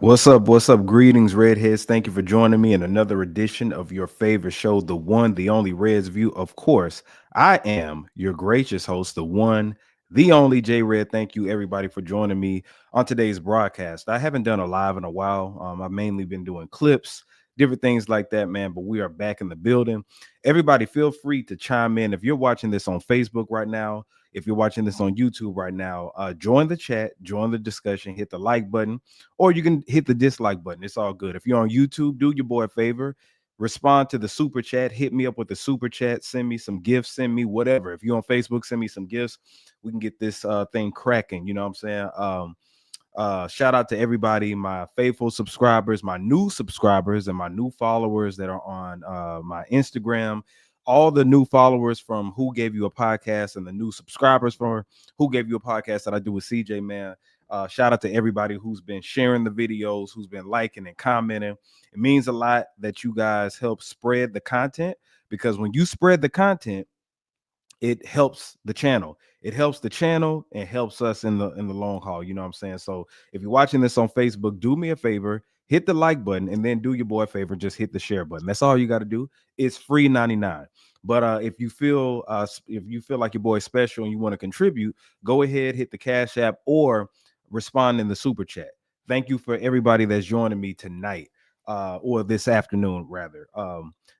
What's up? What's up? Greetings, Redheads. Thank you for joining me in another edition of your favorite show, the one, the only Reds View. Of course, I am your gracious host, the one, the only J Red. Thank you, everybody, for joining me on today's broadcast. I haven't done a live in a while. I've mainly been doing clips, different things like that, man. But we are back in the building. Everybody, feel free to chime in. If you're watching this on Facebook right now, if you're watching this on YouTube right now, join the chat, join the discussion, hit the like button, or you can hit the dislike button. It's all good. If you're on YouTube, do your boy a favor. Respond to the super chat. Hit me up with the super chat. Send me some gifts. Send me whatever. If you're on Facebook, send me some gifts. We can get this thing cracking. You know what I'm saying? Shout out to everybody, my faithful subscribers, my new subscribers, and my new followers that are on my Instagram. All the new followers from Who Gave You a Podcast and the new subscribers from Who Gave You a Podcast that I do with CJ, man. Shout out to everybody who's been sharing the videos, who's been liking and commenting. It means a lot that you guys help spread the content, because when you spread the content, it helps the channel. It helps the channel and helps us in the long haul. You know what I'm saying? So if you're watching this on Facebook, do me a favor, hit the like button, and then do your boy a favor, just hit the share button. That's all you got to do. It's free 99. But if you feel like your boy's special and you want to contribute, go ahead, hit the Cash App or respond in the super chat. Thank you for everybody that's joining me tonight, or this afternoon rather.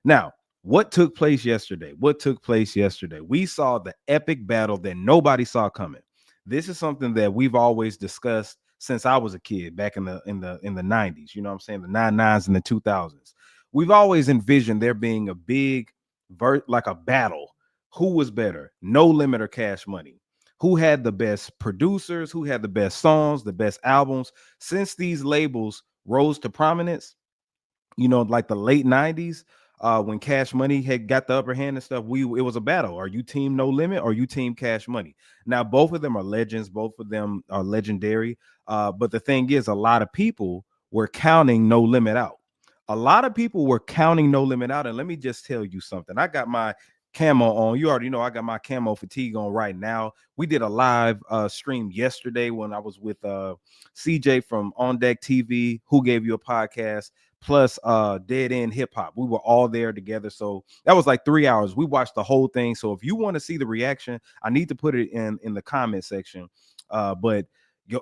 Now, what took place yesterday? What took place yesterday? We saw the epic battle that nobody saw coming. This is something that we've always discussed since I was a kid, back in the 90s. You know what I'm saying? The 99s and the 2000s. We've always envisioned there being a big like a battle. Who was better? No Limit or Cash Money? Who had the best producers? Who had the best songs, the best albums? Since these labels rose to prominence, you know, like the late 90s, when Cash Money had got the upper hand and stuff, it was a battle. Are you team No Limit or you team Cash Money? Now both of them are legends, both of them are legendary. But the thing is, a lot of people were counting No Limit out. A lot of people were counting No Limit out. And let me just tell you something. I got my camo on. You already know I got my camo fatigue on right now. We did a live stream yesterday when I was with CJ from On Deck TV, Who Gave You a Podcast, plus Dead End Hip Hop. We were all there together. So that was like 3 hours. We watched the whole thing. So if you want to see the reaction, I need to put it in the comment section. But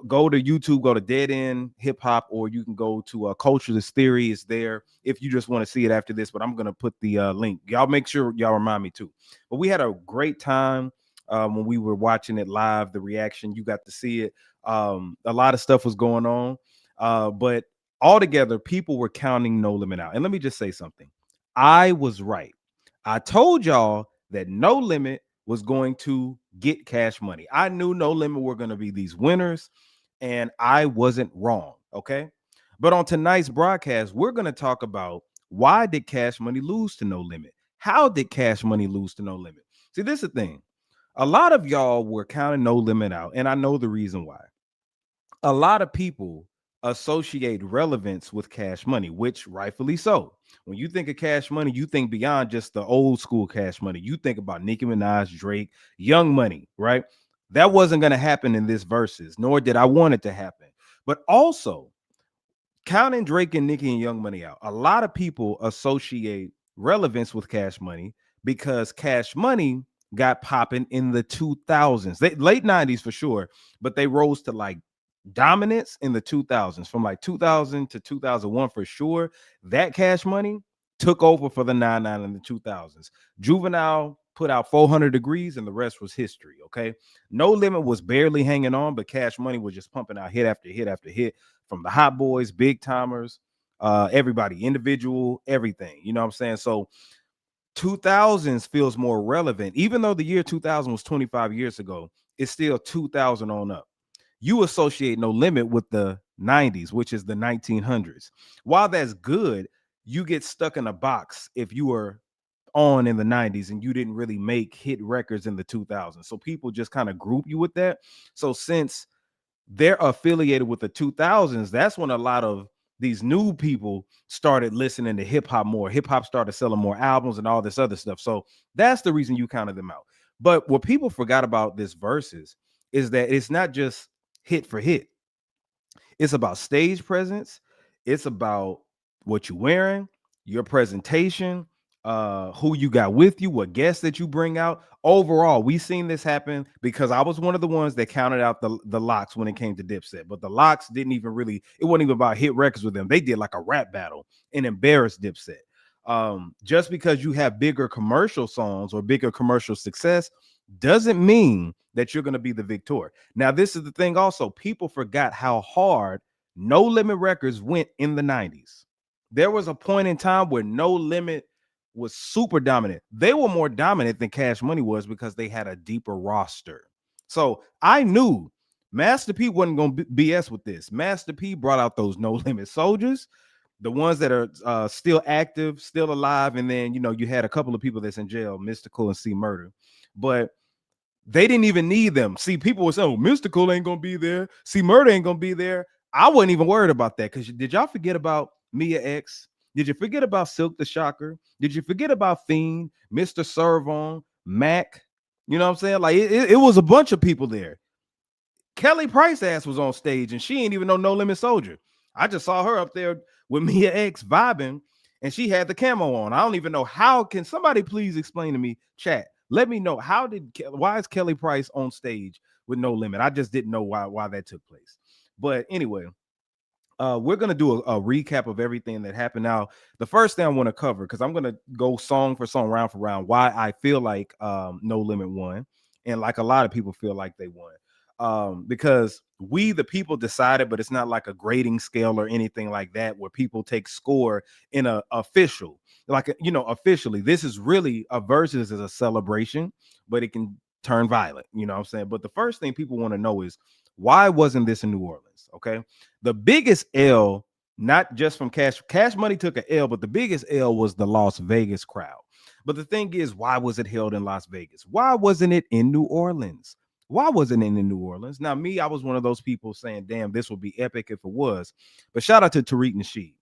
go to YouTube, go to Dead End Hip Hop, or you can go to Cultureless Theory. Is there if you just want to see it after this. But I'm gonna put the link. Y'all make sure y'all remind me too. But we had a great time when we were watching it live. The reaction, you got to see it. A lot of stuff was going on, but altogether, people were counting No Limit out. And let me just say something. I was right. I told y'all that No Limit was going to get Cash Money. I knew No Limit were going to be these winners, and I wasn't wrong. Okay. But on tonight's broadcast, we're going to talk about, why did Cash Money lose to No Limit? How did Cash Money lose to No Limit? See, this is the thing. A lot of y'all were counting No Limit out, and I know the reason why. A lot of people associate relevance with Cash Money, which rightfully so. When you think of Cash Money, you think beyond just the old school Cash Money. You think about Nicki Minaj, Drake, Young Money, right? That wasn't going to happen in this verses, nor did I want it to happen. But also, counting Drake and Nicki and Young Money out, a lot of people associate relevance with Cash Money because Cash Money got popping in the 2000s, late 90s for sure, but they rose to like dominance in the 2000s, from like 2000 to 2001 for sure. That Cash Money took over for the 99 in the 2000s. Juvenile put out 400 Degrees and the rest was history. Okay, No Limit was barely hanging on, but Cash Money was just pumping out hit after hit after hit from the Hot Boys, Big Timers, everybody, Individual, everything. You know what I'm saying? So 2000s feels more relevant, even though the year 2000 was 25 years ago. It's still 2000 on up. You associate No Limit with the 90s, which is the 1900s. While that's good, you get stuck in a box if you were on in the 90s and you didn't really make hit records in the 2000s. So people just kind of group you with that. So since they're affiliated with the 2000s, that's when a lot of these new people started listening to hip hop more. Hip hop started selling more albums and all this other stuff. So that's the reason you counted them out. But what people forgot about this verses is that it's not just hit for hit. It's about stage presence. It's about what you're wearing, your presentation, who you got with you, what guests that you bring out. Overall, we seen this happen because I was one of the ones that counted out the locks when it came to Dipset. But the locks didn't even really, it wasn't even about hit records with them. They did like a rap battle and embarrassed Dipset. Just because you have bigger commercial songs or bigger commercial success doesn't mean that you're going to be the victor. Now, this is the thing also, people forgot how hard No Limit Records went in the 90s. There was a point in time where No Limit was super dominant. They were more dominant than Cash Money was because they had a deeper roster. So I knew Master P wasn't going to BS with this. Master P brought out those No Limit Soldiers, the ones that are still active, still alive, and then you had a couple of people that's in jail, Mystical and C Murder, but they didn't even need them. See, people were saying, "Oh, Mystical ain't gonna be there. C Murder ain't gonna be there." I wasn't even worried about that because did y'all forget about Mia X? Did you forget about Silk the Shocker? Did you forget about Fiend, Mr. Servon, Mac? You know what I'm saying? Like it was a bunch of people there. Kelly Price ass was on stage and she ain't even know No Limit Soldier. I just saw her up there with Mia X vibing and she had the camo on. I don't even know how. Can somebody please explain to me, chat? Let me know why is Kelly Price on stage with No Limit? I just didn't know why that took place. But anyway, we're gonna do a recap of everything that happened. Now, the first thing I want to cover, because I'm gonna go song for song, round for round, why I feel like No Limit won, and like a lot of people feel like they won. Because we the people decided, but it's not like a grading scale or anything like that where people take score in a official, like officially. This is really a versus is a celebration, but it can turn violent. You know what I'm saying? But the first thing people want to know is why wasn't this in New Orleans? Okay, the biggest L, not just from Cash Money took an L, but the biggest L was the Las Vegas crowd. But the thing is, why was it held in Las Vegas? Why wasn't it in New Orleans? Why wasn't it in New Orleans? Now, me, I was one of those people saying, damn, this would be epic if it was. But shout out to Tariq Nasheed.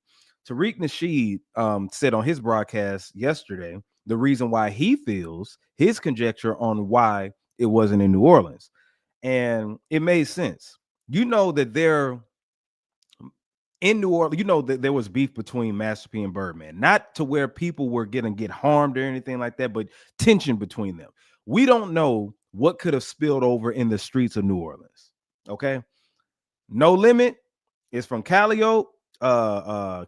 Tariq Nasheed said on his broadcast yesterday the reason why he feels his conjecture on why it wasn't in New Orleans. And it made sense. You know that they're in New Orleans, you know that there was beef between Master P and Birdman, not to where people were getting get harmed or anything like that, but tension between them. We don't know what could have spilled over in the streets of New Orleans. Okay. No Limit is from Calio.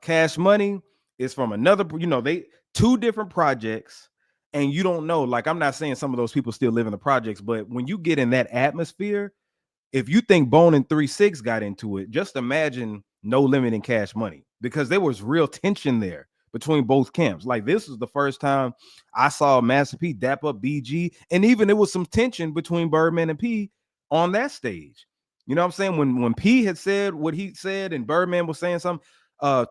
Cash Money is from another, they two different projects. And you don't know, like, I'm not saying some of those people still live in the projects, but when you get in that atmosphere, if you think Bone and 3-6 got into it, just imagine No Limit and Cash Money, because there was real tension there between both camps. Like, this was the first time I saw Master P dap up BG, and even there was some tension between Birdman and P on that stage. You know what I'm saying? When P had said what he said and Birdman was saying something,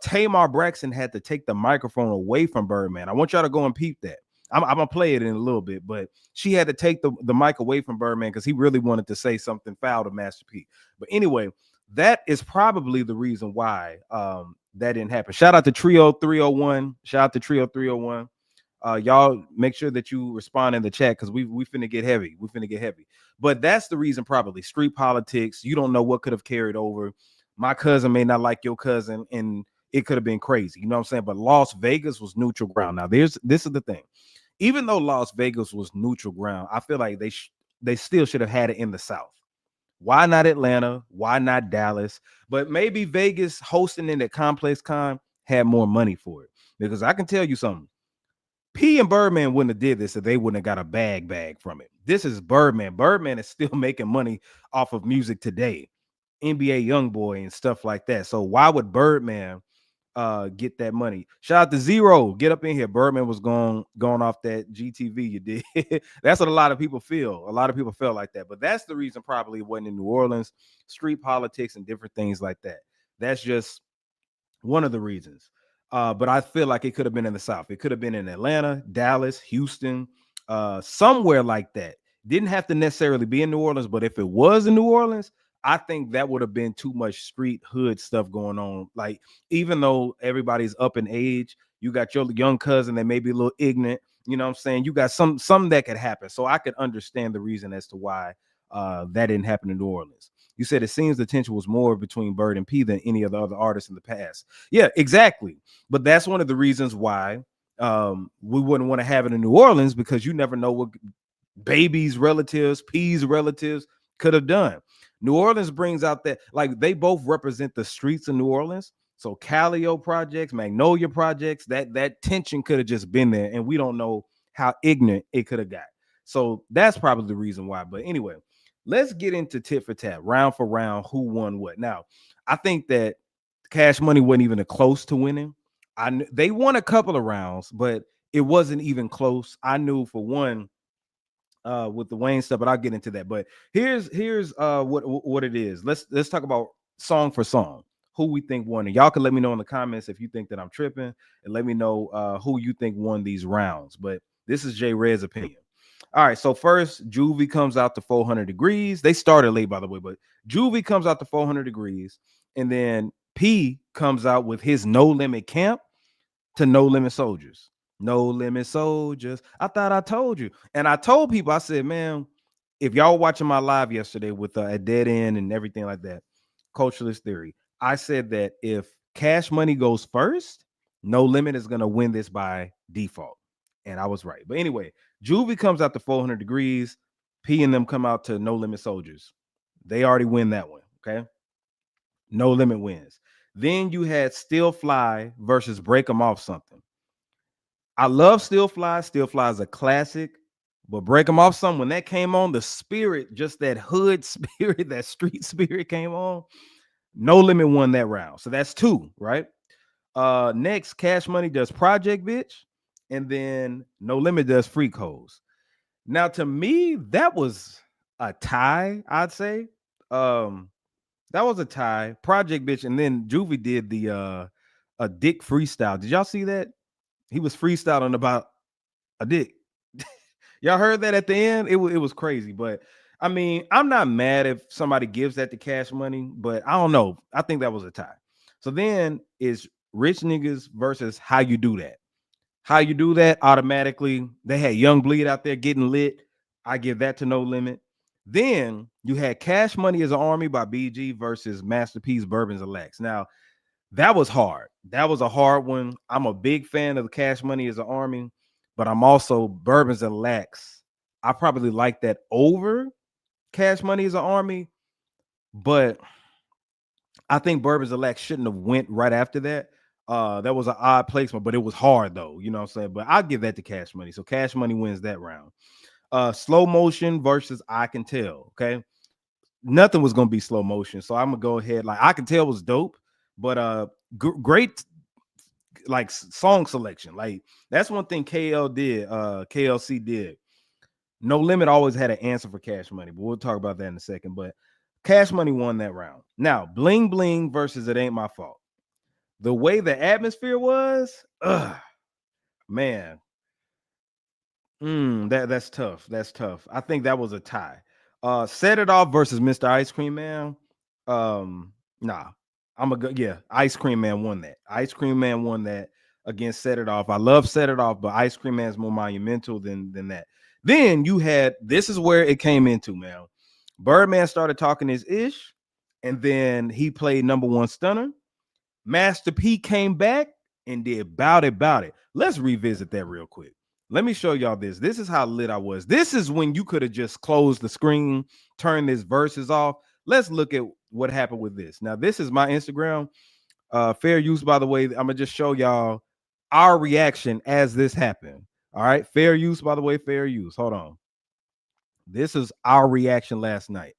Tamar Braxton had to take the microphone away from Birdman. I want y'all to go and peep that. I'm gonna play it in a little bit, but she had to take the mic away from Birdman because he really wanted to say something foul to Master P. But anyway, that is probably the reason why that didn't happen. Shout out to Trio 301. Shout out to Trio 301. Y'all make sure that you respond in the chat because we finna get heavy. We finna get heavy. But that's the reason, probably street politics. You don't know what could have carried over. My cousin may not like your cousin, and it could have been crazy. You know what I'm saying? But Las Vegas was neutral ground. Now, this is the thing. Even though Las Vegas was neutral ground, I feel like they still should have had it in the South. Why not Atlanta? Why not Dallas? But maybe Vegas hosting in the Complex Con had more money for it. Because I can tell you something. P and Birdman wouldn't have did this if they wouldn't have got a bag from it. This is Birdman. Birdman is still making money off of music today. NBA YoungBoy and stuff like that. So why would Birdman get that money? Shout out to Zero. Get up in here. Birdman was going off that GTV. You did. That's what a lot of people feel. A lot of people felt like that. But that's the reason probably it wasn't in New Orleans. Street politics and different things like that. That's just one of the reasons. But I feel like it could have been in the South. It could have been in Atlanta, Dallas, Houston, somewhere like that. Didn't have to necessarily be in New Orleans, but if it was in New Orleans, I think that would have been too much street hood stuff going on. Like, even though everybody's up in age, you got your young cousin that may be a little ignorant. You know what I'm saying? You got some that could happen. So I could understand the reason as to why that didn't happen in New Orleans. You said it seems the tension was more between Bird and P than any of the other artists in the past. Yeah, exactly. But that's one of the reasons why we wouldn't want to have it in New Orleans, because you never know what Baby's relatives, P's relatives could have done. New Orleans brings out that, like, they both represent the streets of New Orleans. So Calio projects, Magnolia projects, that tension could have just been there, and we don't know how ignorant it could have got. So that's probably the reason why. But anyway, let's get into tit for tat, round for round, who won what. Now, I think that Cash Money wasn't even close to winning. They won a couple of rounds, but it wasn't even close. I knew for one, with the Wayne stuff, but I'll get into that. But here's what it is. Let's talk about song for song, who we think won. And y'all can let me know in the comments if you think that I'm tripping, and let me know who you think won these rounds. But this is J Red's opinion. All right, so first, Juvie comes out to 400 degrees. They started late, by the way, but Juvie comes out to 400 degrees, and then P comes out with his No Limit Camp to No Limit Soldiers. No Limit Soldiers. I thought I told you. And I told people, I said, man, if y'all watching my live yesterday with a Dead End and everything like that, Culturalist Theory, I said that if Cash Money goes first, No Limit is going to win this by default. And I was right. But anyway, Juvie comes out to 400 degrees. P and them come out to No Limit Soldiers. They already win that one. Okay. No Limit wins. Then you had Still Fly versus Break 'em Off Something. I love Still Fly. Still Fly is a classic, but Break 'em Off Something, when that came on, the spirit, just that hood spirit, that street spirit came on. No Limit won that round. So that's two, right? Next, Cash Money does Project Bitch, and then No Limit does Freak Hoes. Now, to me, that was a tie, I'd say. That was a tie. Project Bitch, and then Juvie did the a dick freestyle. Did y'all see that? He was freestyling about a dick. Y'all heard that at the end? It was crazy. But I mean, I'm not mad if somebody gives that to Cash Money, but I don't know. I think that was a tie. So then is Rich Niggas versus How You Do That. How You Do That, automatically, they had Young Bleed out there getting lit. I give that to No Limit. Then you had Cash Money as an Army by BG versus Master P's Bourbons and Lax. Now, that was hard. That was a hard one. I'm a big fan of the Cash Money as an Army, but I'm also Bourbons and Lax. I probably like that over Cash Money as an Army, but I think Bourbons and Lax shouldn't have went right after that. That was an odd placement, but it was hard though. You know what I'm saying? But I'll give that to Cash Money. So Cash Money wins that round. Slow Motion versus I Can Tell. Okay. Nothing was gonna be Slow Motion. So I'm gonna go ahead. Like, I Can Tell was dope, but great like song selection. Like, that's one thing KLC did. No Limit always had an answer for Cash Money, but we'll talk about that in a second. But Cash Money won that round. Now, Bling Bling versus It Ain't My Fault. The way the atmosphere was, man, that's tough. That's tough. I think that was a tie. Set It Off versus Mr. Ice Cream Man. Nah, I'm a good. Yeah, Ice Cream Man won that. Ice Cream Man won that against Set It Off. I love Set It Off, but Ice Cream Man's more monumental than that. Then you had, this is where it came into, man. Birdman started talking his ish, and then he played Number One Stunner. Master P came back and did Bout It, Bout It. Let's revisit that real quick. Let me show y'all this. This is how lit I was. This is when you could have just closed the screen, turned this verses off. Let's look at what happened with this. Now, this is my Instagram. Fair use, by the way. I'm going to just show y'all our reaction as this happened. All right. Fair use, by the way. Fair use. Hold on. This is our reaction last night.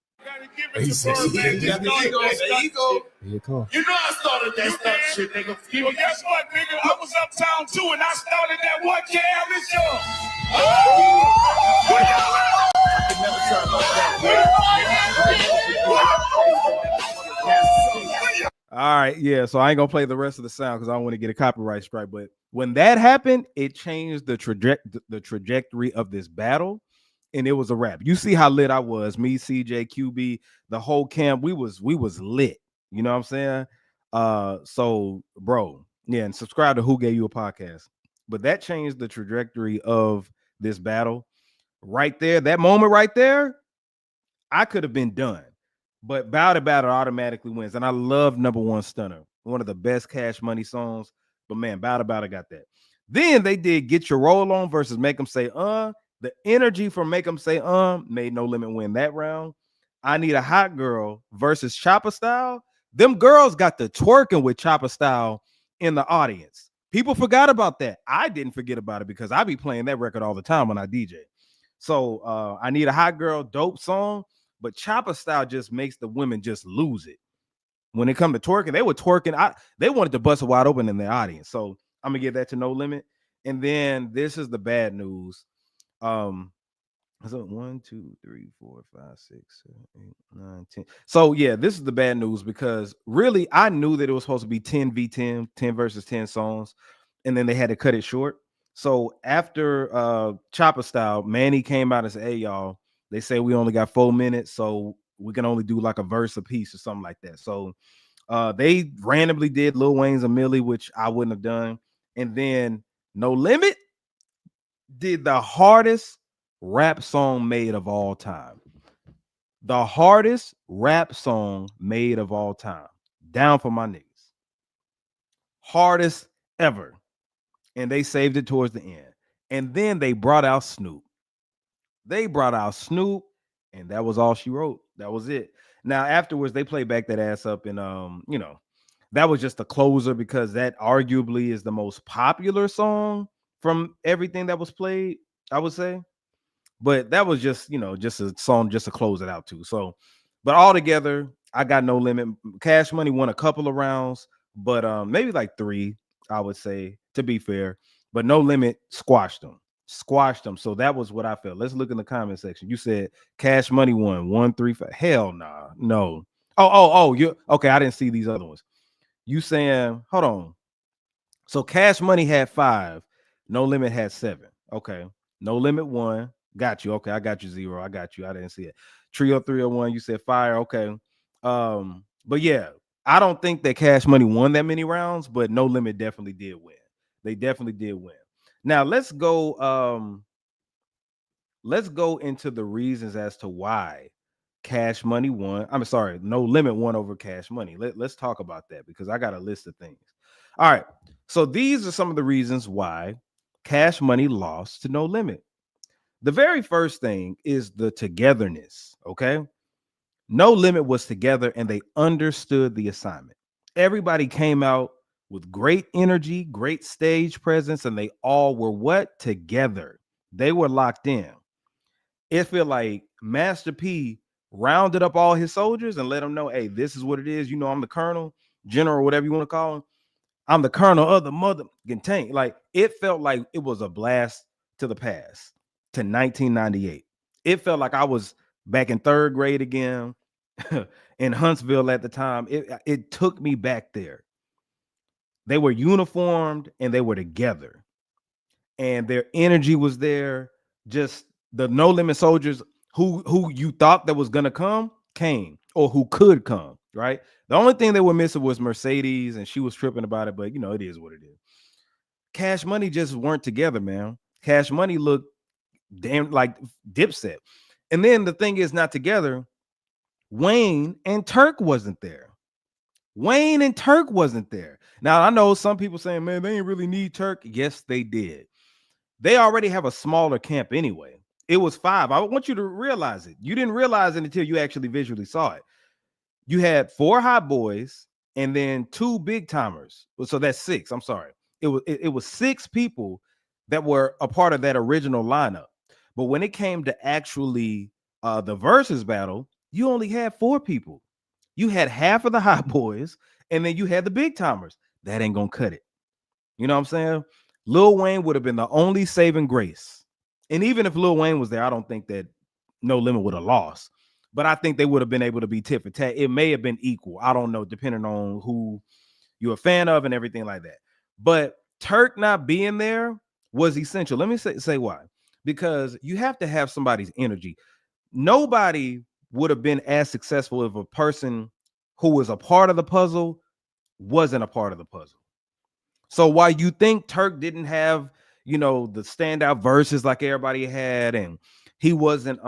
He said, there you go. You know I started that stuff shit, nigga. Well, guess what, nigga? I was uptown too, and I started that one jam. It's yours. I can never try that. All right, yeah. So I ain't gonna play the rest of the sound because I don't want to get a copyright strike. But when that happened, it changed the trajectory of this battle, and it was a wrap. You see how lit I was, me, CJ, QB, the whole camp. We was lit. You know what I'm saying? So, bro, yeah, and subscribe to Who Gave You a Podcast. But that changed the trajectory of this battle right there. That moment right there, I could have been done. But Bow to Battle automatically wins. And I love Number One Stunner, one of the best Cash Money songs. But man, Bow to Battle got that. Then they did Get Your Roll On versus Make Them Say The energy from Make Them Say made No Limit win that round. I Need a Hot Girl versus Chopper Style. Them girls got the twerking with Chopper Style in the audience. People forgot about that. I didn't forget about it because I be playing that record all the time when I DJ. So I Need a Hot Girl, dope song. But Chopper Style just makes the women just lose it. When it come to twerking, they were twerking. They wanted to bust it wide open in the audience. So I'm gonna give that to No Limit. And then this is the bad news. So 1, 2, 3, 4, 5, 6, 7, 8, 9, 10. So yeah, this is the bad news because really I knew that it was supposed to be 10v10, 10 versus 10 songs, and then they had to cut it short. So after Chopper Style, Manny came out and said, "Hey y'all, they say we only got 4 minutes, so we can only do like a verse a piece or something like that." So they randomly did Lil Wayne's a Millie, which I wouldn't have done, and then No Limit did the hardest rap song made of all time. The hardest rap song made of all time. Down for my niggas. Hardest ever. And they saved it towards the end. And then they brought out Snoop. And that was all she wrote. That was it. Now afterwards, they played back that ass up, and that was just a closer because that arguably is the most popular song from everything that was played, I would say. But that was just, just a song just to close it out too. So, but all together, I got No Limit. Cash Money won a couple of rounds, but maybe like 3, I would say, to be fair. But No Limit squashed them. So that was what I felt. Let's look in the comment section. You said Cash Money won 1, 3, 5. Hell nah, no. Oh, you okay? I didn't see these other ones. You saying, hold on. So Cash Money had 5, No Limit had 7. Okay, No Limit 1. Got you. Okay, I got you 0. I got you. I didn't see it. Trio 301. You said fire. Okay. But yeah, I don't think that Cash Money won that many rounds, but No Limit definitely did win. They definitely did win. Now let's go into the reasons as to why Cash Money won. I'm sorry, No Limit won over Cash Money. Let's talk about that because I got a list of things. All right. So these are some of the reasons why Cash Money lost to No Limit. The very first thing is the togetherness, okay? No Limit was together and they understood the assignment. Everybody came out with great energy, great stage presence, and they all were what? Together. They were locked in. It felt like Master P rounded up all his soldiers and let them know, hey, this is what it is. I'm the colonel, general, whatever you want to call him. I'm the colonel of the mother tank. Like it felt like it was a blast to the past, to 1998. It felt like I was back in 3rd grade again in Huntsville at the time. It took me back there. They were uniformed and they were together, and their energy was there. Just the No Limit soldiers who you thought that was gonna come came, or who could come. Right. The only thing they were missing was Mercedes, and she was tripping about it. But it is what it is. Cash Money just weren't together, man. Cash Money looked damn like Dipset. And then the thing is, not together. Wayne and Turk wasn't there. Now, I know some people saying, man, they didn't really need Turk. Yes, they did. They already have a smaller camp anyway. It was 5. I want you to realize it. You didn't realize it until you actually visually saw it. You had 4 hot boys and then 2 big timers. So that's 6. I'm sorry. It was 6 people that were a part of that original lineup. But when it came to actually the versus battle, you only had 4 people. You had half of the hot boys, and then you had the big timers. That ain't gonna cut it. You know what I'm saying? Lil Wayne would have been the only saving grace. And even if Lil Wayne was there, I don't think that No Limit would have lost. But I think they would have been able to be tit for tat. It may have been equal. I don't know, depending on who you're a fan of and everything like that. But Turk not being there was essential. Let me say why. Because you have to have somebody's energy. Nobody would have been as successful if a person who was a part of the puzzle wasn't a part of the puzzle. So while you think Turk didn't have, the standout verses like everybody had, and He wasn't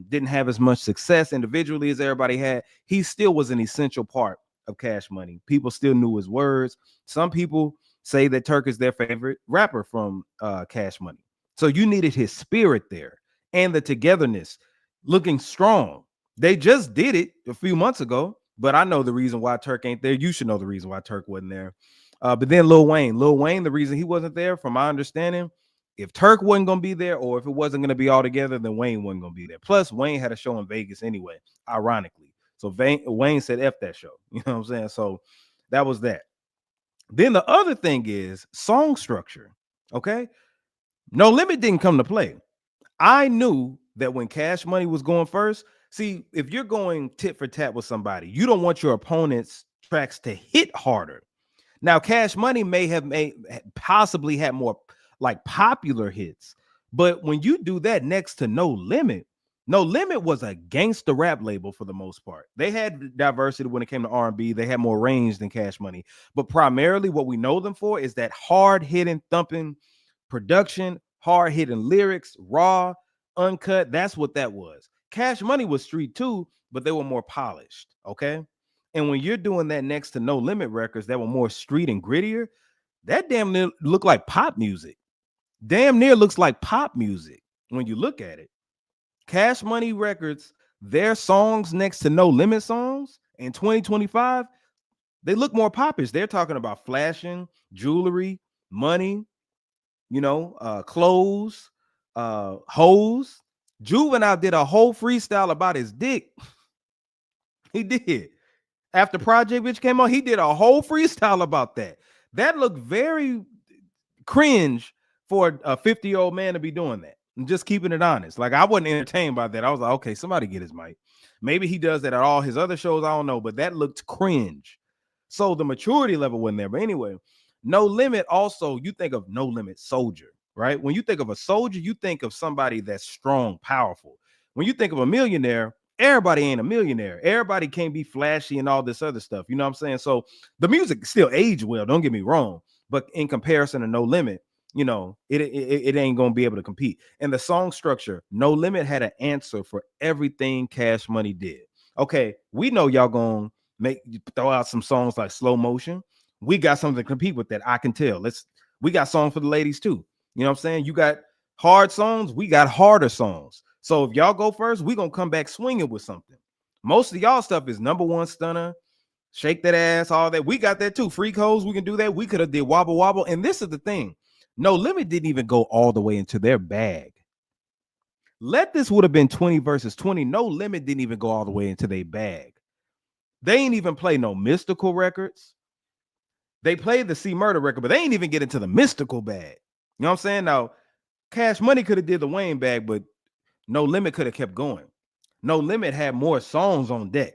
didn't have as much success individually as everybody had. He still was an essential part of Cash Money. People still knew his words. Some people say that Turk is their favorite rapper from Cash Money. So you needed his spirit there and the togetherness, looking strong. They just did it a few months ago, but I know the reason why Turk ain't there. You should know the reason why Turk wasn't there. But then Lil Wayne, the reason he wasn't there, from my understanding, if Turk wasn't going to be there or if it wasn't going to be all together, then Wayne wasn't going to be there. Plus, Wayne had a show in Vegas anyway, ironically. So Wayne said F that show. You know what I'm saying? So that was that. Then the other thing is song structure. Okay. No Limit didn't come to play. I knew that when Cash Money was going first, see, if you're going tit for tat with somebody, you don't want your opponent's tracks to hit harder. Now, Cash Money may have possibly had more like popular hits, but when you do that next to No Limit was a gangster rap label for the most part. They had diversity when it came to R&B. They had more range than Cash Money, but primarily what we know them for is that hard hitting, thumping production, hard hitting lyrics, raw, uncut. That's what that was. Cash Money was street too, but they were more polished. Okay. And when you're doing that next to No Limit records that were more street and grittier, that damn near looked like pop music. Damn near looks like pop music when you look at it. Cash Money Records, their songs next to No Limit songs in 2025, they look more popish. They're talking about flashing, jewelry, money, clothes, hoes. Juvenile did a whole freestyle about his dick. He did. After Project Bitch came on, he did a whole freestyle about that. That looked very cringe for a 50-year-old man to be doing that. I'm just keeping it honest. Like, I wasn't entertained by that. I was like, okay, somebody get his mic. Maybe he does that at all his other shows. I don't know, but that looked cringe. So the maturity level wasn't there. But anyway, No Limit also, you think of No Limit Soldier, right? When you think of a soldier, you think of somebody that's strong, powerful. When you think of a millionaire, everybody ain't a millionaire. Everybody can't be flashy and all this other stuff. You know what I'm saying? So the music still aged well. Don't get me wrong. But in comparison to No Limit, it ain't gonna be able to compete. And the song structure, No Limit had an answer for everything Cash Money did. Okay, we know y'all gonna throw out some songs like Slow Motion. We got something to compete with that. I can tell. We got songs for the ladies too. You know what I'm saying? You got hard songs, we got harder songs. So if y'all go first, we gonna come back swinging with something. Most of y'all stuff is number one stunner, shake that ass, all that. We got that too. Freak hoes, we can do that. We could have did wobble wobble. And this is the thing. No Limit didn't even go all the way into their bag. Let this would have been 20 versus 20. No Limit didn't even go all the way into their bag. They ain't even play no mystical records. They played the C Murder record, but they ain't even get into the mystical bag. You know what I'm saying? Now, Cash Money could have did the Wayne bag, but No Limit could have kept going. No Limit had more songs on deck.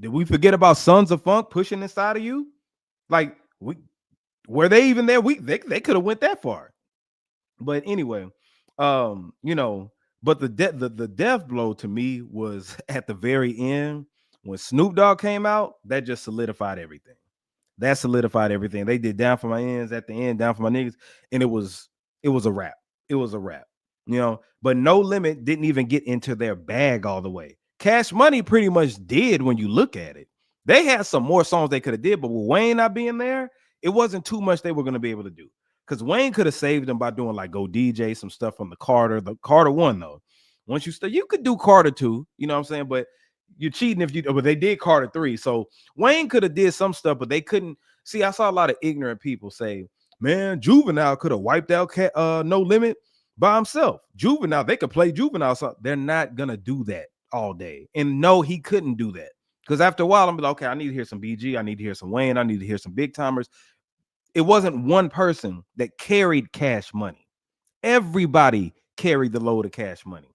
Did we forget about Sons of Funk pushing inside of you? Like, were they even there? They could have went that far. But anyway, but the death blow to me was at the very end when Snoop Dogg came out. That just solidified everything. That solidified everything. They did Down for My Ends at the end, Down for My Niggas, and it was a wrap. It was a wrap. But No Limit didn't even get into their bag all the way. Cash Money pretty much did when you look at it. They had some more songs they could have did, but with Wayne not being there, it wasn't too much they were going to be able to do. Because Wayne could have saved them by doing like Go DJ, some stuff from the Carter 1, though. Once you could do Carter 2, you know what I'm saying? But you're cheating but they did Carter 3. So Wayne could have did some stuff, but they couldn't. See, I saw a lot of ignorant people say, man, Juvenile could have wiped out No Limit by himself. Juvenile, they could play Juvenile. So they're not going to do that all day. And no, he couldn't do that. Because after a while, I'm like, okay, I need to hear some BG. I need to hear some Wayne. I need to hear some big timers. It wasn't one person that carried Cash Money. Everybody carried the load of Cash Money.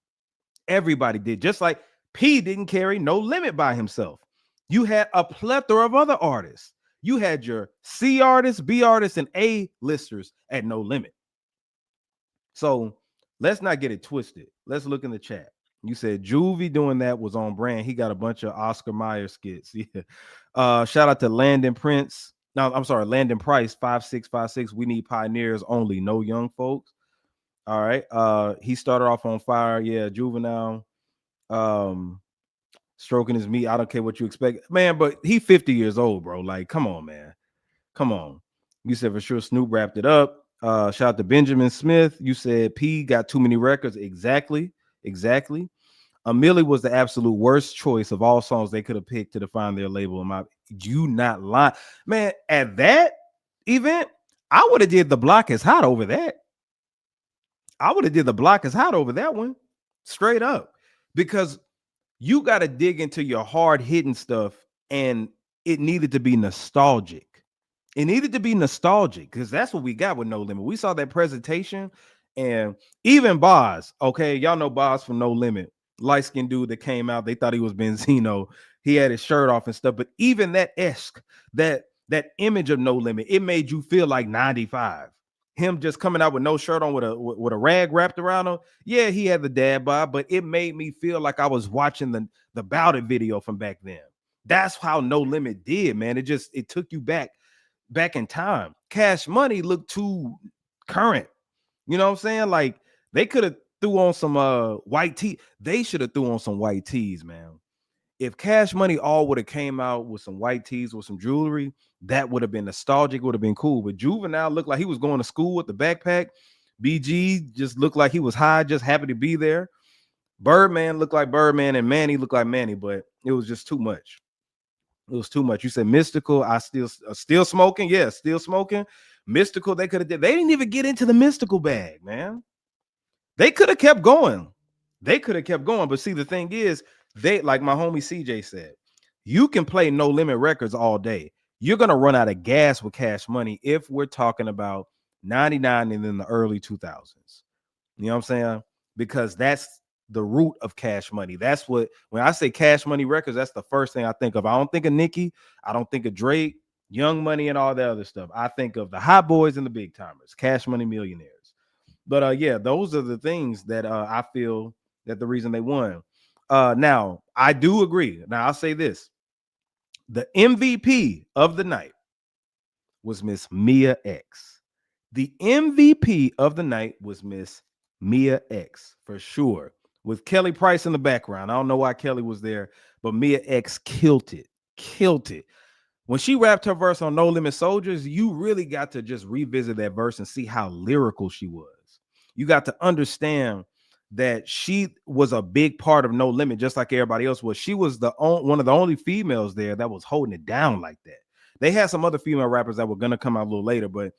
Everybody did. Just like P didn't carry No Limit by himself. You had a plethora of other artists. You had your C artists, B artists, and A listers at No Limit. So let's not get it twisted. Let's look in the chat. You said Juvie doing that was on brand. He got a bunch of Oscar Mayer skits. Yeah. Shout out to Landon Prince. No, I'm sorry, Landon Price, 5656. We need pioneers only, no young folks. All right. He started off on fire. Yeah, Juvenile. Um, stroking his meat. I don't care what you expect, man. But he 50 years old, bro. Like, come on, man. Come on. You said for sure Snoop wrapped it up. Shout out to Benjamin Smith. You said P got too many records. Exactly. Exactly. Millie was the absolute worst choice of all songs they could have picked to define their label. You not lying, man. At that event, I would have did the block is hot over that. I would have did the block is hot over that one, straight up, because you got to dig into your hard hitting stuff, and it needed to be nostalgic. It needed to be nostalgic because that's what we got with No Limit. We saw that presentation, and even Boz, okay, y'all know Boz from No Limit, light skinned dude that came out. They thought he was Benzino. He had his shirt off and stuff, but even that that image of No Limit, it made you feel like 95. Him just coming out with no shirt on with a rag wrapped around him. Yeah, he had the dad bod, but it made me feel like I was watching the Bout It video from back then. That's how No Limit did, man. It took you back in time. Cash Money looked too current. You know what I'm saying? Like they could have threw on some white tee. They should have threw on some white tees, man. If Cash Money all would have came out with some white tees with some jewelry, that would have been nostalgic, would have been cool. But Juvenile looked like he was going to school with the backpack. BG just looked like he was high, just happy to be there. Birdman looked like Birdman, and Manny looked like Manny, but it was just too much. It was too much. You said Mystical. I still smoking. Yeah, still smoking. Mystical. They could have did. They didn't even get into the Mystical bag, man. They could have kept going. They could have kept going. But see, the thing is, they like my homie CJ said, you can play No Limit records all day. You're gonna run out of gas with Cash Money if we're talking about 99 and in the early 2000s. You know what I'm saying? Because that's the root of Cash Money. That's what when I say Cash Money records, that's the first thing I think of. I don't think of Nicki, I don't think of Drake, Young Money, and all that other stuff. I think of the Hot Boys and the Big Timers, Cash Money Millionaires. But yeah, those are the things that I feel that the reason they won. Now I do agree. Now I'll say this: the MVP of the night was Miss Mia X. The MVP of the night was Miss Mia X for sure. With Kelly Price in the background. I don't know why Kelly was there, but Mia X killed it. Killed it. When she rapped her verse on No Limit Soldiers, you really got to just revisit that verse and see how lyrical she was. You got to understand that she was a big part of No Limit, just like everybody else was. She was one of the only females there that was holding it down like that. They had some other female rappers that were going to come out a little later, but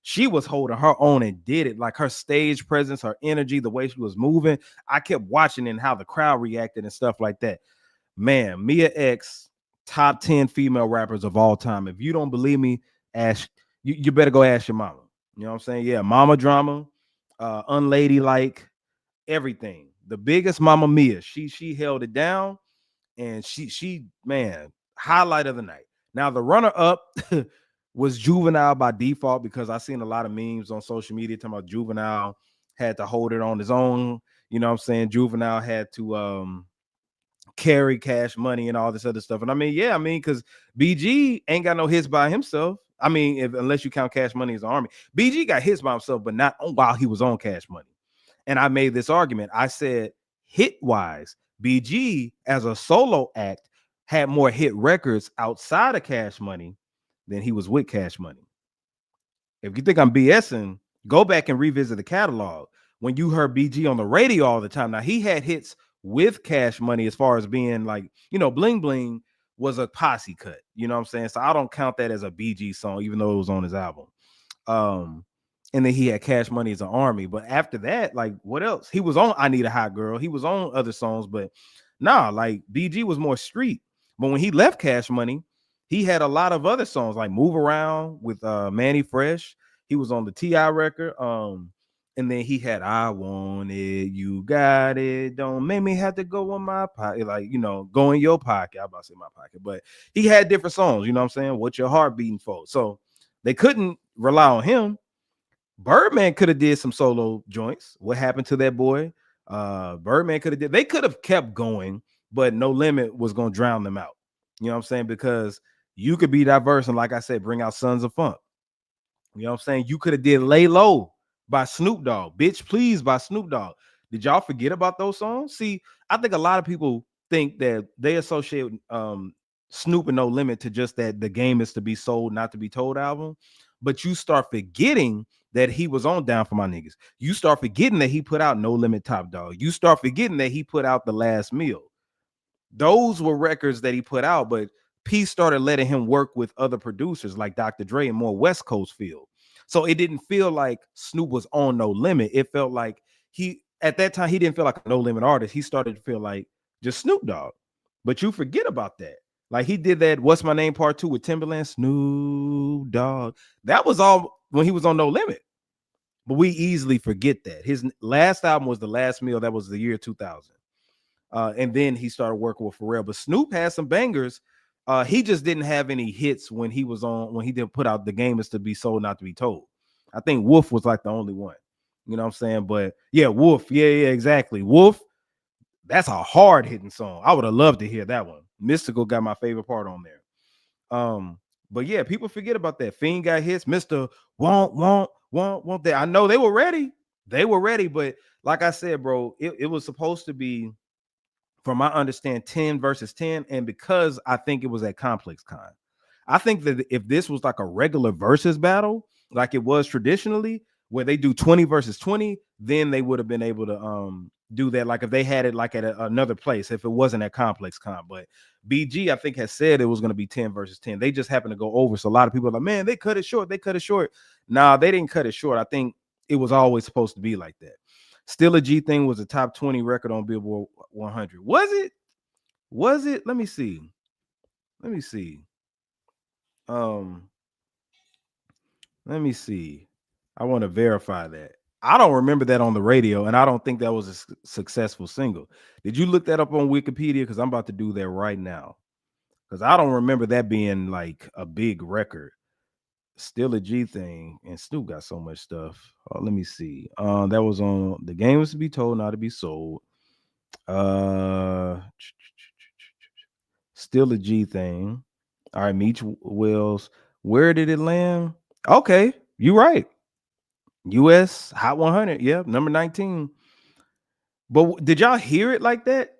she was holding her own and did it. Like her stage presence, her energy, the way she was moving. I kept watching and how the crowd reacted and stuff like that. Man, Mia X, top 10 female rappers of all time. If you don't believe me, ask you better go ask your mama. You know what I'm saying? Yeah, Mama Drama, Unladylike, everything. The biggest Mama Mia. She held it down, and she man, highlight of the night. Now the runner up was Juvenile by default because I seen a lot of memes on social media talking about Juvenile had to hold it on his own. You know what I'm saying? Juvenile had to carry Cash Money and all this other stuff. And I mean, yeah, I mean, because BG ain't got no hits by himself. I mean, unless you count Cash Money as an army. BG got hits by himself, but not while he was on Cash Money. And I made this argument. I said, hit-wise, BG as a solo act had more hit records outside of Cash Money than he was with Cash Money. If you think I'm BSing, go back and revisit the catalog. When you heard BG on the radio all the time, now he had hits with Cash Money as far as being like, you know, Bling Bling was a posse cut. You know what I'm saying? So I don't count that as a BG song, even though it was on his album. And then he had Cash Money as an army. But after that, like, what else? He was on I Need a Hot Girl. He was on other songs, but nah, like BG was more street. But when he left Cash Money, he had a lot of other songs like Move Around with Manny Fresh. He was on the T.I. record. And then he had I Want It, You Got It, Don't Make Me Have to Go in My Pocket. Like, you know, go in your pocket. I'm about to say my pocket. But he had different songs, you know what I'm saying? What Your Heart Beating For. So they couldn't rely on him. Birdman could have did some solo joints. What happened to that boy? Birdman could have did. They could have kept going, but No Limit was going to drown them out. You know what I'm saying? Because you could be diverse and, like I said, bring out Sons of Funk. You know what I'm saying? You could have did Lay Low by Snoop Dogg. Bitch, Please by Snoop Dogg. Did y'all forget about those songs? See, I think a lot of people think that they associate Snoop and No Limit to just that The Game Is to Be Sold, Not to Be Told album. But you start forgetting that he was on Down for My Niggas. You start forgetting that he put out No Limit Top Dog. You start forgetting that he put out The Last Meal. Those were records that he put out, but P started letting him work with other producers like Dr. Dre and more West Coast feel. So it didn't feel like Snoop was on No Limit. It felt like he, at that time, he didn't feel like a No Limit artist. He started to feel like just Snoop Dogg. But you forget about that. Like he did that What's My Name Part 2 with Timberland, Snoop Dogg. That was all when he was on No Limit. But we easily forget that. His last album was The Last Meal. That was the year 2000. And then he started working with Pharrell. But Snoop had some bangers. He just didn't have any hits when he didn't put out The Game Is to Be Sold, Not to Be Told. I think Wolf was like the only one. You know what I'm saying? But yeah, Wolf. Yeah, exactly. Wolf. That's a hard hitting song. I would have loved to hear that one. Mystical got my favorite part on there. But yeah, people forget about that. Fiend got hits. Mr. Want that. I know they were ready. But like I said, bro, it was supposed to be, from my understand, 10 versus 10. And because I think it was at Complex Con, I think that if this was like a regular versus battle, like it was traditionally, where they do 20 versus 20, then they would have been able to do that. Like if they had it like at another place, if it wasn't at Complex Con. But BG, I think, has said it was going to be 10 versus 10. They just happened to go over. So a lot of people are like, man, they cut it short. Nah, they didn't cut it short. I think it was always supposed to be like that. Still a G Thing was a top 20 record on Billboard 100. Was it? Let me see. Let me see. I want to verify that. I don't remember that on the radio, and I don't think that was a successful single. Did you look that up on Wikipedia? Because I'm about to do that right now. Because I don't remember that being like a big record. Still a G Thing, and Snoop got so much stuff. Oh, let me see. That was on The Game Was to Be Told, Not to Be Sold. Still a G Thing. All right, Meech Wells. Where did it land? Okay, you right. US Hot 100. Yeah, number 19. But did y'all hear it like that?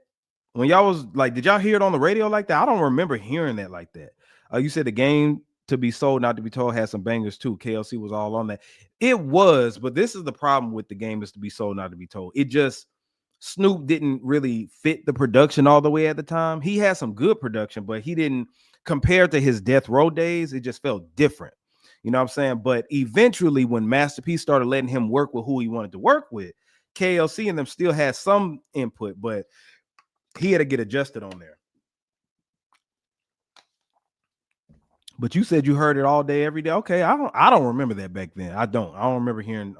When y'all was like, did y'all hear it on the radio like that? I don't remember hearing that like that. You said The Game to Be Sold, Not to Be Told had some bangers too. KLC was all on that. It was, but this is the problem with The Game Is to Be Sold, Not to Be Told. It just, Snoop didn't really fit the production all the way at the time. He had some good production, but he didn't, compared to his Death Row days, it just felt different. You know what I'm saying? But eventually, when Master P started letting him work with who he wanted to work with, KLC and them still had some input, but he had to get adjusted on there. But you said you heard it all day, every day. Okay, I don't remember that back then. I don't remember hearing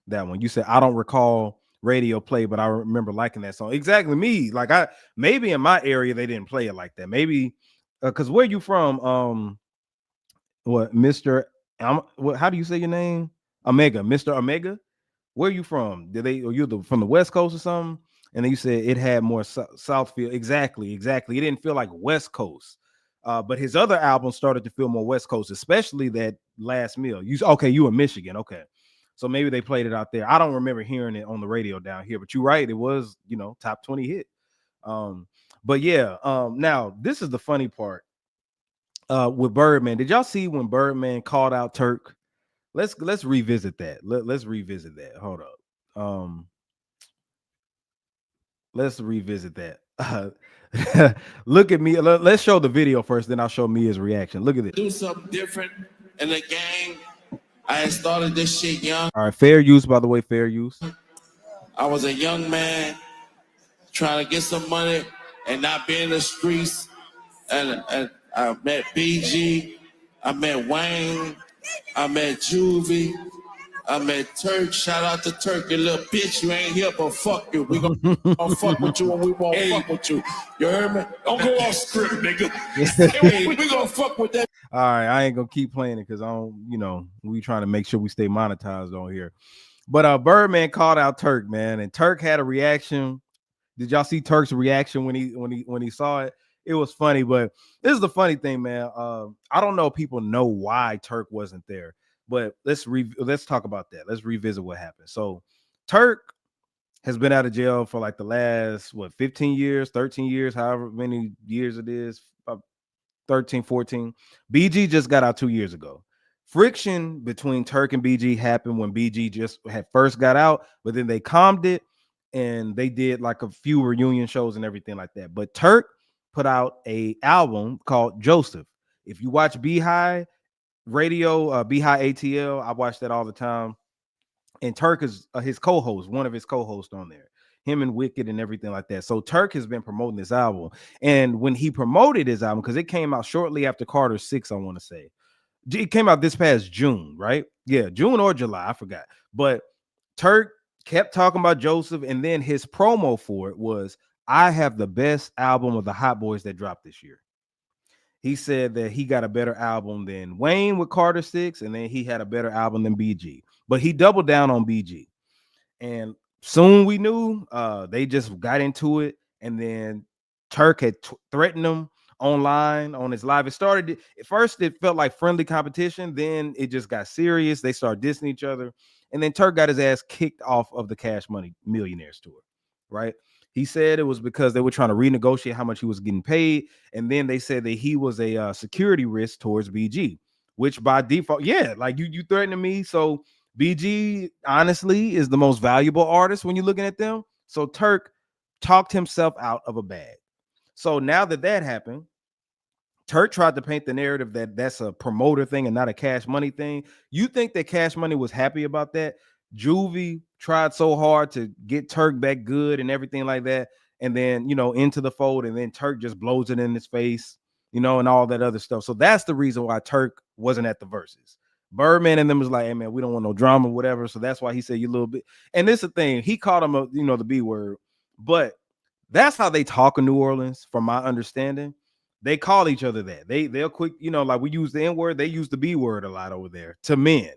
that one. You said I don't recall radio play, but I remember liking that song. Exactly me. Like maybe in my area they didn't play it like that. Maybe because where you from? What, Mr. How do you say your name? Omega, Mr. Omega. Where you from? Did they, or you from the West Coast or something? And then you said it had more South feel. Exactly. It didn't feel like West Coast. But his other albums started to feel more West Coast, especially that Last Meal. You in Michigan. Okay. So maybe they played it out there. I don't remember hearing it on the radio down here, but you're right. It was, top 20 hit. But yeah, now this is the funny part. With Birdman. Did y'all see when Birdman called out Turk? Let's revisit that. Let's revisit that. Hold up. Let's revisit that. Look at me. Let's show the video first, then I'll show Mia's reaction. Look at this. Do something different in the game. I had started this shit young. All right, fair use, by the way, fair use. I was a young man trying to get some money and not be in the streets. And I met BG, I met Wayne, I met Juvie, I met Turk. Shout out to Turk, you little bitch. You ain't here, but fuck you. We gonna fuck with you and we won't fuck with you. You heard me? Don't go off script, nigga. Hey, we gonna fuck with that. All right, I ain't gonna keep playing it because I don't, we trying to make sure we stay monetized on here. But Birdman called out Turk, man, and Turk had a reaction. Did y'all see Turk's reaction when he saw it? It was funny, but this is the funny thing, man. I don't know if people know why Turk wasn't there. But let's talk about that. Let's revisit what happened. So Turk has been out of jail for like the last 15 years, 13 years, however many years it is, 13, 14. BG just got out 2 years ago. Friction between Turk and BG happened when BG just had first got out, but then they calmed it and they did like a few reunion shows and everything like that. But Turk put out a album called Joseph. If you watch Beehive Radio, Beehive ATL, I watch that all the time. And Turk is his co-host, one of his co-hosts on there, him and Wicked and everything like that. So Turk has been promoting this album, and when he promoted his album, because it came out shortly after Carter 6, I want to say it came out this past June, right? Yeah, June or July, I forgot. But Turk kept talking about Joseph, and then his promo for it was, "I have the best album of the Hot Boys that dropped this year." He said that he got a better album than Wayne with Carter 6, and then he had a better album than BG. But he doubled down on BG. And soon we knew they just got into it. And then Turk had threatened him online on his live. It started at first, it felt like friendly competition. Then it just got serious. They started dissing each other. And then Turk got his ass kicked off of the Cash Money Millionaires tour, right? He said it was because they were trying to renegotiate how much he was getting paid. And then they said that he was a security risk towards BG, which by default, yeah, like you threatening me. So BG honestly is the most valuable artist when you're looking at them. So Turk talked himself out of a bag. So now that happened, Turk tried to paint the narrative that that's a promoter thing and not a Cash Money thing. You think that Cash Money was happy about that? Juvie tried so hard to get Turk back good and everything like that, and then into the fold, and then Turk just blows it in his face, and all that other stuff. So that's the reason why Turk wasn't at the verses. Birdman and them was like, "Hey man, we don't want no drama, whatever." So that's why he said you little bit. And this is the thing, he called him the B word, but that's how they talk in New Orleans, from my understanding. They call each other that. They'll quick, like we use the N word, they use the B word a lot over there to men.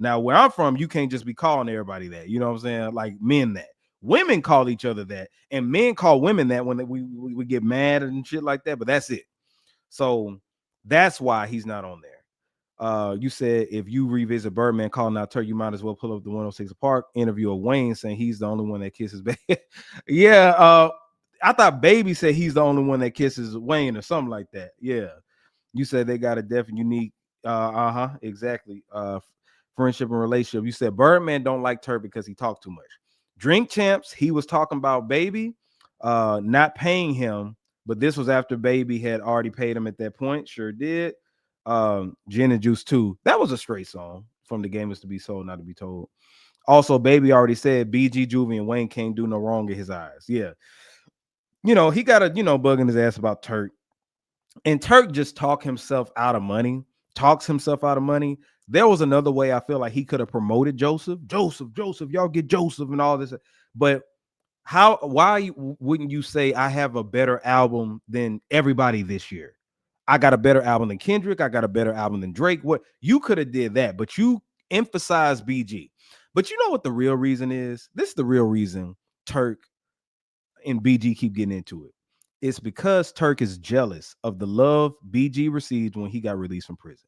Now, where I'm from, you can't just be calling everybody that. You know what I'm saying? Like men that. Women call each other that, and men call women that when we get mad and shit like that. But that's it. So that's why he's not on there. You said if you revisit Birdman calling out Turk, you might as well pull up the 106 Park interview of Wayne saying he's the only one that kisses baby. Yeah. I thought Baby said he's the only one that kisses Wayne or something like that. Yeah. You said they got a definite unique exactly. Friendship and relationship. You said Birdman don't like Turk because he talked too much. Drink Champs, he was talking about Baby not paying him, but this was after Baby had already paid him at that point. Sure did. Gin and Juice 2. That was a straight song from The Game Is to Be Sold, Not to Be Told. Also, Baby already said BG, Juvie, and Wayne can't do no wrong in his eyes. Yeah. He got a, bugging his ass about Turk. And Turk just talks himself out of money. There was another way I feel like he could have promoted Joseph, y'all get Joseph and all this. But why wouldn't you say I have a better album than everybody this year? I got a better album than Kendrick. I got a better album than Drake. What you could have did that, but you emphasize BG. But you know what the real reason is? This is the real reason Turk and BG keep getting into it. It's because Turk is jealous of the love BG received when he got released from prison.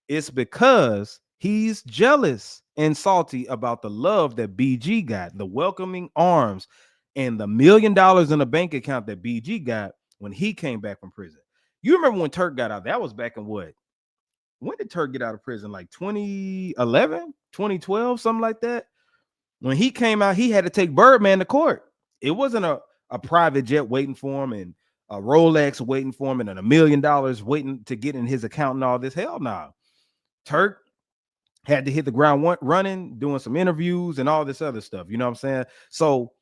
It's because he's jealous and salty about the love that BG got, the welcoming arms, and the $1 million in a bank account that BG got when he came back from prison. You remember when Turk got out? That was back in what? When did Turk get out of prison? Like 2011, 2012, something like that. When he came out, he had to take Birdman to court. It wasn't a private jet waiting for him and a Rolex waiting for him and $1 million waiting to get in his account and all this. Hell no. Nah. Turk had to hit the ground running, doing some interviews and all this other stuff. You know what I'm saying? So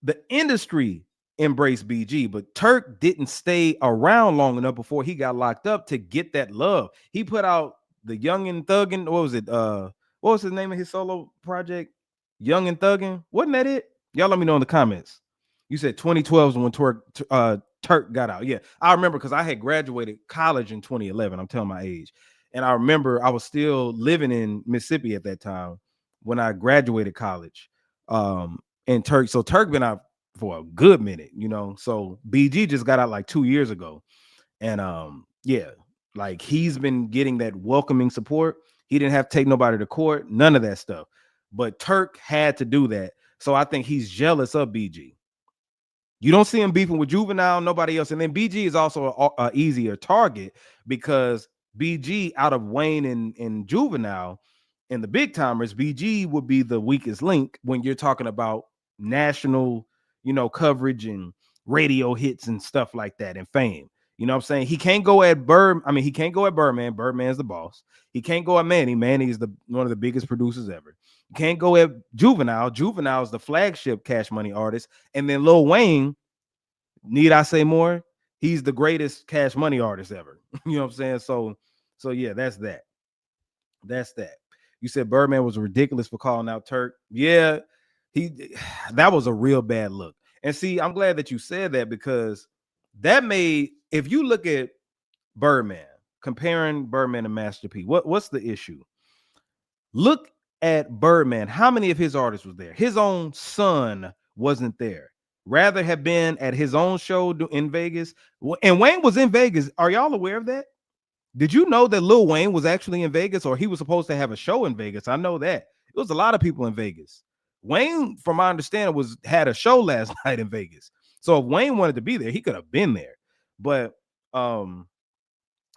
the industry embraced BG, but Turk didn't stay around long enough before he got locked up to get that love. He put out the Young and Thuggin'. What was it? What was the name of his solo project? Young and Thuggin'. Wasn't that it? Y'all let me know in the comments. You said 2012 is when Turk got out. Yeah, I remember because I had graduated college in 2011. I'm telling my age. And I remember I was still living in Mississippi at that time when I graduated college. And Turk been out for a good minute, So BG just got out like 2 years ago. And yeah, like he's been getting that welcoming support. He didn't have to take nobody to court, none of that stuff. But Turk had to do that. So I think he's jealous of BG. You don't see him beefing with Juvenile, nobody else. And then BG is also a easier target because BG out of Wayne and Juvenile and the big timers, BG would be the weakest link when you're talking about national, coverage and radio hits and stuff like that and fame. You know what I'm saying? He can't go at he can't go at Birdman. Birdman's the boss. He can't go at Manny. Manny is one of the biggest producers ever. You can't go at Juvenile. Juvenile is the flagship Cash Money artist. And then Lil Wayne, need I say more? He's the greatest Cash Money artist ever. You know what I'm saying? So yeah, that's that. That's that. You said Birdman was ridiculous for calling out Turk. Yeah, that was a real bad look. And see, I'm glad that you said that because that made, if you look at Birdman, comparing Birdman to Master P, what's the issue? Look at Birdman. How many of his artists was there? His own son wasn't there. Rather have been at his own show in Vegas. And Wayne was in Vegas. Are y'all aware of that? Did you know that Lil Wayne was actually in Vegas, or he was supposed to have a show in Vegas? I know that. It was a lot of people in Vegas. Wayne, from my understanding, had a show last night in Vegas. So if Wayne wanted to be there, he could have been there. But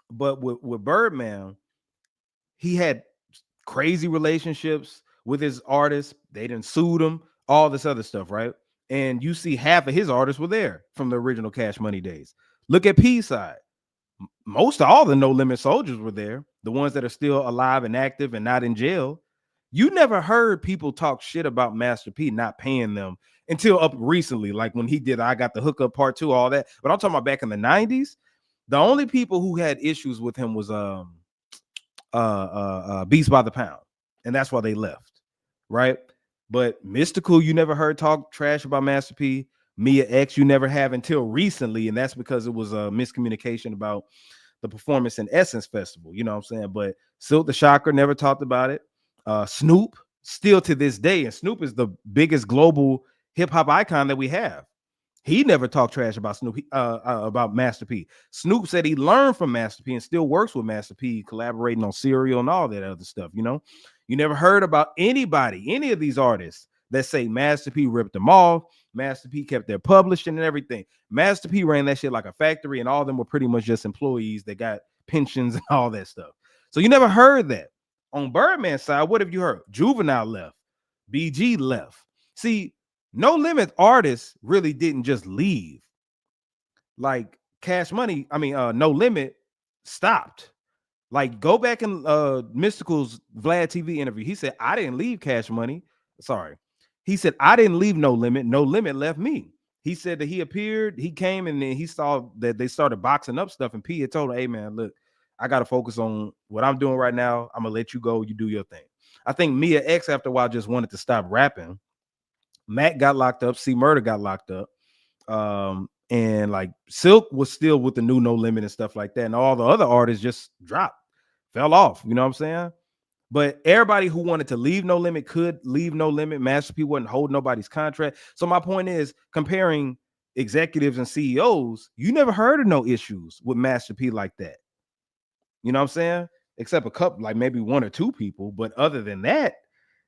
with Birdman, he had crazy relationships with his artists. They didn't sue him, all this other stuff, right? And you see half of his artists were there from the original Cash Money days. Look at P side. Most of all the No Limit soldiers were there, the ones that are still alive and active and not in jail. You never heard people talk shit about Master P not paying them until up recently, like when he did I Got the Hookup Part 2, all that. But I'm talking about back in the 90s. The only people who had issues with him was Beats by the Pound, and that's why they left, right? But Mystical, you never heard talk trash about Master P. Mia X, you never have until recently, and that's because it was a miscommunication about the performance in Essence Festival. You know what I'm saying? But Silk the Shocker never talked about it. Snoop, still to this day, and Snoop is the biggest global hip hop icon that we have. He never talked trash about Snoop, about Master P. Snoop said he learned from Master P and still works with Master P, collaborating on Serial and all that other stuff. You never heard about any of these artists that say Master P ripped them off. Master P kept their publishing and everything. Master P ran that shit like a factory, and all of them were pretty much just employees that got pensions and all that stuff. So you never heard that. On Birdman's side, what have you heard? Juvenile left. BG left. See, No Limit artists really didn't just leave. Like Cash Money, No Limit stopped. Like, go back in Mystical's Vlad TV interview. He said, I didn't leave Cash Money. Sorry. He said, I didn't leave No Limit. No Limit left me. He said that he appeared, he came, and then he saw that they started boxing up stuff. And P had told him, hey, man, look, I got to focus on what I'm doing right now. I'm going to let you go. You do your thing. I think Mia X, after a while, just wanted to stop rapping. Mac got locked up. C Murder got locked up. And like Silk was still with the new No Limit and stuff like that. And all the other artists just dropped, fell off. You know what I'm saying? But everybody who wanted to leave No Limit could leave No Limit. Master P wouldn't hold nobody's contract. So my point is, comparing executives and CEOs, you never heard of no issues with Master P like that. You know what I'm saying? Except a couple, like maybe one or two people. But other than that,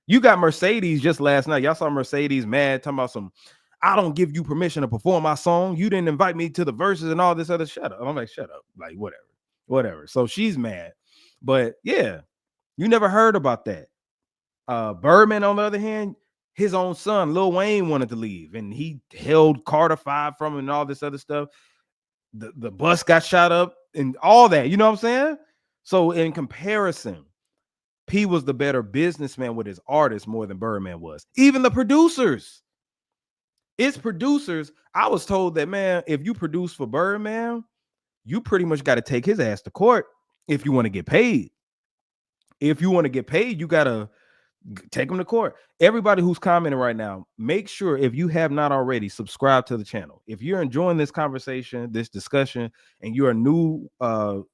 you got Mercedes just last night. Y'all saw Mercedes mad, talking about some, I don't give you permission to perform my song. You didn't invite me to the verses and all this other. Shut up. I'm like, shut up. Like, whatever. So she's mad. But yeah, you never heard about that. Birdman, on the other hand, his own son, Lil Wayne, wanted to leave, and he held Carter 5 from him and all this other stuff. The bus got shot up and all that. You know what I'm saying? So in comparison, P was the better businessman with his artists more than Birdman was. Even the producers. It's producers. I was told that, man, if you produce for Birdman, you pretty much got to take his ass to court if you want to get paid. If you want to get paid, you got to take him to court. Everybody who's commenting right now, make sure, if you have not already, subscribe to the channel. If you're enjoying this conversation, this discussion, and you're a new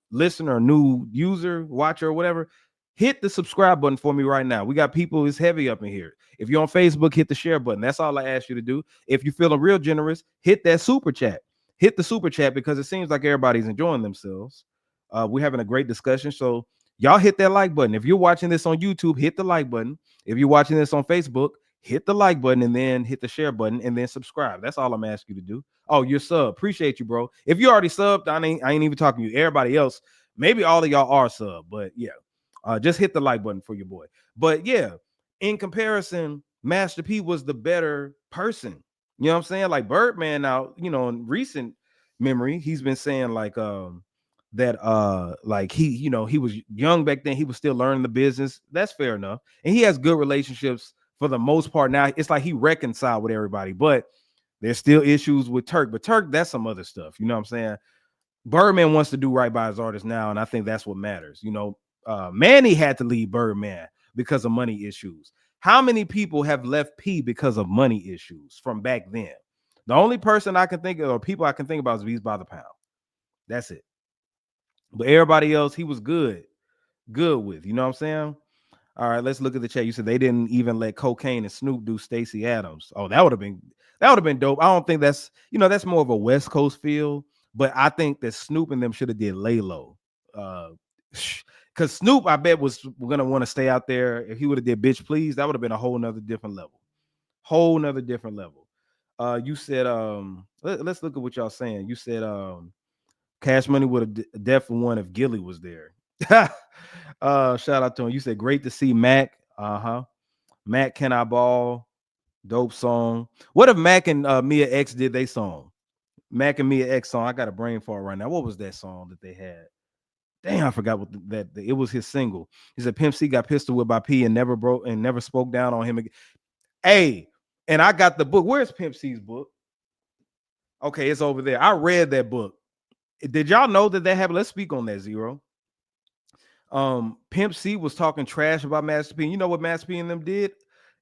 listener, new user, watcher, or whatever, hit the subscribe button for me right now. We got people, it's heavy up in here. If you're on Facebook, hit the share button. That's all I ask you to do. If you're feeling real generous, hit that super chat. Hit the super chat, because it seems like everybody's enjoying themselves. We're having a great discussion. So Y'all hit that like button. If you're watching this on YouTube, hit the like button. If you're watching this on Facebook, hit the like button and then hit the share button and then subscribe. That's all I'm asking you to do. Oh, you're sub. Appreciate you, bro. If you already subbed, I ain't even talking to you. Everybody else, maybe all of y'all are sub, but yeah, just hit the like button for your boy. But yeah, in comparison, Master P was the better person. You know what I'm saying? Like Birdman now, in recent memory, he's been saying that like he was young back then, he was still learning the business. That's fair enough. And he has good relationships for the most part. Now it's like he reconciled with everybody, but there's still issues with Turk. But Turk, that's some other stuff. You know what I'm saying? Birdman wants to do right by his artist now, and I think that's what matters. Manny had to leave Birdman because of money issues. How many people have left P because of money issues from back then? The only person I can think of, or people I can think about, is Beats by the Pound. That's it. But everybody else, he was good with. You know what I'm saying? All right, let's look at the chat. You said they didn't even let Cocaine and Snoop do Stacey Adams. Oh, that would have been dope. I don't think that's more of a West Coast feel, but I think that Snoop and them should have did Lay Low. Because Snoop, I bet, was gonna want to stay out there. If he would have did Bitch Please, that would have been a whole nother different level. You said let's look at what y'all saying. You said Cash Money would have definitely won if Gilly was there. Shout out to him. You said great to see Mac. Mac Can I Ball? Dope song. What if Mac and Mia X did they song? Mac and Mia X song. I got a brain fart right now. What was that song that they had? Damn, I forgot what it was. His single. He said Pimp C got pistol whipped by P and never spoke down on him again. Hey, and I got the book. Where's Pimp C's book? Okay, it's over there. I read that book. Did y'all know that happened? Let's speak on that, Zero. Pimp C was talking trash about Master P. You know what Master P and them did?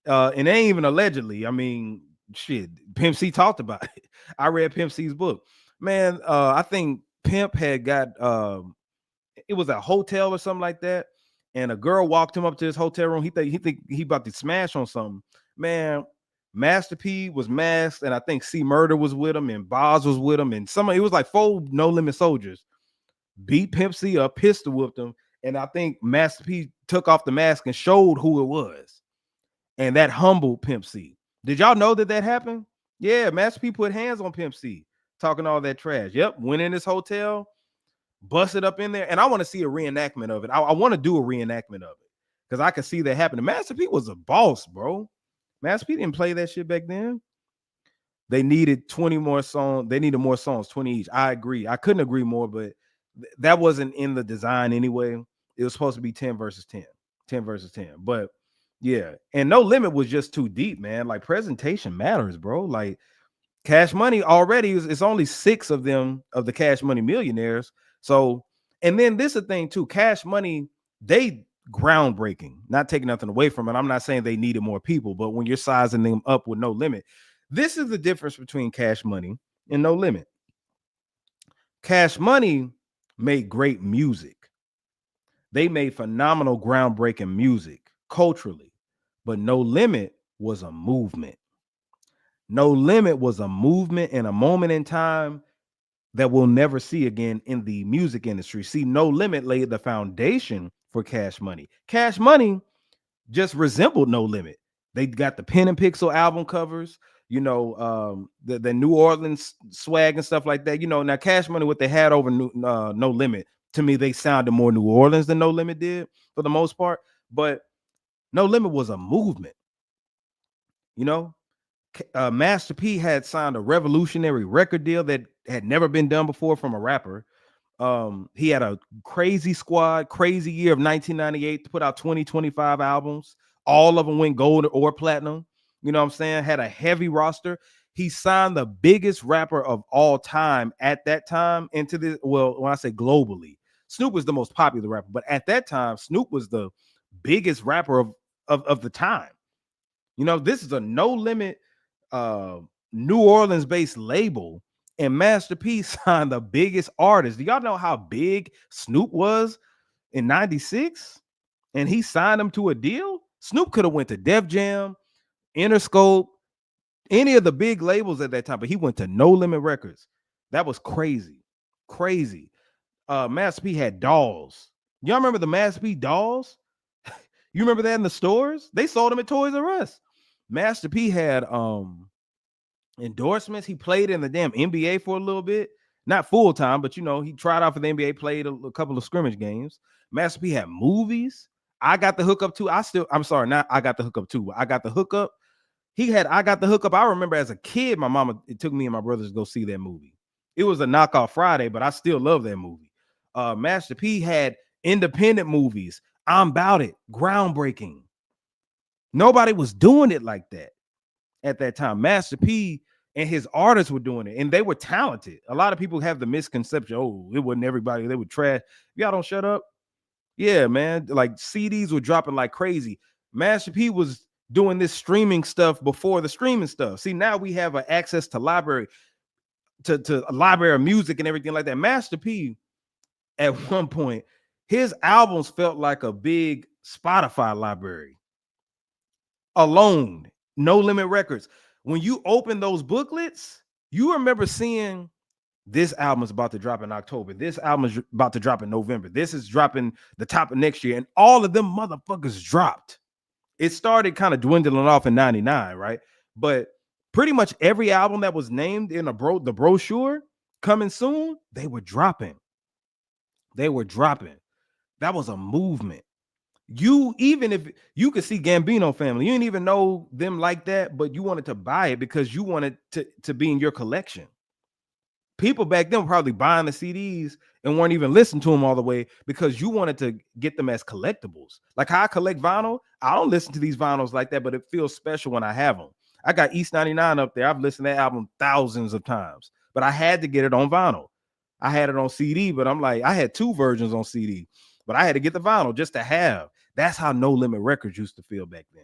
And they ain't even allegedly. I mean, shit. Pimp C talked about it. I read Pimp C's book. Man, I think Pimp had got it was a hotel or something like that, and a girl walked him up to his hotel room. He think he about to smash on something. Man, Master P was masked, and I think C Murder was with him, and Boz was with him, and it was like 4 No Limit soldiers beat Pimp C up, pistol whipped him, and I think Master P took off the mask and showed who it was, and that humbled Pimp C. Did y'all know that happened? Yeah, Master P put hands on Pimp C, talking all that trash. Yep, went in his hotel, busted up in there, and I want to see a reenactment of it. I want to do a reenactment of it because I can see that happening. Master P was a boss, bro. Master P didn't play that shit back then. They needed 20 more songs. They needed more songs, 20 each. I agree. I couldn't agree more, but that wasn't in the design anyway. It was supposed to be 10 versus 10. 10 versus 10. But yeah, and No Limit was just too deep, man. Like presentation matters, bro. Like Cash Money already it's only 6 of them of the Cash Money millionaires. So, and then this is the thing too. Cash Money, they groundbreaking, not taking nothing away from it. I'm not saying they needed more people, but when you're sizing them up with No Limit, this is the difference between Cash Money and No Limit. Cash Money made great music. They made phenomenal, groundbreaking music culturally, but No Limit was a movement. No Limit was a movement and a moment in time that we'll never see again in the music industry. See, No Limit laid the foundation for Cash Money. Cash Money just resembled No Limit. They got the Pen and Pixel album covers, the New Orleans swag and stuff like that. Now Cash Money, what they had over No Limit, to me, they sounded more New Orleans than No Limit did for the most part. But No Limit was a movement. Master P had signed a revolutionary record deal that had never been done before from a rapper. He had a crazy squad, crazy year of 1998 to put out 25 albums. All of them went gold or platinum. You know what I'm saying? Had a heavy roster. He signed the biggest rapper of all time at that time into this. Well, when I say globally, Snoop was the most popular rapper, but at that time, Snoop was the biggest rapper of the time. This is a No Limit New Orleans based label, and Master P signed the biggest artist. Do y'all know how big Snoop was in 96? And he signed him to a deal. Snoop could have went to Def Jam, Interscope, any of the big labels at that time, but he went to No Limit Records. That was crazy. Master P had Dolls. Y'all remember the Master P dolls? You remember that in the stores? They sold them at Toys R Us. Master P had endorsements. He played in the damn NBA for a little bit, not full time, but he tried out for the NBA, played a couple of scrimmage games. Master P had movies. I got the hookup too. I'm sorry, not I got the hookup too. I got the hookup. He had I got the hookup. I remember as a kid, my mama it took me and my brothers to go see that movie. It was a knockoff Friday, but I still love that movie. Master P had independent movies. I'm About It, groundbreaking. Nobody was doing it like that at that time. Master P and his artists were doing it, and they were talented. A lot of people have the misconception, oh, it wasn't everybody. They were trash. Y'all don't shut up. Yeah, man. Like CDs were dropping like crazy. Master P was doing this streaming stuff before the streaming stuff. See, now we have access to library, to a library of music and everything like that. Master P, at one point, his albums felt like a big Spotify library alone. No Limit Records. When you open those booklets, you remember seeing this album is about to drop in October. This album is about to drop in November. This is dropping the top of next year. And all of them motherfuckers dropped. It started kind of dwindling off in 99, right? But pretty much every album that was named in the brochure coming soon, they were dropping. They were dropping. That was a movement. Even if you could see Gambino family, you didn't even know them like that, but you wanted to buy it because you wanted to be in your collection. People back then were probably buying the CDs and weren't even listening to them all the way because you wanted to get them as collectibles. Like how I collect vinyl, I don't listen to these vinyls like that, but it feels special when I have them. I got East 99 up there. I've listened to that album thousands of times, but I had to get it on vinyl. I had it on CD, but I'm like, I had 2 versions on CD, but I had to get the vinyl just to have. That's how No Limit Records used to feel back then.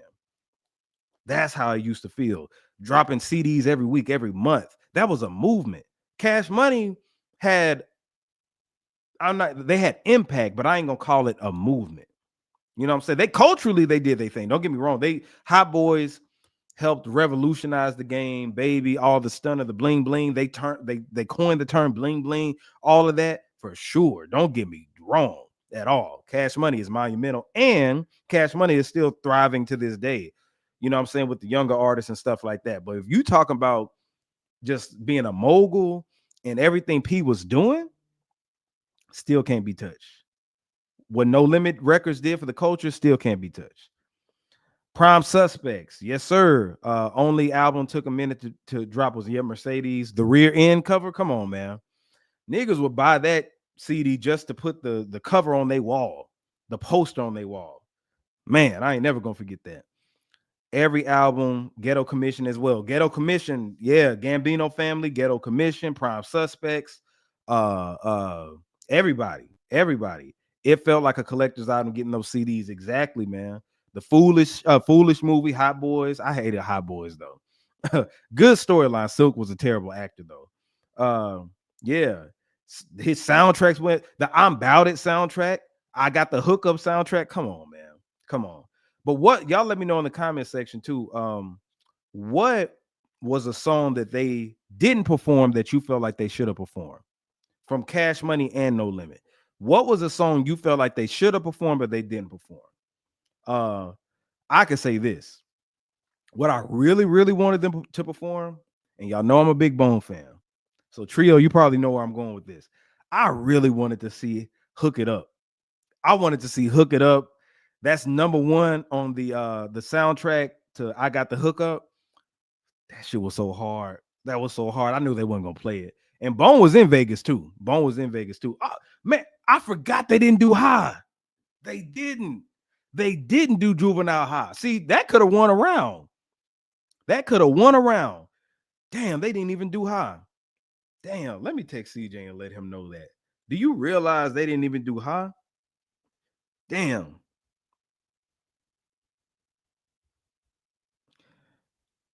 That's how it used to feel. Dropping CDs every week, every month. That was a movement. Cash Money had impact, but I ain't gonna call it a movement. You know what I'm saying? They culturally they did their thing. Don't get me wrong. Hot Boys helped revolutionize the game, baby. All the stun of the bling bling. They coined the term bling bling, all of that for sure. Don't get me wrong at all. Cash Money is monumental, and Cash Money is still thriving to this day. You know what I'm saying, with the younger artists and stuff like that. But if you talk about just being a mogul and everything P was doing, still can't be touched. What No Limit Records did for the culture still can't be touched. Prime Suspects, yes sir. Only album took a minute to drop was Yet Mercedes. The rear end cover, come on, man. Niggas would buy that CD just to put the cover on their wall, the poster on their wall. Man, I ain't never gonna forget that. Every album, Ghetto Commission as well. Ghetto Commission, yeah, Gambino family, Ghetto Commission, Prime Suspects, everybody. It felt like a collector's item getting those CDs. Exactly, man. The Foolish movie, Hot Boys. I hated Hot Boys though. Good storyline. Silk was a terrible actor though. Yeah, his soundtracks went. The I'm Bout It soundtrack. I got the hookup soundtrack. Come on, man. Come on. But what y'all let me know in the comment section too. What was a song that they didn't perform that you felt like they should have performed from Cash Money and No Limit? What was a song you felt like they should have performed but they didn't perform? I could say this. What I really, really wanted them to perform, and y'all know I'm a big Bone fan. So Trio, you probably know where I'm going with this. I really wanted to see Hook It Up. I wanted to see Hook It Up. That's number 1 on the soundtrack to I Got the Hookup. That shit was so hard. That was so hard. I knew they weren't gonna play it. And Bone was in Vegas too. Man, I forgot they didn't do High. They didn't. They didn't do Juvenile High. See, that could have won around. Damn, they didn't even do High. Damn, let me text CJ and let him know that. Do you realize they didn't even do High? Damn.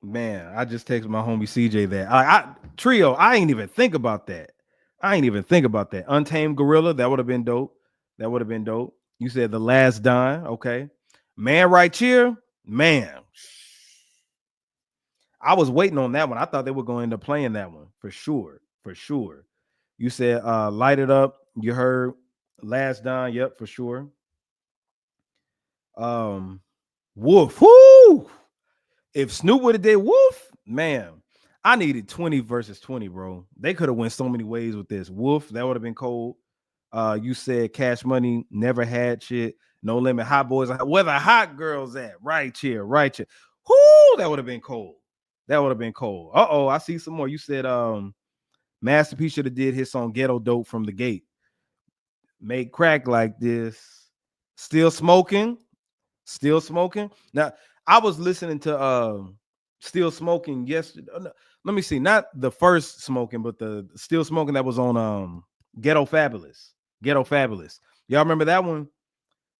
Man, I just texted my homie CJ that. Trio, I ain't even think about that. Untamed Gorilla, that would have been dope. You said The Last Dime, okay. Man Right Here, man. I was waiting on that one. I thought they were going to end up playing that one for sure. You said Light It Up. You heard Last Don, yep, for sure. Um, Wolf. Whoo! If Snoop would have did Wolf, man, I needed 20 versus 20, bro. They could have went so many ways with this. Wolf, that would have been cold. You said Cash Money never had shit. No Limit, Hot Boys. Where the hot girls at? Right here, right here. Whoo, that would have been cold. That would have been cold. Uh-oh, I see some more. You said Master P should have did his song Ghetto Dope from the gate. Make crack like this. Still smoking. Still smoking. Now, I was listening to Still Smoking yesterday. No, let me see, not the first smoking, but the Still Smoking that was on Ghetto Fabulous. Ghetto Fabulous. Y'all remember that one?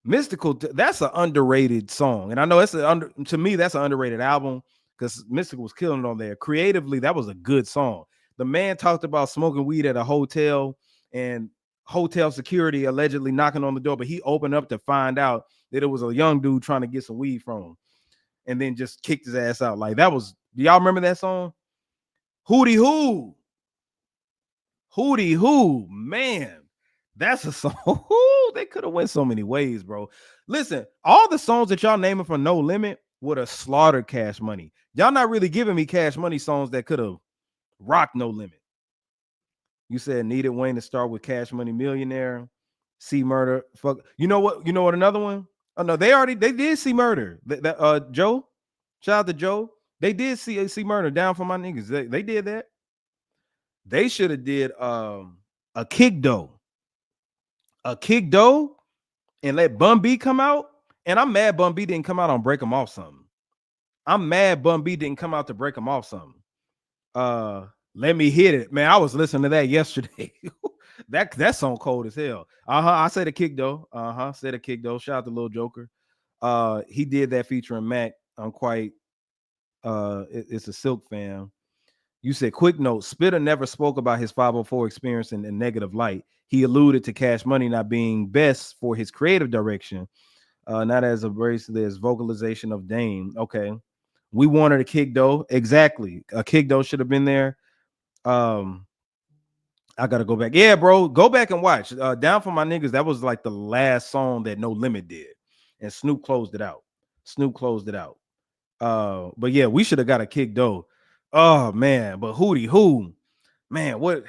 Mystical, that's an underrated song. And I know it's to me, that's an underrated album because Mystical was killing it on there. Creatively, that was a good song. The man talked about smoking weed at a hotel and hotel security allegedly knocking on the door, but he opened up to find out that it was a young dude trying to get some weed from him and then just kicked his ass out. Like that was, do y'all remember that song? Hootie Hoo. Hootie Hoo, man. That's a song. They could have went so many ways, bro. Listen, all the songs that y'all naming for No Limit would have slaughtered Cash Money. Y'all not really giving me Cash Money songs that could have rocked No Limit. You said needed Wayne to start with Cash Money Millionaire, See Murder. Fuck. You know what? You know what? Another one. Oh no, they did See Murder. Joe, shout out to Joe. They did see Murder. Down for my niggas. They did that. They should have did a Kick Dough. A Kick Dough and let Bun B come out. And I'm mad Bun B didn't come out on Break 'em Off something. I'm mad Bun B didn't come out to Break 'em Off something. Let Me Hit It. Man, I was listening to that yesterday. that song cold as hell. I said a Kick Dough. Said a Kick Dough. Shout out to Lil Joker. He did that featuring Mac. I'm quite it's a Silk fan. You said quick note, Spitter never spoke about his 504 experience in negative light. He alluded to Cash Money not being best for his creative direction, not as embraced as vocalization of Dame. Okay. We wanted a Kick Dough. Exactly. A Kick Dough should have been there. I gotta go back. Yeah, bro. Go back and watch. Down for My Niggas. That was like the last song that No Limit did. And Snoop closed it out. But yeah, we should have got a Kick Dough. Oh man, but Hootie Hoo, man, what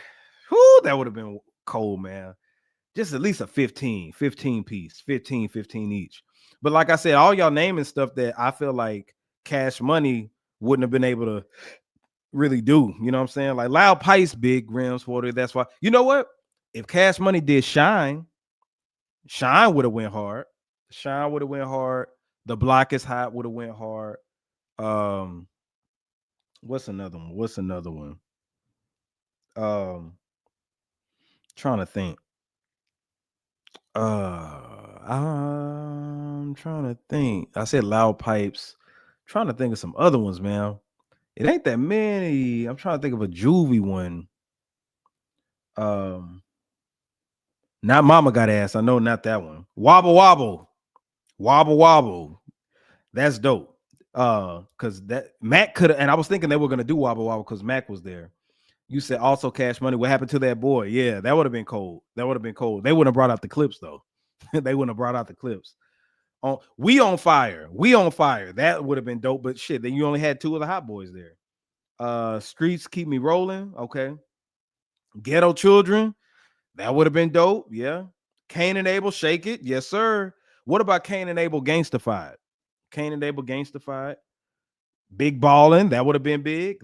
who that would have been cold, man. Just at least a 15 piece, 15 each. But like I said, all y'all naming stuff that I feel like Cash Money wouldn't have been able to really do. You know what I'm saying? Like Loud Pipes, Big Rims, 40. That's why. You know what? If Cash Money did Shine would have went hard. Shine would have went hard. The Block Is Hot would have went hard. What's another one? Trying to think. I'm trying to think. I said Loud Pipes. Trying to think of some other ones, man. It ain't that many. I'm trying to think of a Juvie one. Not Mama Got Ass. I know not that one. Wobble Wobble. Wobble Wobble. That's dope. Because that Mac could have, and I was thinking they were gonna do Wobble Wobble because Mac was there. You said also Cash Money. What happened to that boy? Yeah, that would have been cold. They wouldn't have brought out the clips though. They wouldn't have brought out the clips. We on fire. That would have been dope. But shit, then you only had two of the hot boys there. Streets Keep Me Rolling. Okay. Ghetto Children. That would have been dope. Yeah. Cain and Abel, Shake It. Yes, sir. What about Cain and Abel Gangstified? Big Ballin'. That would have been big.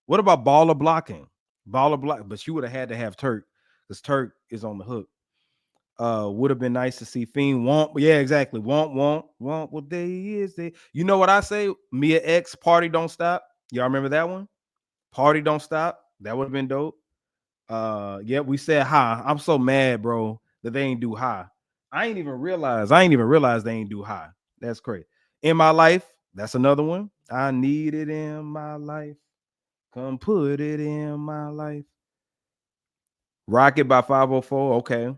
What about Baller Blocking? But you would have had to have Turk because Turk is on the hook. Would have been nice to see Fiend Want. Yeah, exactly. Want. What day is it? You know what I say? Mia X, Party Don't Stop. Y'all remember that one? Party Don't Stop. That would have been dope. Yeah, we said High. I'm so mad, bro, that they ain't do High. I ain't even realize they ain't do High. That's crazy. In My Life. That's another one. I need it in my life. Come put it in my life. Rocket by 504. Okay.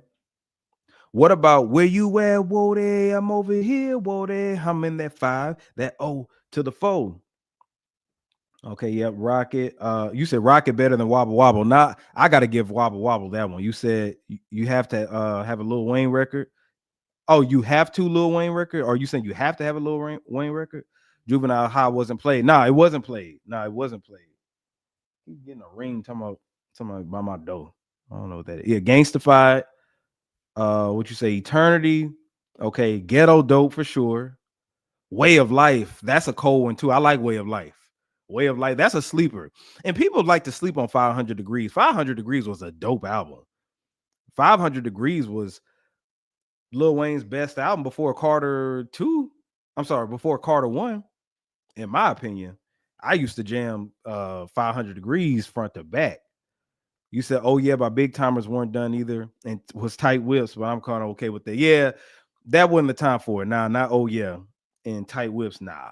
What about Where You At, Whoa there? I'm over here, whoa there. I'm in that 5, that O to the 4. Okay, yep, Rocket. You said Rocket better than Wobble Wobble. Now I gotta give Wobble Wobble that one. You said you have to have a Lil Wayne record. Oh, you have to Lil Wayne record, or you saying you have to have a Lil Wayne record? Juvenile High wasn't played. Nah, it wasn't played. Nah, it wasn't played. Keep getting a ring talking about by my door. I don't know what that is. Yeah, Gangstified. What you say? Eternity. Okay, Ghetto Dope for sure. Way of Life. That's a cold one too. I like Way of Life. Way of Life. That's a sleeper. And people like to sleep on 500 Degrees. 500 Degrees was a dope album. 500 Degrees was Lil Wayne's best album before Carter 2. I'm sorry, before Carter 1, in my opinion. I used to jam 500 Degrees front to back. You said, "Oh yeah," by Big Timers weren't done either, and was Tight Whips, but I'm kind of okay with that. Yeah, that wasn't the time for it. Nah, not oh yeah, and Tight Whips. Nah,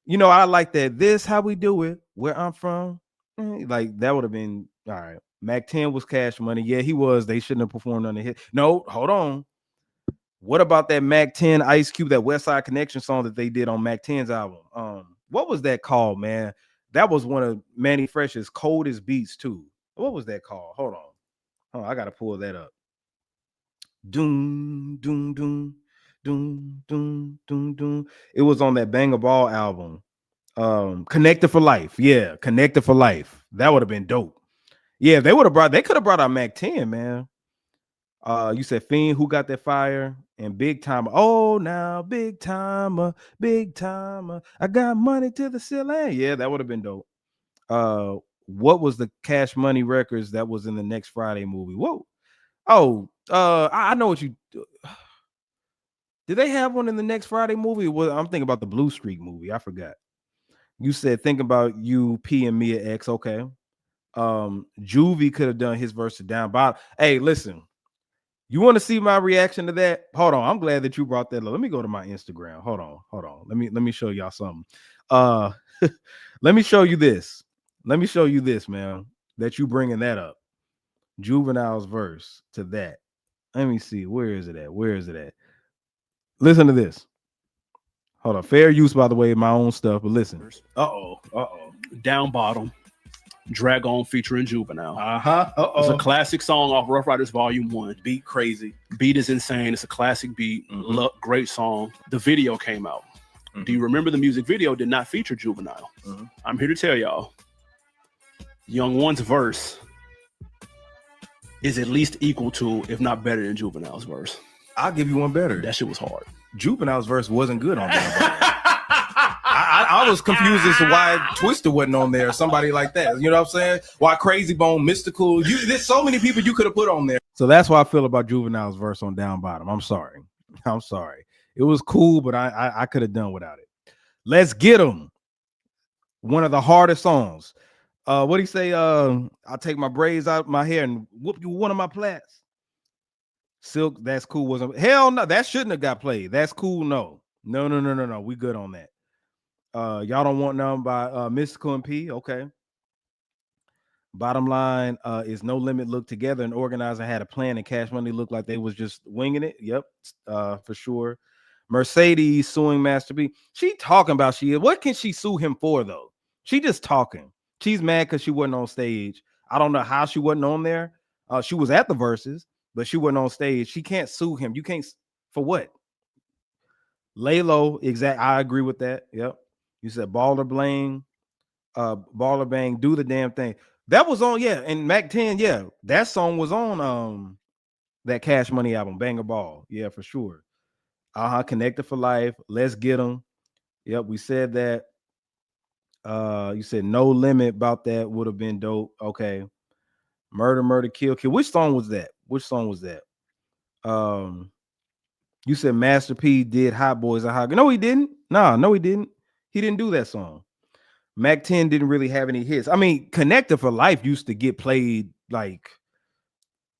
you know I like that. This how we do it. Where I'm from, like that would have been all right. Mac 10 was Cash Money. Yeah, he was. They shouldn't have performed on the hit. No, hold on. What about that Mac 10 Ice Cube, that West Side Connection song that they did on Mac 10's album? What was that called, man? That was one of Manny Fresh's coldest beats too. What was that called? Hold on. Oh, I gotta pull that up. Doom, doom, doom, doom, doom, doom, doom. It was on that Bang a Ball album. Connected for Life. Yeah, Connected for Life. That would have been dope. Yeah, they could have brought out Mac 10, man. You said Fiend, Who Got That Fire, and Big Timer. Oh, now Big Timer, Big Timer. I got money to the ceiling. Yeah, that would have been dope. What was the Cash Money Records that was in the Next Friday movie? Whoa. Oh, I know what you did. They have one in the Next Friday movie? Well, I'm thinking about the Blue Streak movie. I forgot. You said think about you, P and Mia X. Okay. Juvie could have done his verse to Down Bottom. Hey, listen. You want to see my reaction to that? Hold on. I'm glad that you brought that up. Let me go to my Instagram. Hold on. Let me show y'all something. Let me show you this. Let me show you this, man. That you bringing that up. Juvenile's verse to that. Let me see. Where is it at? Where is it at? Listen to this. Hold on. Fair use, by the way, my own stuff, but listen. Down Bottom. Drag On featuring Juvenile. It's a Uh-oh. classic song off Rough Riders Volume 1. Beat crazy. Beat is insane. It's a classic beat. Great song. The video came out. Do you remember the music video did not feature Juvenile? I'm here to tell y'all. Young One's verse is at least equal to, if not better than Juvenile's verse. I'll give you one better. That shit was hard. Juvenile's verse wasn't good on that. I was confused as to why Twister wasn't on there, or somebody like that. You know what I'm saying? Why Crazy Bone, Mystical? There's so many people you could have put on there. So that's why I feel about Juvenile's verse on Down Bottom. I'm sorry. It was cool, but I could have done without it. Let's Get 'Em. One of the hardest songs. What do you say? I'll take my braids out my hair and whoop you one of my plaits. Silk, That's Cool wasn't. Hell no, that shouldn't have got played. That's Cool. No. We good on that. Y'all Don't Want None by Mystical and P. Okay. Bottom line is No Limit looked together and organized and had a plan, and Cash Money looked like they was just winging it. Yep, for sure. Mercedes suing Master B. She talking about what can she sue him for though? She just talking. She's mad because she wasn't on stage. I don't know how she wasn't on there. She was at the verses, but she wasn't on stage. She can't sue him. You can't for what? Lay low. Exact. I agree with that. Yep. You said Baller Bang, Do the Damn Thing. That was on, yeah. And Mac 10, yeah. That song was on that Cash Money album, Bang a Ball. Yeah, for sure. Connected for Life, Let's Get 'Em. Yep, we said that. You said No Limit about that would have been dope. Okay. Murder, Kill. Which song was that? You said Master P did Hot Boys and Hot. No, he didn't. No, he didn't. He didn't do that song. Mac 10 didn't really have any hits. I mean, Connected for Life used to get played like,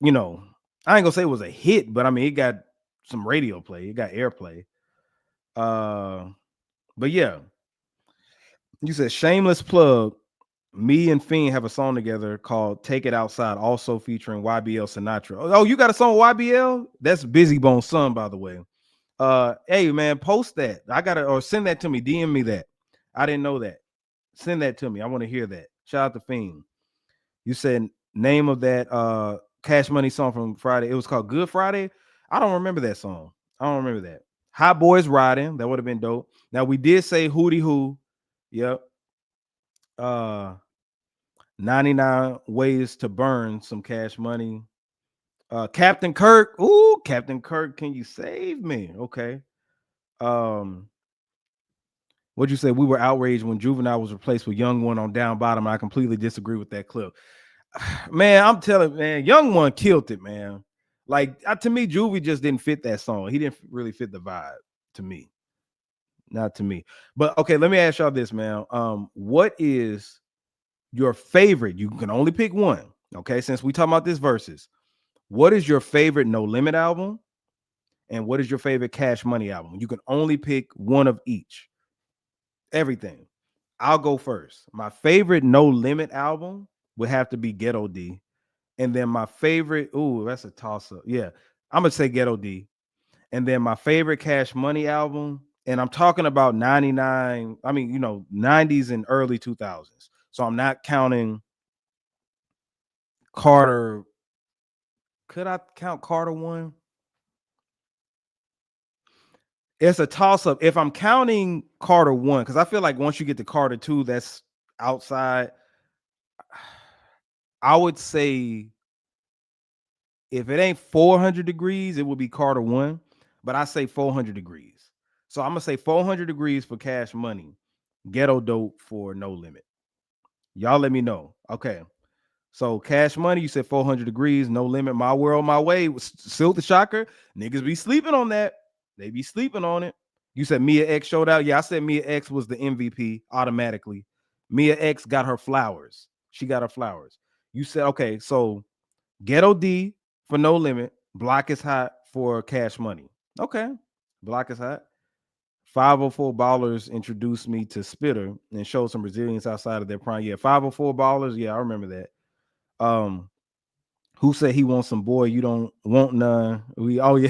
I ain't gonna say it was a hit, but I mean, it got some radio play. It got airplay. But yeah, you said Shameless Plug. Me and Fiend have a song together called Take It Outside, also featuring YBL Sinatra. Oh, you got a song with YBL? That's Busy Bone's son, by the way. Hey man, post that. Or send that to me. DM me that. I didn't know that. Send that to me. I want to hear that. Shout out to Fiend. You said name of that Cash Money song from Friday. It was called Good Friday. I don't remember that song. I don't remember that. Hot Boys Riding. That would have been dope. Now we did say Hootie Hoo. Yep. 99 Ways to Burn Some Cash Money. Captain Kirk. Ooh, Captain Kirk, can you save me? Okay. What'd you say? We were outraged when Juvenile was replaced with Young One on Down Bottom. I completely disagree with that clip. Man, I'm telling, man, Young One killed it, man. Like, to me, Juvie just didn't fit that song. He didn't really fit the vibe to me. Not to me. But okay, let me ask y'all this, man. What is your favorite? You can only pick one. Okay, since we talking about this verses, what is your favorite No Limit album? And what is your favorite Cash Money album? You can only pick one of each. Everything. I'll go first. My favorite No Limit album would have to be Ghetto D. And then my favorite, ooh, that's a toss-up. Yeah, I'm gonna say Ghetto D. And then my favorite Cash Money album, and I'm talking about 99, 90s and early 2000s. So I'm not counting Carter. Could I count Carter 1? It's a toss-up. If I'm counting Carter 1, because I feel like once you get to Carter 2, that's outside. I would say if it ain't 400 degrees, it would be Carter 1, but I say 400 degrees. So I'm gonna say 400 degrees for Cash Money, Ghetto Dope for No Limit. Y'all let me know. Okay. So Cash Money, you said 400 degrees, No Limit, My World, My Way, Silk the Shocker. Niggas be sleeping on that. They be sleeping on it. You said Mia X showed out. Yeah, I said Mia X was the MVP automatically. Mia X got her flowers. She got her flowers. You said, okay, so Ghetto D for No Limit, Block is Hot for Cash Money. Okay, Block is Hot. 504 Ballers introduced me to Spitter and showed some resilience outside of their prime. Yeah, 504 Ballers. Yeah, I remember that. Who said he wants some boy? You don't want none. Yeah,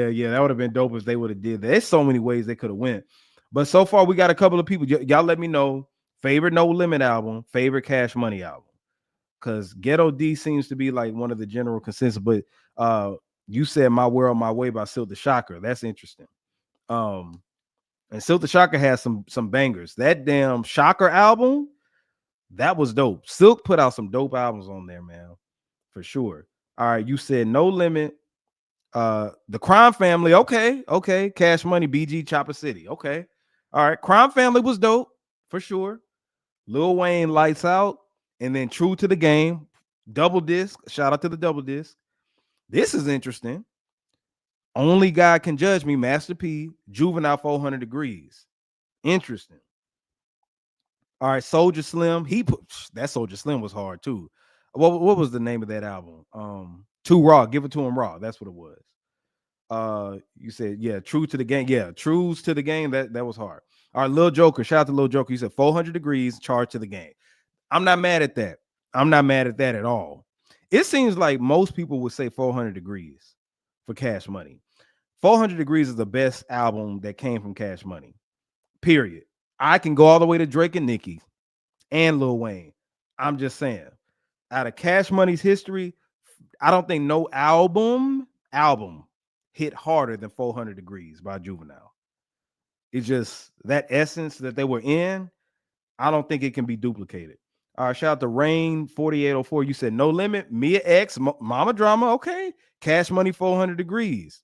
yeah. That would have been dope if they would have did that. There's so many ways they could have went. But so far, we got a couple of people. Y'all let me know favorite No Limit album, favorite Cash Money album. Because Ghetto D seems to be like one of the general consensus. But you said My World, My Way by Silk the Shocker. That's interesting. And Silk the Shocker has some bangers. That damn Shocker album, that was dope. Silk put out some dope albums on there, man, for sure. All right, you said No Limit, the Crime Family. Okay. Cash Money, BG, Chopper City. Okay, all right. Crime Family was dope for sure. Lil Wayne, Lights Out, and then True to the Game, double disc. Shout out to the double disc. This is interesting. Only God Can Judge Me, Master P, Juvenile, 400 Degrees. Interesting. All right, Soldier Slim. He put that Soldier Slim was hard too. What was the name of that album? Too Raw. Give It to Him Raw. That's what it was. You said, yeah, True to the Game. Yeah, Trues to the Game. That was hard. All right, Lil Joker. Shout out to Lil Joker. You said 400 Degrees, Charge to the Game. I'm not mad at that. I'm not mad at that at all. It seems like most people would say 400 Degrees for Cash Money. 400 Degrees is the best album that came from Cash Money. Period. I can go all the way to Drake and Nicki and Lil Wayne. I'm just saying, out of Cash Money's history, I don't think no album hit harder than 400 Degrees by Juvenile. It's just that essence that they were in. I don't think it can be duplicated. All right, shout out to Rain 4804. You said No Limit, Mia X, Mama Drama. Okay, Cash Money, 400 Degrees.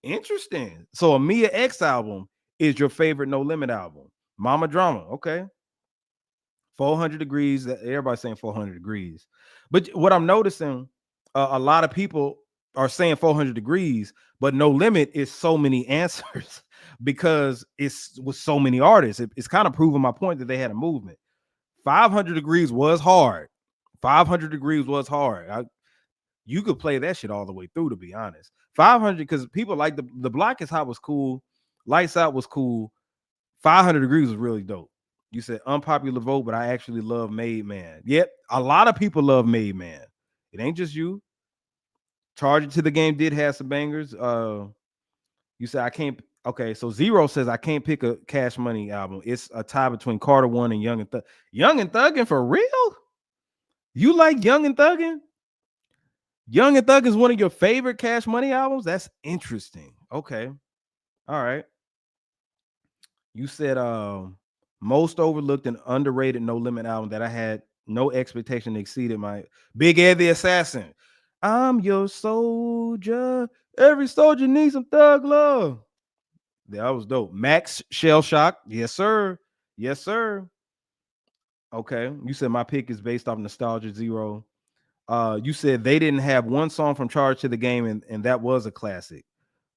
Interesting. So a Mia X album is your favorite No Limit album. Mama Drama. Okay. 400 Degrees. Everybody's saying 400 Degrees. But what I'm noticing, a lot of people are saying 400 Degrees, but No Limit is so many answers because it's with so many artists. It's kind of proving my point that they had a movement. 500 Degrees was hard. 500 Degrees was hard. You could play that shit all the way through, to be honest. 500, because people like the Block is Hot was cool. Lights Out was cool. 500 Degrees was really dope. You said unpopular vote, but I actually love Made Man. Yep, a lot of people love Made Man. It ain't just you. Charge It to the Game did have some bangers. You said I can't Okay, so Zero says I can't pick a Cash Money album. It's a tie between Carter One and Young and Thug. Young and Thuggin' for real? You like Young and Thuggin'? Young and Thug is one of your favorite Cash Money albums? That's interesting. Okay. All right. You said most overlooked and underrated No Limit album that I had no expectation exceeded my Big Ed the Assassin. I'm your soldier. Every soldier needs some thug love. That was dope. Max Shell Shock. Yes, sir. Yes, sir. Okay. You said my pick is based off Nostalgia Zero. You said they didn't have one song from Charge to the Game, and that was a classic.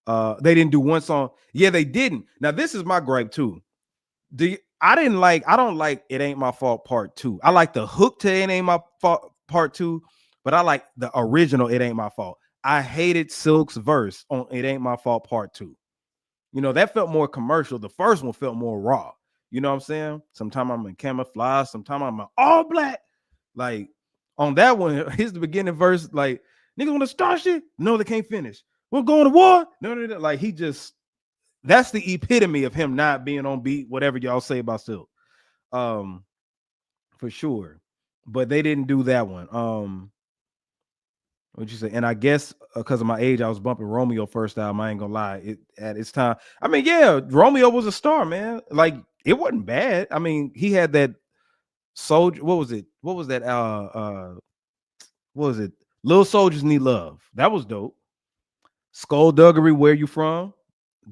They didn't do one song. Yeah, they didn't. Now, this is my gripe too. I don't like It Ain't My Fault Part 2. I like the hook to It Ain't My Fault Part 2, but I like the original It Ain't My Fault. I hated Silk's verse on It Ain't My Fault Part 2. You know, that felt more commercial. The first one felt more raw. You know what I'm saying? Sometimes I'm in camouflage, sometimes I'm in all black. Like on that one, here's the beginning verse. Like, niggas want to start shit? No, they can't finish. We're going to war. No. Like he just, that's the epitome of him not being on beat, whatever y'all say about Silk. For sure. But they didn't do that one. What'd you say? And I guess because of my age, I was bumping Romeo first album. I ain't gonna lie. At its time, I mean, yeah, Romeo was a star, man. Like it wasn't bad. I mean, he had that soldier. What was it? What was that? What was it? Little Soldiers Need Love. That was dope. Skullduggery, Where You From?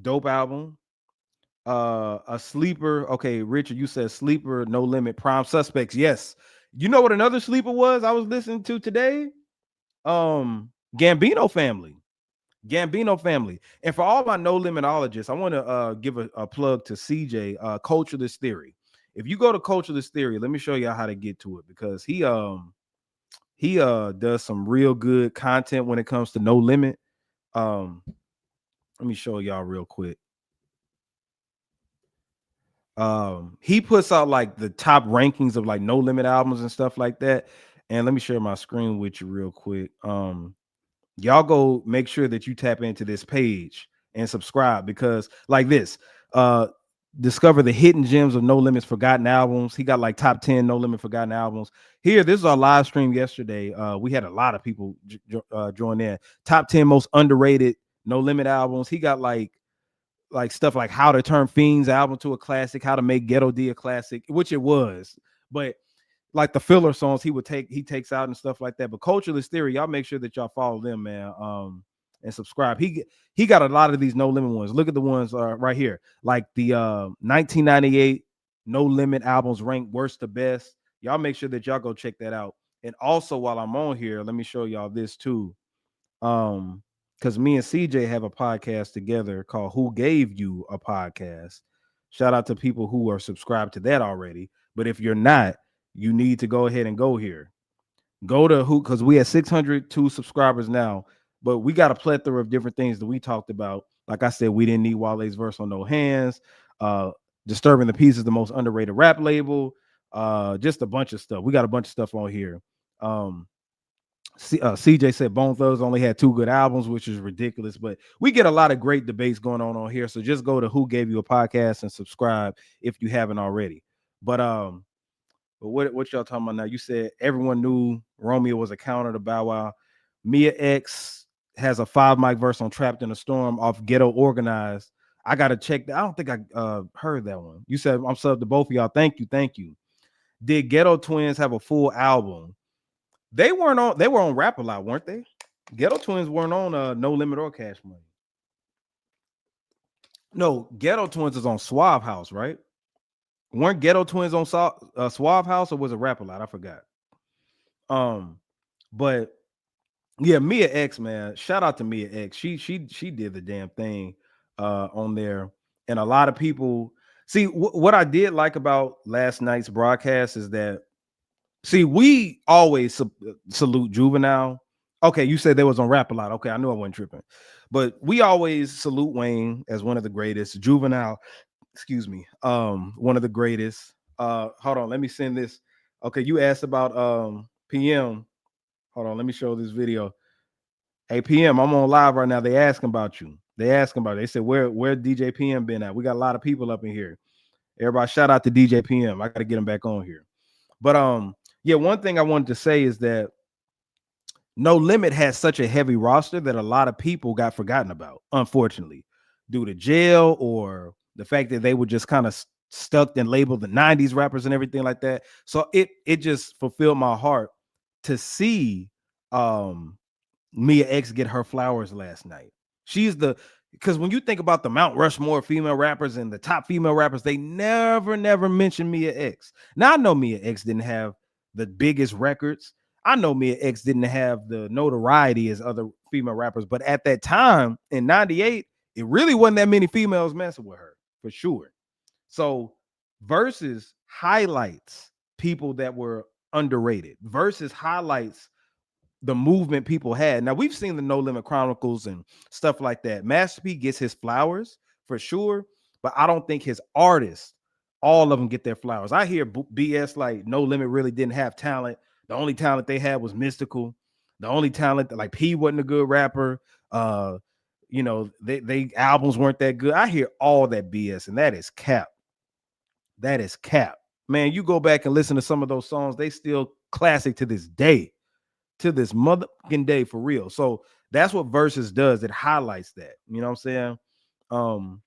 Dope album. A sleeper. Okay, Richard, you said sleeper, No Limit, Prime Suspects. Yes. You know what another sleeper was I was listening to today? Gambino Family. And for all my No Limitologists, I want to give a plug to CJ, Culturalist Theory. If you go to Culturalist Theory, let me show you how to get to it, because he does some real good content when it comes to No Limit. Let me show y'all real quick. He puts out like the top rankings of like No Limit albums and stuff like that. And let me share my screen with you real quick. Y'all go make sure that you tap into this page and subscribe, because like this, discover the hidden gems of No Limit's forgotten albums. He got like top 10 No Limit forgotten albums. Here, this is our live stream yesterday. We had a lot of people join in. Top 10 most underrated No Limit albums. He got like stuff like How to Turn Fiends album to a classic, How to Make Ghetto D a classic, which it was. But like the filler songs he takes out and stuff like that. But Culturalist Theory, y'all make sure that y'all follow them, man, and subscribe. He got a lot of these No Limit ones. Look at the ones right here, like the 1998 No Limit albums ranked worst to best. Y'all make sure that y'all go check that out. And also, while I'm on here, let me show y'all this too. Because me and CJ have a podcast together called Who Gave You a Podcast. Shout out to people who are subscribed to that already. But if you're not, you need to go ahead and go here. Go to who, because we have 602 subscribers now, but we got a plethora of different things that we talked about. Like I said, we didn't need Wale's verse on No Hands. Disturbing the Peace is the most underrated rap label. Just a bunch of stuff. We got a bunch of stuff on here. CJ said Bone Thugs only had 2 good albums, which is ridiculous, but we get a lot of great debates going on here. So just go to Who Gave You a Podcast and subscribe if you haven't already. But what y'all talking about now? You said everyone knew Romeo was a counter to Bow Wow. Mia X has a 5 mic verse on Trapped in a Storm off Ghetto Organized. I gotta check that. I don't think I heard that one. You said I'm subbed to both of y'all. Thank you. Did Ghetto Twins have a full album? They were on Rap a Lot, weren't they? Ghetto Twins weren't on No Limit or Cash Money. No, Ghetto Twins is on Suave House, right? Weren't Ghetto Twins on Suave House, or was it Rap a Lot? I forgot. But yeah, Mia X, man. Shout out to Mia X. She did the damn thing on there. And a lot of people see what I did like about last night's broadcast is that, see, we always salute Juvenile. Okay, you said they was on Rap a Lot. Okay, I knew I wasn't tripping. But we always salute Wayne as one of the greatest. Juvenile, excuse me, one of the greatest. Hold on, let me send this. Okay, you asked about PM. Hold on, let me show this video. Hey, PM, I'm on live right now. They asking about you. They asking about it. They said, where DJ PM been at? We got a lot of people up in here. Everybody shout out to DJ PM. I got to get him back on here. But yeah, one thing I wanted to say is that No Limit has such a heavy roster that a lot of people got forgotten about, unfortunately, due to jail or the fact that they were just kind of stuck and labeled the 90s rappers and everything like that. So it just fulfilled my heart to see Mia X get her flowers last night. She's because when you think about the Mount Rushmore female rappers and the top female rappers, they never mention Mia X. Now I know Mia X didn't have the biggest records. I know Mia X didn't have the notoriety as other female rappers, but at that time in 98, it really wasn't that many females messing with her for sure. So Versus highlights people that were underrated. Versus highlights the movement people had. Now we've seen the No Limit Chronicles and stuff like that. Master P gets his flowers for sure, but I don't think his artists, all of them get their flowers. I hear BS like No Limit really didn't have talent. The only talent they had was Mystical. The only talent that like P wasn't a good rapper. You know, they albums weren't that good. I hear all that BS, and that is cap. That is cap. Man, you go back and listen to some of those songs, they still classic to this day. To this motherfucking day for real. So that's what Versus does. It highlights that. You know what I'm saying?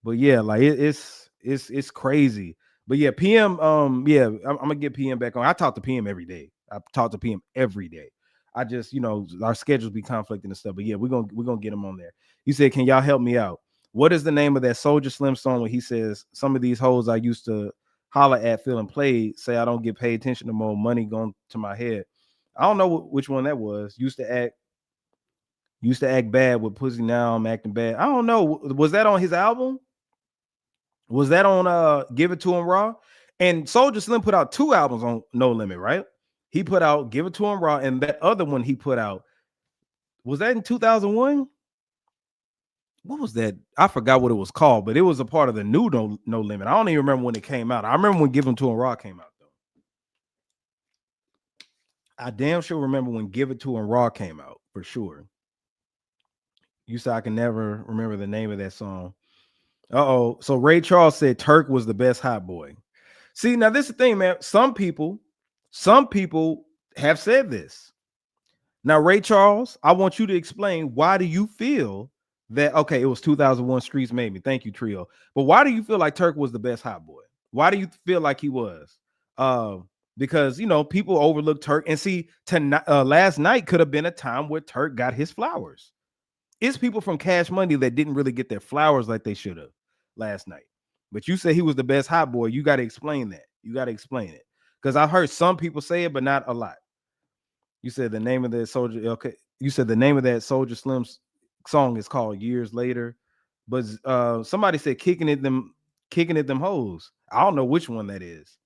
But yeah, like it's crazy. But yeah, PM. Yeah, I'm gonna get PM back on. I talk to PM every day. I talk to PM every day. I just, you know, our schedules be conflicting and stuff. But yeah, we're gonna get him on there. You said, can y'all help me out? What is the name of that Soulja Slim song where he says some of these hoes I used to holler at feeling played say I don't get paid attention to more money going to my head? I don't know which one that was. Used to act bad with pussy. Now I'm acting bad. I don't know. Was that on his album? Was that on Give It To Him Raw? And Soulja Slim put out 2 albums on No Limit, right? He put out Give It To Him Raw, and that other one he put out, was that in 2001? What was that? I forgot what it was called, but it was a part of the new No Limit. I don't even remember when it came out. I remember when Give It To Him Raw came out. I damn sure remember when Give It To Him Raw came out, for sure. You said I can never remember the name of that song. Uh-oh. So Ray Charles said Turk was the best hot boy. See, now this is the thing, man. Some people have said this. Now, Ray Charles, I want you to explain, why do you feel that, okay, it was 2001 Streets Made Me. Thank you, Trio. But why do you feel like Turk was the best hot boy? Why do you feel like he was? Because, you know, people overlook Turk, and see, last night could have been a time where Turk got his flowers. It's people from Cash Money that didn't really get their flowers like they should have last night. But you say he was the best hot boy. You got to explain that. You got to explain it, because I heard some people say it, but not a lot. You said the name of that Soulja. Okay, you said the name of that Soulja Slim song is called Years Later, but somebody said kicking at them hoes. I don't know which one that is.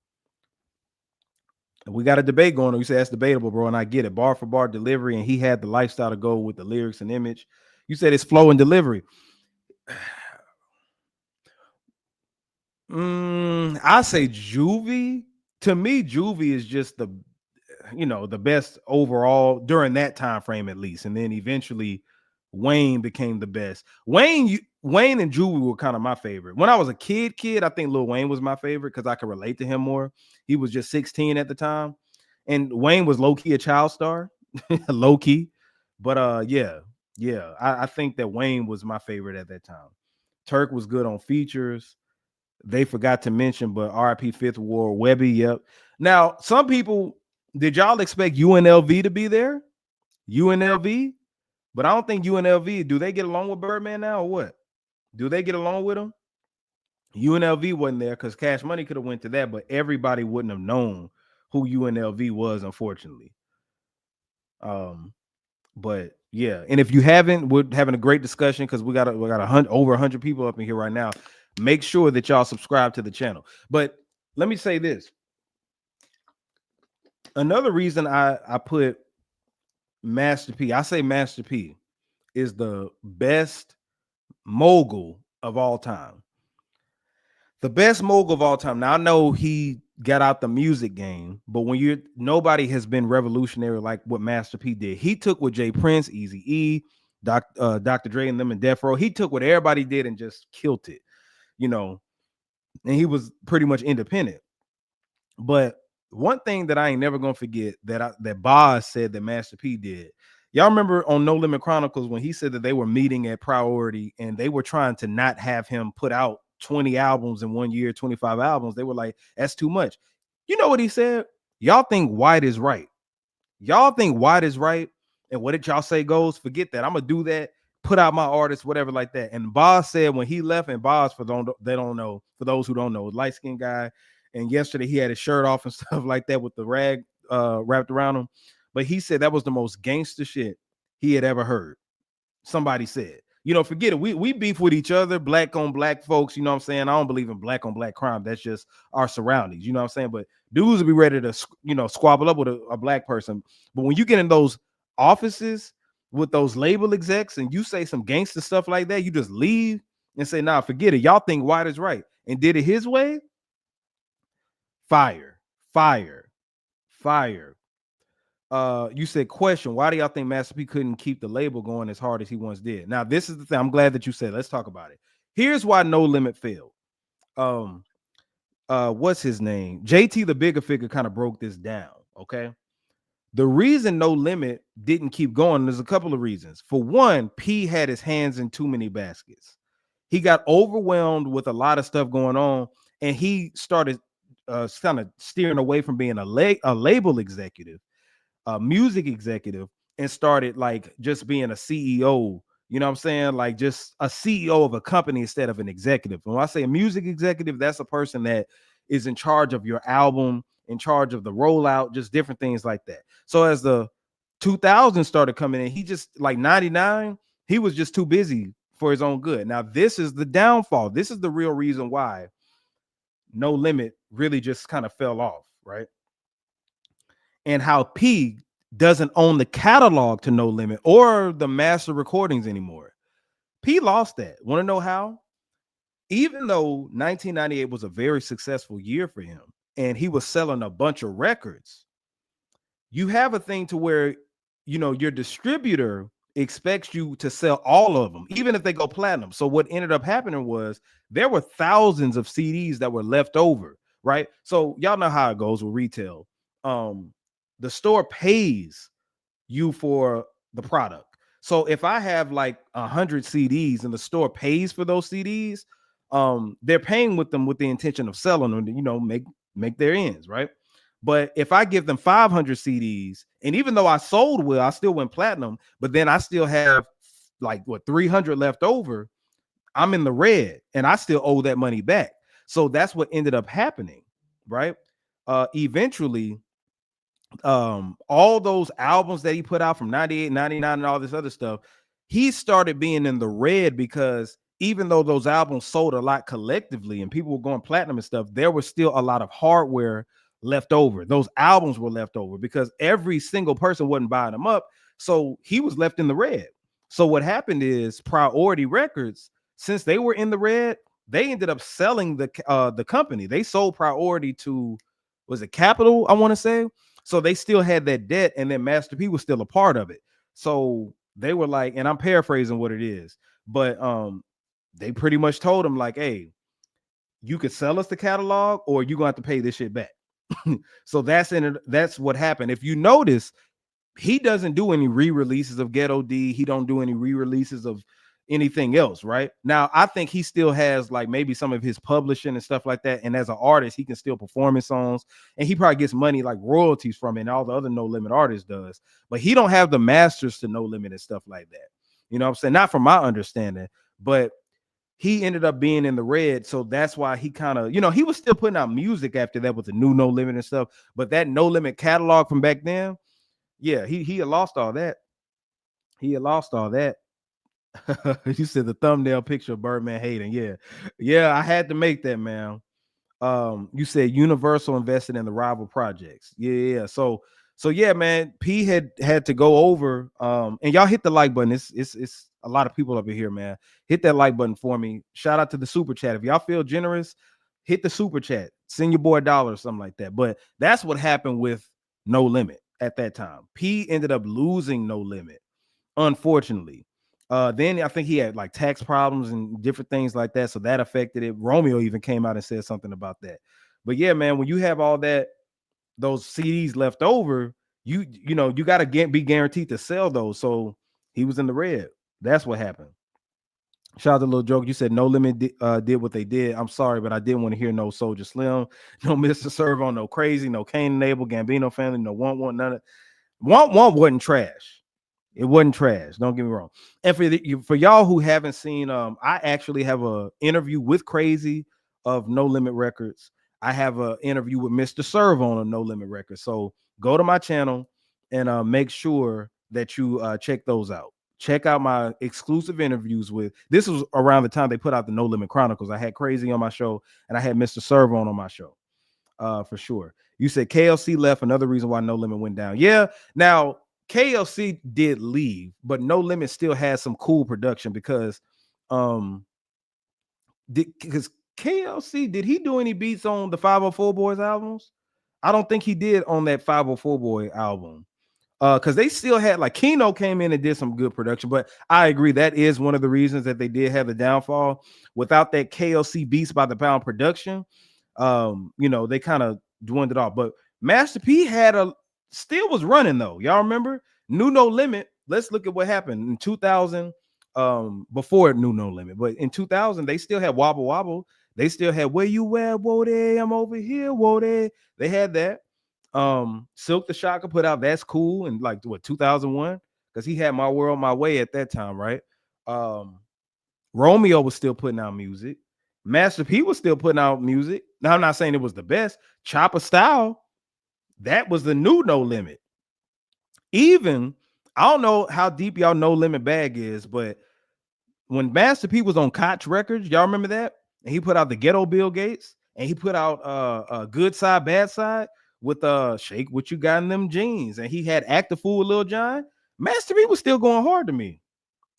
We got a debate going on. You say that's debatable, bro, and I get it. Bar for bar delivery, and he had the lifestyle to go with the lyrics and image. You said it's flow and delivery. I say Juvie. To me, Juvie is just the best overall during that time frame, at least. And then eventually Wayne became the best. Wayne and Juvie were kind of my favorite. When I was a kid, I think Lil Wayne was my favorite because I could relate to him more. He was just 16 at the time. And Wayne was low-key a child star. Low-key. But yeah. I think that Wayne was my favorite at that time. Turk was good on features. They forgot to mention, but RIP Fifth Ward, Webby, yep. Now, some people, did y'all expect UNLV to be there? UNLV? But I don't think UNLV, do they get along with Birdman now or what? Do they get along with him? UNLV wasn't there because Cash Money could have went to that, but everybody wouldn't have known who UNLV was, unfortunately. But yeah, and if you haven't, we're having a great discussion because we got over 100 people up in here right now. Make sure that y'all subscribe to the channel. But let me say this. Another reason I put Master P, I say Master P is the best mogul of all time. The best mogul of all time. Now, I know he got out the music game, but when nobody has been revolutionary like what Master P did. He took what Jay Prince, Eazy-E, Dr. Dre and them in Death Row. He took what everybody did and just killed it, you know, and he was pretty much independent. But one thing that I ain't never gonna forget that Boz said that Master P did. Y'all remember on No Limit Chronicles when he said that they were meeting at Priority and they were trying to not have him put out 20 albums in 1 year, 25 albums. They were like, that's too much. You know what he said? Y'all think white is right. Y'all think white is right. And what did y'all say goes? Forget that. I'm gonna do that, put out my artists, whatever like that. And Boz said when he left, and Boz, for those who don't know, light-skinned guy. And yesterday he had his shirt off and stuff like that with the rag wrapped around him. But he said that was the most gangster shit he had ever heard. Somebody said, you know, forget it. We beef with each other, black on black folks. You know what I'm saying? I don't believe in black on black crime. That's just our surroundings. You know what I'm saying? But dudes will be ready to, you know, squabble up with a black person. But when you get in those offices with those label execs and you say some gangster stuff like that, you just leave and say, nah, forget it. Y'all think white is right and did it his way. Fire. You said question, why do y'all think Master P couldn't keep the label going as hard as he once did? Now, this is the thing. I'm glad that you said, let's talk about it. Here's why No Limit failed. What's his name? JT the Bigger Figure kind of broke this down. Okay. The reason No Limit didn't keep going, there's a couple of reasons. For one, P had his hands in too many baskets. He got overwhelmed with a lot of stuff going on, and he started kind of steering away from being a label executive, a music executive, and started like just being a CEO. You know what I'm saying? Like just a CEO of a company instead of an executive. When I say a music executive, that's a person that is in charge of your album, in charge of the rollout, just different things like that. So as the 2000s started coming in, he just like 99, he was just too busy for his own good. Now, this is the downfall. This is the real reason why No Limit really just kind of fell off, right? And how P doesn't own the catalog to No Limit or the master recordings anymore. P lost that. Want to know how? Even though 1998 was a very successful year for him and he was selling a bunch of records, you have a thing to where, you know, your distributor expects you to sell all of them, even if they go platinum. So what ended up happening was there were thousands of CDs that were left over, right? So y'all know how it goes with retail. The store pays you for the product. So if I have like 100 CDs and the store pays for those CDs, they're paying with them with the intention of selling them to, you know, make their ends, right? But if I give them 500 CDs, and even though I sold well, I still went platinum, but then I still have like 300 left over, I'm in the red and I still owe that money back. So that's what ended up happening, right? Eventually, all those albums that he put out from 98, 99 and all this other stuff, he started being in the red because even though those albums sold a lot collectively and people were going platinum and stuff, there was still a lot of hardware left over. Those albums were left over because every single person wasn't buying them up. So he was left in the red. So what happened is Priority Records, since they were in the red, they ended up selling the company. They sold Priority to, was it Capital, I want to say? So they still had that debt, and then Master P was still a part of it. So they were like, and I'm paraphrasing what it is, but they pretty much told him like, hey, you could sell us the catalog or you're gonna have to pay this shit back. So that's what happened. If you notice, he doesn't do any re-releases of Ghetto D. He don't do any re-releases of anything else, right? Now, I think he still has like maybe some of his publishing and stuff like that. And as an artist, he can still perform his songs and he probably gets money like royalties from it and all the other No Limit artists does. But he don't have the masters to No Limit and stuff like that. You know what I'm saying? Not from my understanding, but he ended up being in the red. So that's why he kind of, you know, he was still putting out music after that with the new No Limit and stuff. But that No Limit catalog from back then, yeah, he had lost all that. He had lost all that. You said the thumbnail picture of Birdman hating. Yeah, I had to make that, man. You said Universal invested in the rival projects. Yeah. So yeah, man. P had to go over. And y'all hit the like button. It's a lot of people up in here, man. Hit that like button for me. Shout out to the super chat. If y'all feel generous, hit the super chat. Send your boy $1 or something like that. But that's what happened with No Limit at that time. P ended up losing No Limit, unfortunately. Then I think he had like tax problems and different things like that, so that affected it. Romeo even came out and said something about that. But yeah, man, when you have all that, those CDs left over, you know, you got to be guaranteed to sell those. So he was in the red. That's what happened. Shout out to Little Joke. You said No Limit did what they did. I'm sorry, but I didn't want to hear no Soldier Slim, no Mr. Servo, no Crazy, no Cain and Abel, Gambino Family, no Want, none of Want wasn't trash. It wasn't trash. Don't get me wrong. And for y'all who haven't seen, I actually have a interview with Crazy of No Limit Records. I have an interview with Mr. Servo on No Limit Records. So go to my channel and make sure that you check those out. Check out my exclusive interviews with. This was around the time they put out the No Limit Chronicles. I had Crazy on my show and I had Mr. Servo on my show. For sure. You said KLC left. Another reason why No Limit went down. Yeah. Now KLC did leave, but No Limit still has some cool production because KLC, did he do any beats on the 504 Boys albums? I don't think he did on that 504 Boy album. Because they still had like Keno came in and did some good production, but I agree that is one of the reasons that they did have the downfall. Without that KLC Beats by the Pound production, you know, they kind of dwindled off. But Master P still was running though. Y'all remember New No Limit? Let's look at what happened in 2000. Before New No Limit, but in 2000 they still had Wobble Wobble. They still had Where You At, Whoa There, I'm Over Here, Whoa There. They had that. Silk the Shocker put out That's Cool in like what 2001, because he had My World My Way at that time, right? Romeo was still putting out music. Master P was still putting out music. Now I'm not saying it was the best. Chopper Style, that was the new No Limit. Even I don't know how deep y'all No Limit bag is, but when Master P was on Koch Records, y'all remember that? And he put out the Ghetto Bill Gates, and he put out Good Side, Bad Side with Shake What You Got in Them Jeans, and he had Act the Fool with Lil Jon. Master P was still going hard to me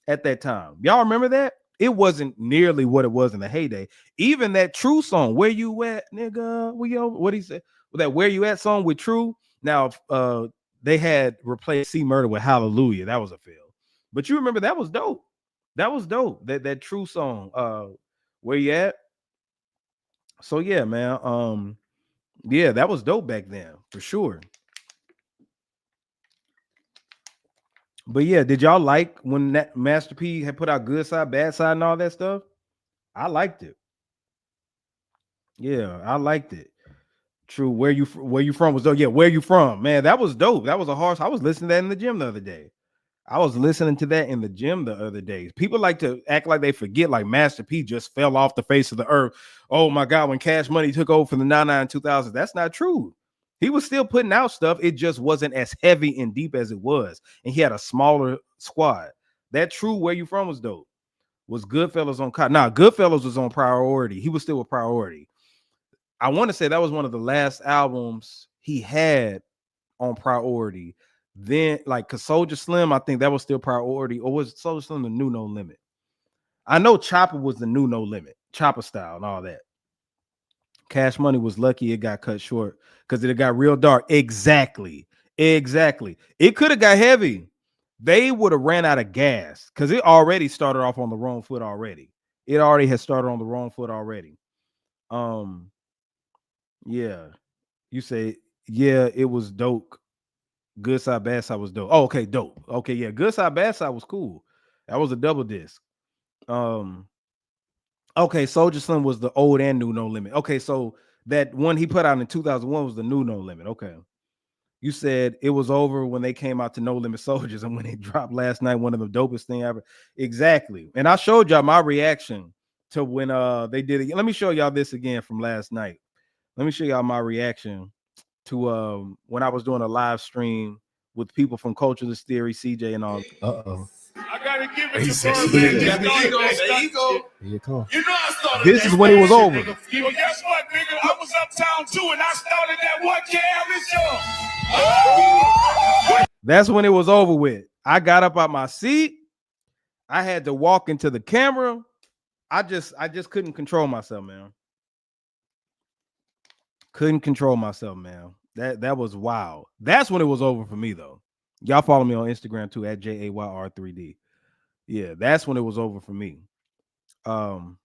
at that time. Y'all remember that? It wasn't nearly what it was in the heyday. Even that True song, Where You At, nigga? What he said? That Where You At song with True. Now they had replaced C Murder with Hallelujah. That was a fail. But you remember that was dope. That was dope. That True song. Where You At? So yeah, man. Yeah, that was dope back then for sure. But yeah, did y'all like when that Master P had put out Good Side, Bad Side, and all that stuff? I liked it. Yeah, I liked it. True. Where you from was dope. Yeah, Where You From? Man, that was dope. That was a harsh. I was listening to that in the gym the other day. I was listening to that in the gym the other day. People like to act like they forget, like Master P just fell off the face of the earth. Oh my God, when Cash Money took over from the 99 2000s, that's not true. He was still putting out stuff. It just wasn't as heavy and deep as it was. And he had a smaller squad. That True Where You From was dope. Was Goodfellas on cotton? Nah, Goodfellas was on Priority. He was still a Priority. I want to say that was one of the last albums he had on Priority. Then, like, cause Soldier Slim, I think that was still Priority, or was Soldier Slim the new No Limit? I know Chopper was the new No Limit, Chopper Style and all that. Cash Money was lucky it got cut short because it got real dark. Exactly. It could have got heavy. They would have ran out of gas because it already started off on the wrong foot already. It already had started on the wrong foot already. Yeah. You say, yeah, it was dope. Good Side, Bad Side was dope. Oh, okay, dope. Okay, yeah, Good Side, Bad Side was cool. That was a double disc. Okay, Soldier Slim was the old and new No Limit. Okay, so that one he put out in 2001 was the new No Limit. Okay. You said it was over when they came out to No Limit Soldiers, and when they dropped last night, one of the dopest thing ever. Exactly. And I showed y'all my reaction to when they did it. Let me show y'all this again from last night. Let me show y'all my reaction to when I was doing a live stream with people from Culturalist Theory, CJ, and all. I gotta give it to Birdman. There you go. You know I started. This is when it was over. Well, guess what, nigga? I was uptown too, and I started that what show? That's when it was over with. I got up out my seat. I had to walk into the camera. I just couldn't control myself, man. Couldn't control myself, man. That was wild. That's when it was over for me, though. Y'all follow me on Instagram too at JAYR3D. Yeah, that's when it was over for me. Um,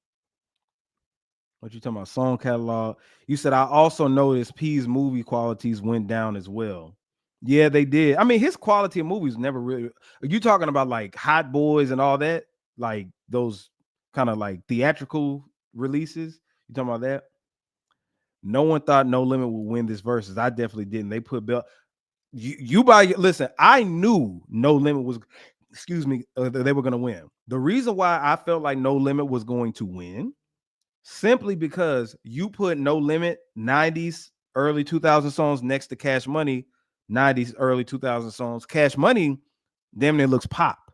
what you talking about? Song catalog. You said I also noticed P's movie qualities went down as well. Yeah, they did. I mean, his quality of movies never really. Are you talking about like Hot Boys and all that? Like those kind of like theatrical releases? You talking about that? No one thought No Limit would win this versus. I definitely didn't. They put Bell. You buy. Listen, I knew No Limit was. Excuse me. They were going to win. The reason why I felt like No Limit was going to win simply because you put No Limit 90s, early 2000 songs next to Cash Money 90s, early 2000 songs. Cash Money, damn near looks pop.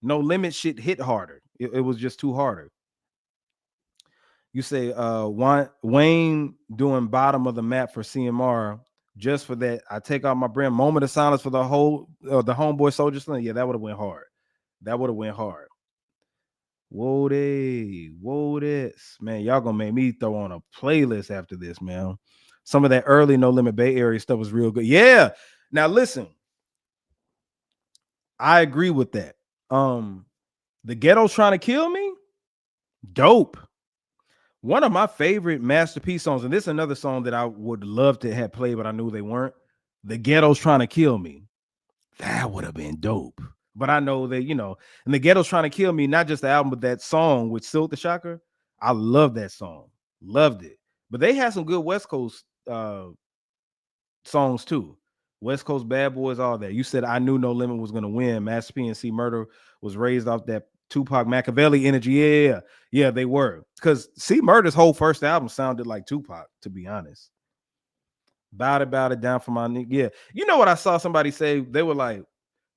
No Limit shit hit harder. It was just too harder. You say Wayne doing bottom of the map for CMR. Just for that, I take out my brand. Moment of silence for the whole the Homeboy Soldier Sling. Yeah, that would have went hard. That would have went hard. Whoa, this man, y'all gonna make me throw on a playlist after this, man. Some of that early No Limit Bay Area stuff was real good. Yeah. Now listen, I agree with that. The Ghetto's Trying to Kill Me, dope. One of my favorite masterpiece songs, and this is another song that I would love to have played, but I knew they weren't. The Ghetto's Trying to Kill Me. That would have been dope. But I know that, and The Ghetto's Trying to Kill Me, not just the album, but that song with Silk the Shocker. I love that song. Loved it. But they had some good West Coast songs too. West Coast Bad Boys, all that. You said I knew No Limit was going to win. Master P and C Murder was raised off that Tupac Machiavelli energy. Yeah, they were. Because C Murder's whole first album sounded like Tupac, to be honest. Bout it, down for my nigga. Yeah. You know what I saw somebody say? They were like,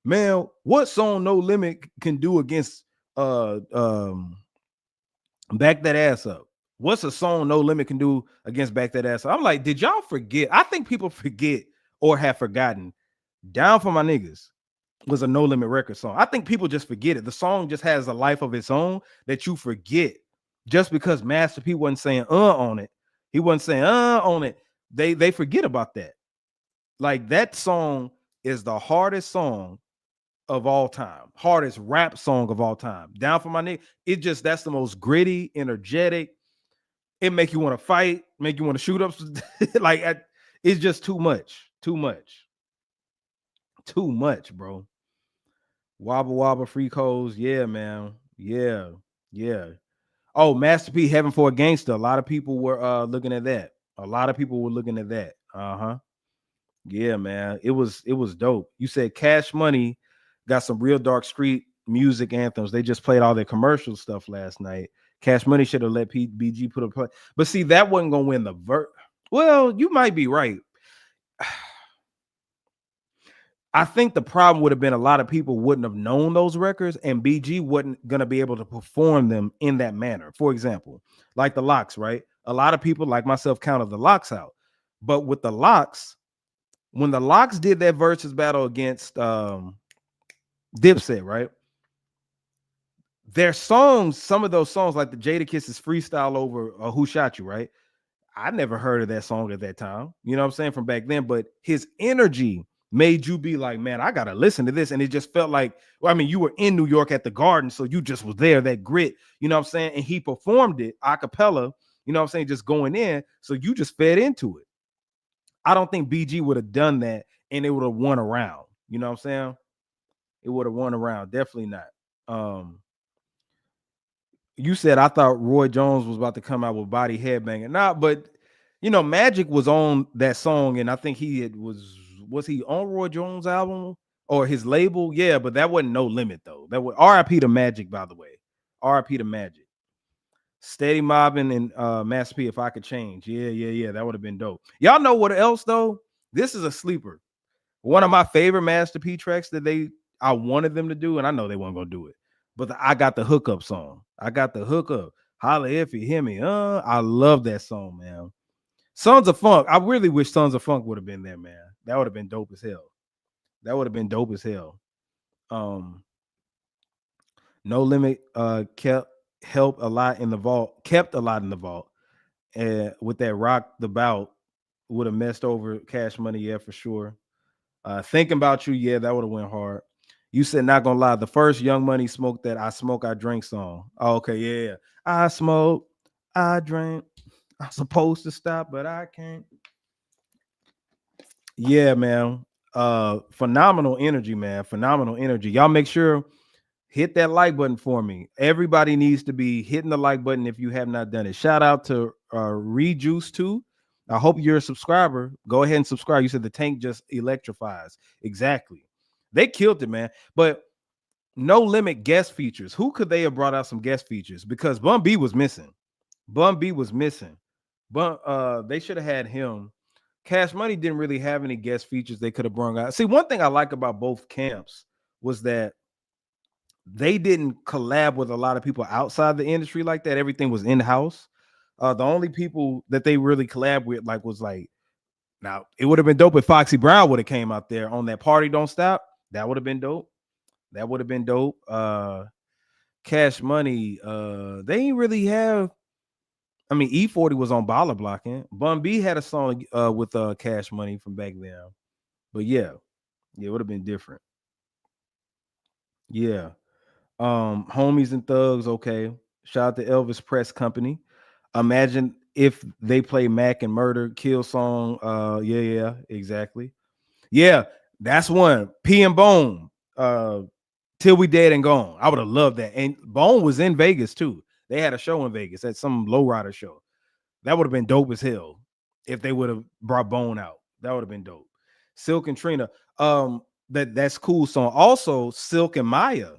man, what song No Limit can do against Back That Ass Up? What's a song No Limit can do against Back That Ass Up? I'm like, did y'all forget? I think people forget or have forgotten. Down for My Niggas was a No Limit record song. I think people just forget it. The song just has a life of its own that you forget just because Master P wasn't saying on it. He wasn't saying on it. They forget about that. Like that song is the hardest song of all time, hardest rap song of all time. Down for My Nigga. That's the most gritty, energetic. It make you want to fight, make you want to shoot up. It's just too much, bro. Wobble Wobble Free Codes. Yeah, man. Yeah. Oh, Master P, Heaven for a Gangster. A lot of people were looking at that. Uh-huh. Yeah, man. It was dope. You said Cash Money got some real dark street music anthems. They just played all their commercial stuff last night. Cash Money should have let BG put a play. But see, that wasn't gonna win the Well, you might be right. I think the problem would have been a lot of people wouldn't have known those records, and BG wasn't going to be able to perform them in that manner. For example, like the Locks, right? A lot of people, like myself, counted the Locks out. But with the Locks, when the Locks did that versus battle against Dipset, right? Their songs, some of those songs, like the Jadakiss's freestyle over Who Shot You, right? I never heard of that song at that time. You know what I'm saying? From back then, but his energy made you be like, man, I gotta listen to this. And it just felt like, you were in New York at the Garden, so you just was there, that grit, you know what I'm saying? And he performed it a cappella, you know what I'm saying, just going in. So you just fed into it. I don't think BG would have done that and it would have won around. You know what I'm saying? It would have won around. Definitely not. You said I thought Roy Jones was about to come out with Body Headbanging. Nah, but Magic was on that song, and I think was he on Roy Jones' album or his label? Yeah, but that wasn't No Limit though. That was RIP to Magic, by the way. RIP to Magic. Steady Mobbing and Master P, If I Could Change. Yeah. That would have been dope. Y'all know what else though? This is a sleeper. One of my favorite Master P tracks that I wanted them to do, and I know they weren't gonna do it. But I Got the Hookup song. I Got the Hookup. Holla if you hear me. I love that song, man. Sons of Funk. I really wish Sons of Funk would have been there, man. That would have been dope as hell. No Limit kept a lot in the vault. And with that Rock the Bout would have messed over Cash Money, yeah, for sure. Thinking About You, yeah, that would have went hard. You said not gonna lie. The first Young Money Smoke that I smoke, I drink song. Oh, okay, yeah. I smoke, I drink. I'm supposed to stop, but I can't. Yeah, man. Phenomenal energy, man. Phenomenal energy. Y'all make sure hit that like button for me. Everybody needs to be hitting the like button if you have not done it. Shout out to Rejuice too. I hope you're a subscriber. Go ahead and subscribe. You said the tank just electrifies. Exactly. They killed it, man. But No Limit guest features. Who could they have brought out some guest features? Because Bun B was missing. Bun B was missing. But they should have had him. Cash Money didn't really have any guest features they could have brought out. See, one thing I like about both camps was that they didn't collab with a lot of people outside the industry like that. Everything was in-house. The only people that they really collab with was like, now it would have been dope if Foxy Brown would have came out there on that Party Don't Stop. That would have been dope. That would have been dope. Cash Money, they ain't really have. I mean, E40 was on Baller Blocking. Bun B had a song with Cash Money from back then. But yeah, it would have been different. Yeah. Homies and Thugs, okay. Shout out to Elvis Press Company. Imagine if they play Mac and Murder Kill song. Yeah, exactly. Yeah, that's one. P and Bone. Till We Dead and Gone. I would have loved that. And Bone was in Vegas too. They had a show in Vegas at some lowrider show. That would have been dope as hell if they would have brought Bone out. That would have been dope. Silk and Trina. That's cool song. Also, Silk and Maya.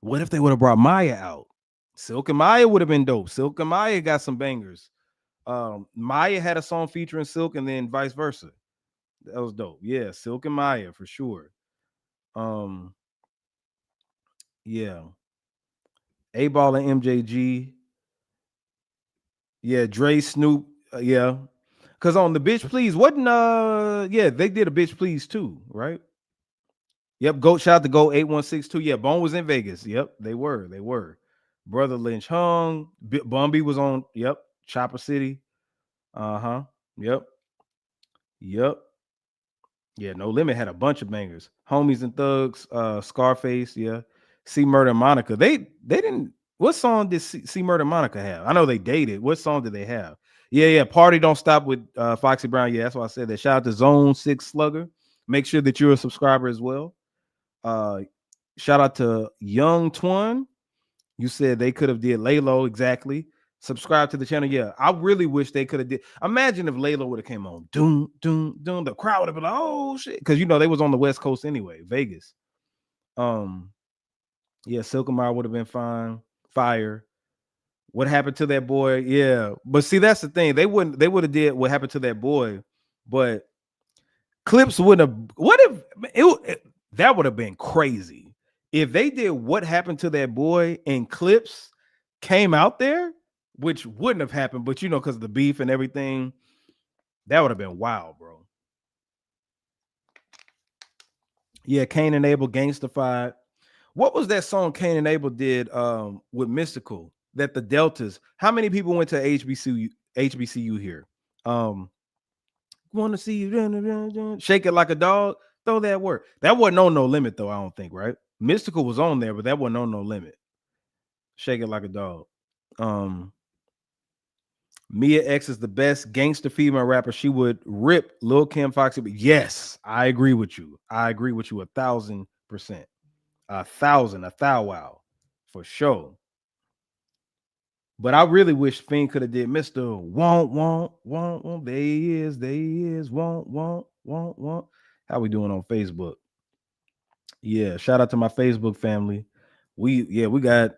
What if they would have brought Maya out? Silk and Maya would have been dope. Silk and Maya got some bangers. Maya had a song featuring Silk and then vice versa. That was dope. Yeah, Silk and Maya for sure. Yeah. A-Ball and MJG. Yeah, Dre, Snoop. Yeah. Because on the Bitch Please, wasn't yeah, they did a Bitch Please too, right? Yep, Goat shout out to Go 8162. Yeah, Bone was in Vegas. Yep, they were. Brother Lynch hung. Bumby was on, yep, Chopper City. Uh-huh. Yep. Yeah, No Limit had a bunch of bangers. Homies and Thugs, Scarface, yeah. C Murder Monica. They didn't. What song did C Murder Monica have? I know they dated. What song did they have? Yeah. Party Don't Stop with Foxy Brown. Yeah, that's why I said that. Shout out to Zone 6 Slugger. Make sure that you're a subscriber as well. Shout out to Young Twin. You said they could have did Laylo exactly. Subscribe to the channel. Yeah, I really wish they could have did. Imagine if Laylo would have came on. Doom. The crowd would have been like, oh shit. Because they was on the West Coast anyway, Vegas. Yeah, Silkemire would have been fine. Fire. What happened to that boy? Yeah. But see, that's the thing. They would have did what happened to that boy, but Clips wouldn't have. What if that would have been crazy if they did what happened to that boy and Clips came out there, which wouldn't have happened, but because of the beef and everything, that would have been wild, bro. Yeah, Cain and Abel Gangstified. What was that song Cain and Abel did with Mystical? That the Deltas. How many people went to HBCU here? Want to see you shake it like a dog? Throw that word. That wasn't on No Limit though. I don't think, right? Mystical was on there, but that wasn't on No Limit. Shake it like a dog. Mia X is the best gangster female rapper. She would rip Lil Kim, Foxy. But yes, I agree with you. 1,000%. 1,000, a thou wow, for sure. But I really wish Fiend could have did Mr. Want. There he is. Want. How we doing on Facebook? Yeah, shout out to my Facebook family. We got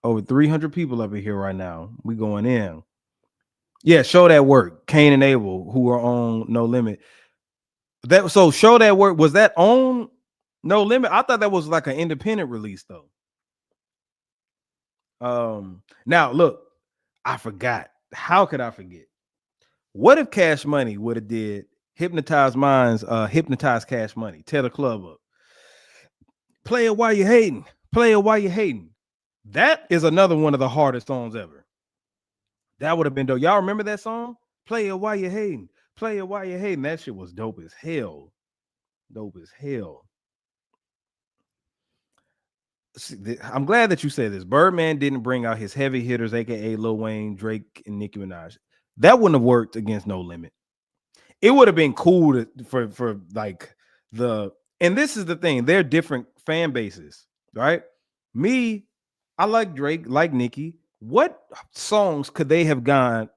over 300 people up in here right now. We going in. Yeah, show that work. Cain and Abel, who are on No Limit. So show that work. Was that on No Limit? I thought that was like an independent release though. Now look, I forgot. How could I forget? What if Cash Money would have did Hypnotize Minds, Hypnotize Cash Money, tear the club up? Play it while you're hating. That is another one of the hardest songs ever. That would have been dope. Y'all remember that song? Play it while you're hating. That shit was dope as hell. I'm glad that you said this. Birdman didn't bring out his heavy hitters, aka Lil Wayne, Drake, and Nicki Minaj. That wouldn't have worked against No Limit. It would have been cool for like the. And this is the thing: they're different fan bases, right? Me, I like Drake, like Nicki. What songs could they have gone?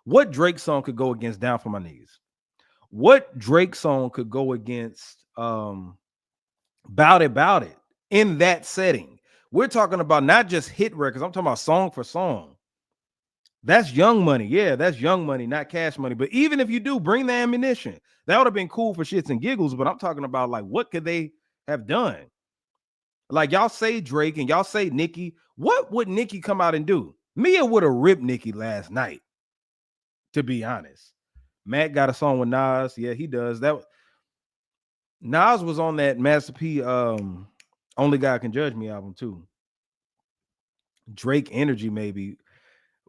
What Drake song could go against Down for My Knees? What Drake song could go against Bout It in that setting? We're talking about not just hit records. I'm talking about song for song. That's Young Money. Yeah, that's Young Money, not Cash Money. But even if you do, bring the ammunition. That would have been cool for shits and giggles. But I'm talking about like what could they have done? Like y'all say Drake and y'all say Nicki. What would Nicki come out and do? Mia would have ripped Nicki last night, to be honest. Matt got a song with Nas. Yeah, he does. That Nas was on that Master P Only God Can Judge Me album too. Drake Energy, maybe.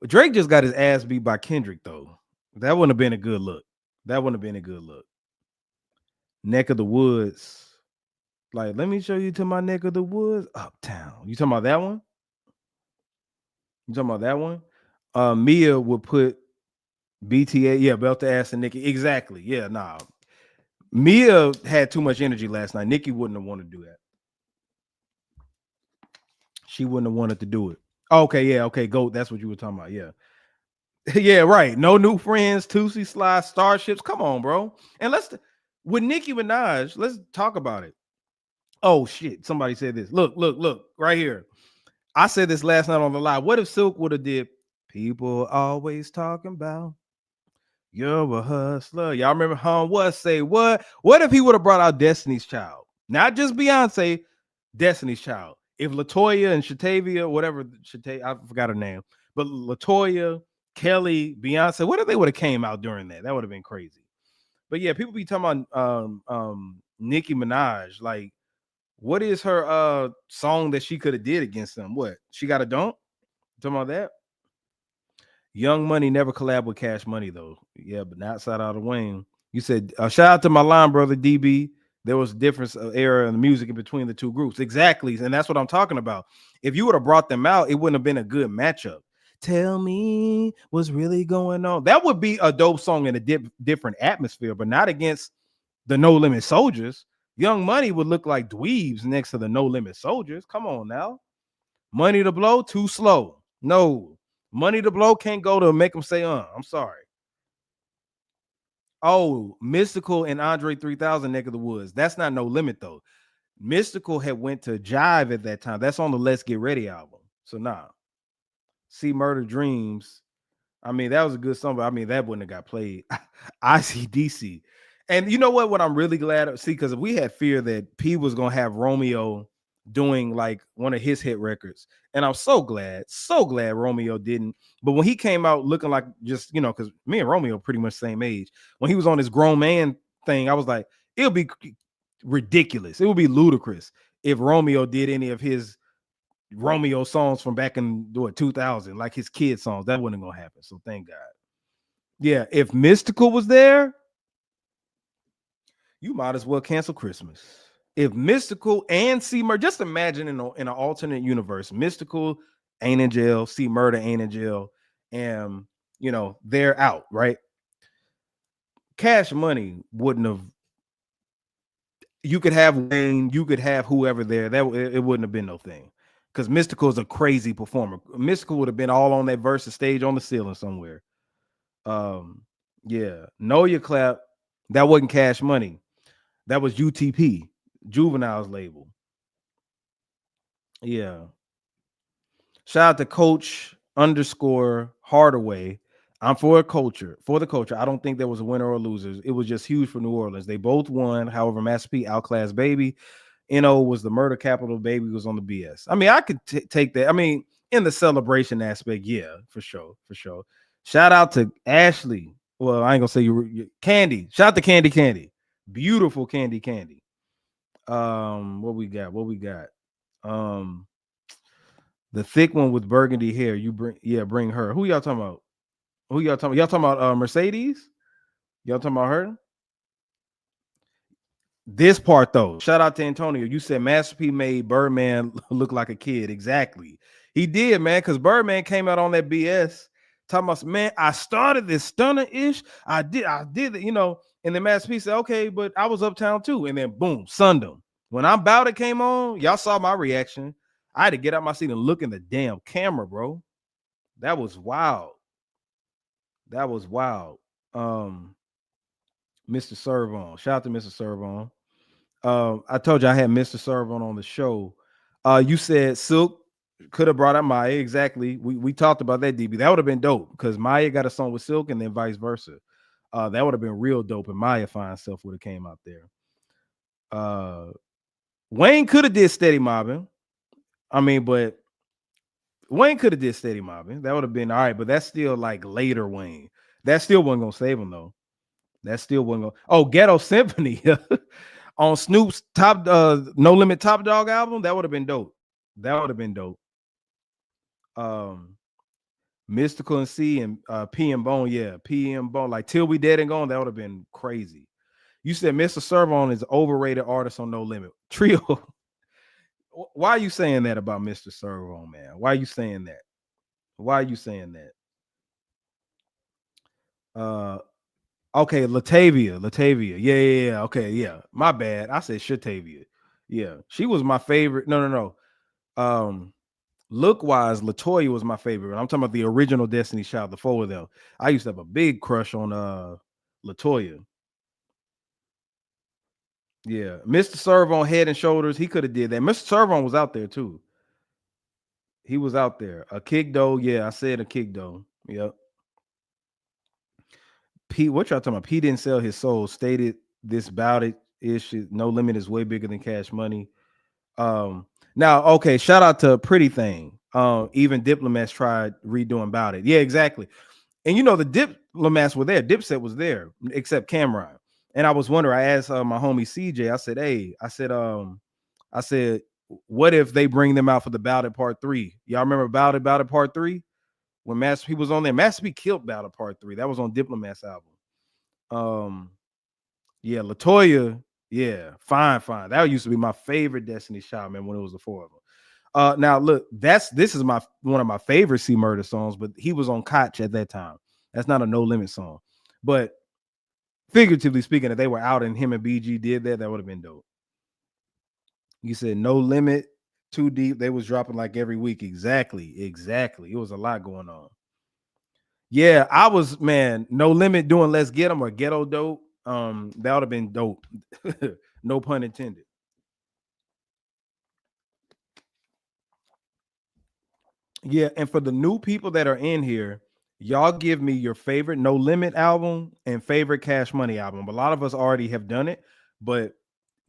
Drake just got his ass beat by Kendrick, though. That wouldn't have been a good look. That wouldn't have been a good look. Neck of the Woods. Like, let me show you to my neck of the woods. Uptown. You talking about that one? You talking about that one? Mia would put BTA, yeah, belt the ass and Nicki. Exactly. Yeah, nah. Mia had too much energy last night. Nicki wouldn't have wanted to do that. She wouldn't have wanted to do it. Okay, yeah, okay, GOAT. That's what you were talking about. Yeah. Yeah, right. No new friends, Tootsie Slide, Starships. Come on, bro. And with Nicki Minaj, let's talk about it. Oh shit. Somebody said this. Look, right here. I said this last night on the live. What if Silk would have did people always talking about you're a hustler? Y'all remember what say what? What if he would have brought out Destiny's Child? Not just Beyonce, Destiny's Child. If Latoya and Shatavia, whatever, I forgot her name, but Latoya, Kelly, Beyonce, what if they would have came out during that? That would have been crazy. But yeah, people be talking about Nicki Minaj. Like, what is her song that she could have did against them? What? She got a don't? Talking about that? Young Money never collab with Cash Money though. Yeah, but not outside out of Wayne. You said shout out to my line brother DB. There was a difference of era in the music in between the two groups. Exactly. And that's what I'm talking about. If you would have brought them out, it wouldn't have been a good matchup. Tell me what's really going on. That would be a dope song in a different atmosphere, but not against the No Limit Soldiers. Young Money would look like dweebs next to the No Limit Soldiers. Come on now. Money to Blow, too slow. No. Money to Blow can't go to make them say, I'm sorry. Oh, Mystical and Andre 3000 Neck of the Woods. That's not No Limit though. Mystical had went to Jive at that time. That's on the Let's Get Ready album. So nah. See Murder Dreams. I mean, that was a good song, but I mean, that wouldn't have got played. ICDC. And you know what? What I'm really glad of, see, because we had fear that P was gonna have Romeo doing like one of his hit records. And I'm so glad Romeo didn't. But when he came out looking like just, because me and Romeo pretty much same age. When he was on his grown man thing, I was like, it'll be ridiculous. It would be ludicrous if Romeo did any of his Romeo songs from back in 2000, like his kid songs. That wasn't gonna happen. So thank God. Yeah, if Mystical was there, you might as well cancel Christmas. If Mystical and C Murder, just imagine in an alternate universe, Mystical ain't in jail, C Murder ain't in jail, and they're out, right? Cash Money wouldn't have. You could have Wayne, you could have whoever there. That it wouldn't have been no thing. Because Mystical is a crazy performer. Mystical would have been all on that Versus stage on the ceiling somewhere. Yeah. Know Your Clap. That wasn't Cash Money. That was UTP, Juvenile's label. Yeah. Shout out to Coach _Hardaway. I'm for the culture. I don't think there was a winner or losers. It was just huge for New Orleans. They both won. However, Master P outclassed Baby. NO was the murder capital. Baby was on the BS. I mean, I could take that. I mean, in the celebration aspect, yeah, for sure. Shout out to Ashley. Well, I ain't gonna say you Candy. Shout out to Candy. Beautiful Candy. What we got? The thick one with burgundy hair. Bring her. Who y'all talking about? Y'all talking about Mercedes? Y'all talking about her? This part though, shout out to Antonio. You said Master P made Birdman look like a kid. Exactly. He did, man, because Birdman came out on that BS talking about, man, I started this stunner-ish. I did it, and then Master P said, okay, but I was uptown too. And then boom, sunned him. When I'm About It came on, y'all saw my reaction. I had to get out my seat and look in the damn camera, bro. That was wild. That was wild. Mr. Servon. Shout out to Mr. Servon. I told you I had Mr. Servon on the show. You said Silk could have brought out Maya. Exactly. We talked about that, DB. That would have been dope because Maya got a song with Silk and then vice versa. That would have been real dope, and Maya Fine Self would have came out there. Wayne could have did Steady Mobbing. I mean, but Wayne could have did Steady Mobbing. That would have been all right, but that's still like later Wayne. That still wasn't gonna save him though. That still wasn't gonna. Oh, Ghetto Symphony on Snoop's top No Limit Top Dog album. That would have been dope. That would have been dope. Mystical and C and P and Bone, yeah, P and Bone, like Till We Dead and Gone. That would have been crazy. You said Mr. Servon is overrated artist on No Limit Trio. Why are you saying that about Mr. Servon, man? Why are you saying that? Why are you saying that? Okay, Latavia. Yeah. Okay, yeah. My bad. I said Shatavia. Yeah, she was my favorite. No. Look wise, Latoya was my favorite. I'm talking about the original Destiny Child, the four of them. I used to have a big crush on Latoya. Yeah, Mr. Servon Head and Shoulders. He could have did that. Mr. Servon was out there too. He was out there. A kick though. Yeah, I said a kick though. Yep. Pete, what y'all talking about? Pete didn't sell his soul. Stated this about it issue. No Limit is way bigger than Cash Money. Now, okay, shout out to Pretty Thing. Even Diplomats tried redoing About It. Yeah, exactly. And the Diplomats were there. Dipset was there, except Cameron. And I was wondering, I asked my homie CJ, I said, hey, I said, what if they bring them out for the About It Part 3? Y'all remember About It Part 3? When Master P was on there, Master P killed About It Part 3. That was on Diplomats album. Yeah, Latoya, yeah, fine. That used to be my favorite Destiny Child, man, when it was the four of them. Now look, this is one of my favorite C Murder songs, but he was on Koch at that time. That's not a No Limit song, but figuratively speaking, if they were out and him and BG did that, that would have been dope. You said No Limit, Too Deep. They was dropping like every week. Exactly. It was a lot going on. Yeah, I was, man, No Limit doing Let's Get 'Em or Ghetto Dope. That would have been dope. No pun intended. Yeah, and for the new people that are in here, y'all give me your favorite No Limit album and favorite Cash Money album. A lot of us already have done it, but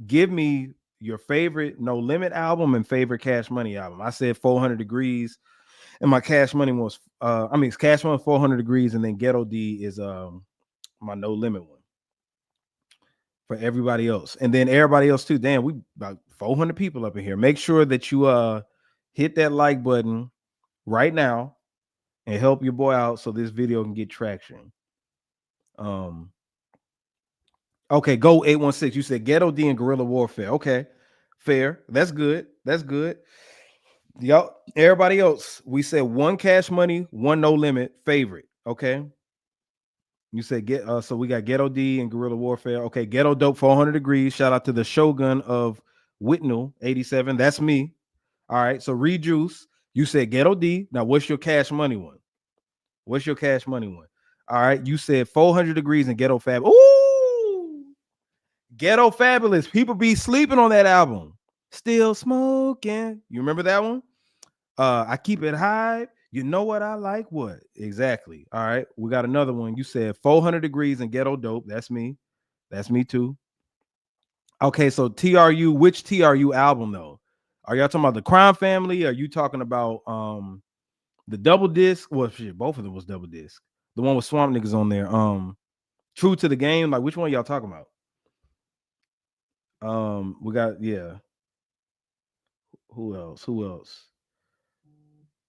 give me your favorite No Limit album and favorite Cash Money album. I said 400 Degrees, and my Cash Money was Cash Money 400 Degrees, and then Ghetto D is my No Limit one for everybody else. And then everybody else too. Damn, we about 400 people up in here. Make sure that you hit that like button right now and help your boy out so this video can get traction. Okay, go 816. You said Ghetto D and Guerrilla Warfare. Okay, fair. That's good. Y'all, everybody else, we said one Cash Money, one No Limit favorite. Okay. You said so we got Ghetto D and Guerrilla Warfare. Okay, Ghetto Dope 400 Degrees. Shout out to the Shogun of Whitnell 87. That's me. All right, so Rejuice, you said Ghetto D. Now, what's your Cash Money one? All right, you said 400 Degrees and Ghetto Fab. Ooh, Ghetto Fabulous. People be sleeping on that album. Still smoking. You remember that one? I Keep It High. You know what I like? What? Exactly. All right. We got another one. You said 400 Degrees and Ghetto Dope. That's me. That's me too. Okay. So TRU, which TRU album though? Are y'all talking about the Crime Family? Are you talking about the double disc? Well, shit, both of them was double disc. The one with Swamp Niggas on there. True to the Game. Like, which one y'all talking about? We got, yeah. Who else?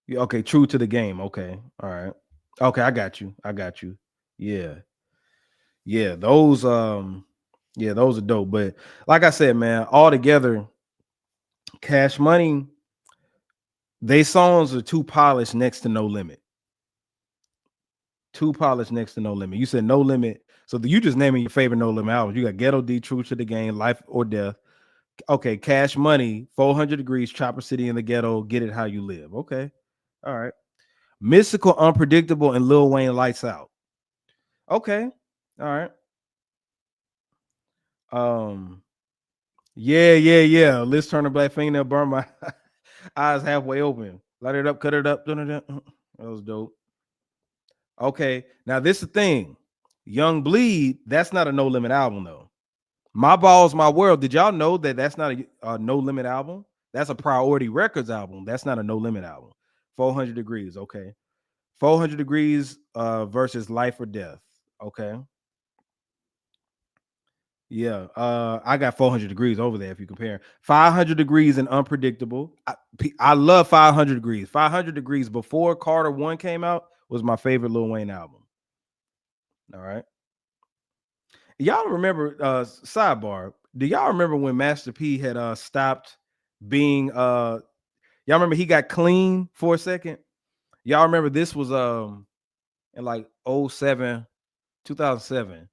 Yeah, okay, True to the Game. Okay, all right. Okay, I got you. Yeah. Those Yeah, those are dope. But like I said, man, all together, Cash Money, they songs are too polished next to No Limit. Too polished next to No Limit. You said No Limit. So you just naming your favorite No Limit albums. You got Ghetto D, True to the Game, Life or Death. Okay, Cash Money, 400 Degrees, Chopper City in the Ghetto, Get It How You Live. Okay. All right. Mystical, Unpredictable, and Lil Wayne, Lights Out. Okay. All right. Yeah. Let's turn a black fingernail, burn my eyes halfway open. Light it up, cut it up. That was dope. Okay. Now this is the thing. Young Bleed, that's not a No Limit album, though. My Balls, My World. Did y'all know that that's not a No Limit album? That's a Priority Records album. That's not a No Limit album. 400 Degrees. Okay. 400 Degrees versus Life or Death. Okay. Yeah. I got 400 Degrees over there if you compare. 500 Degrees and Unpredictable. I love 500 Degrees. 500 Degrees before Carter 1 came out was my favorite Lil Wayne album. All right. Y'all remember, sidebar, do y'all remember when Master P had stopped being y'all remember he got clean for a second? Y'all remember this was in like 2007.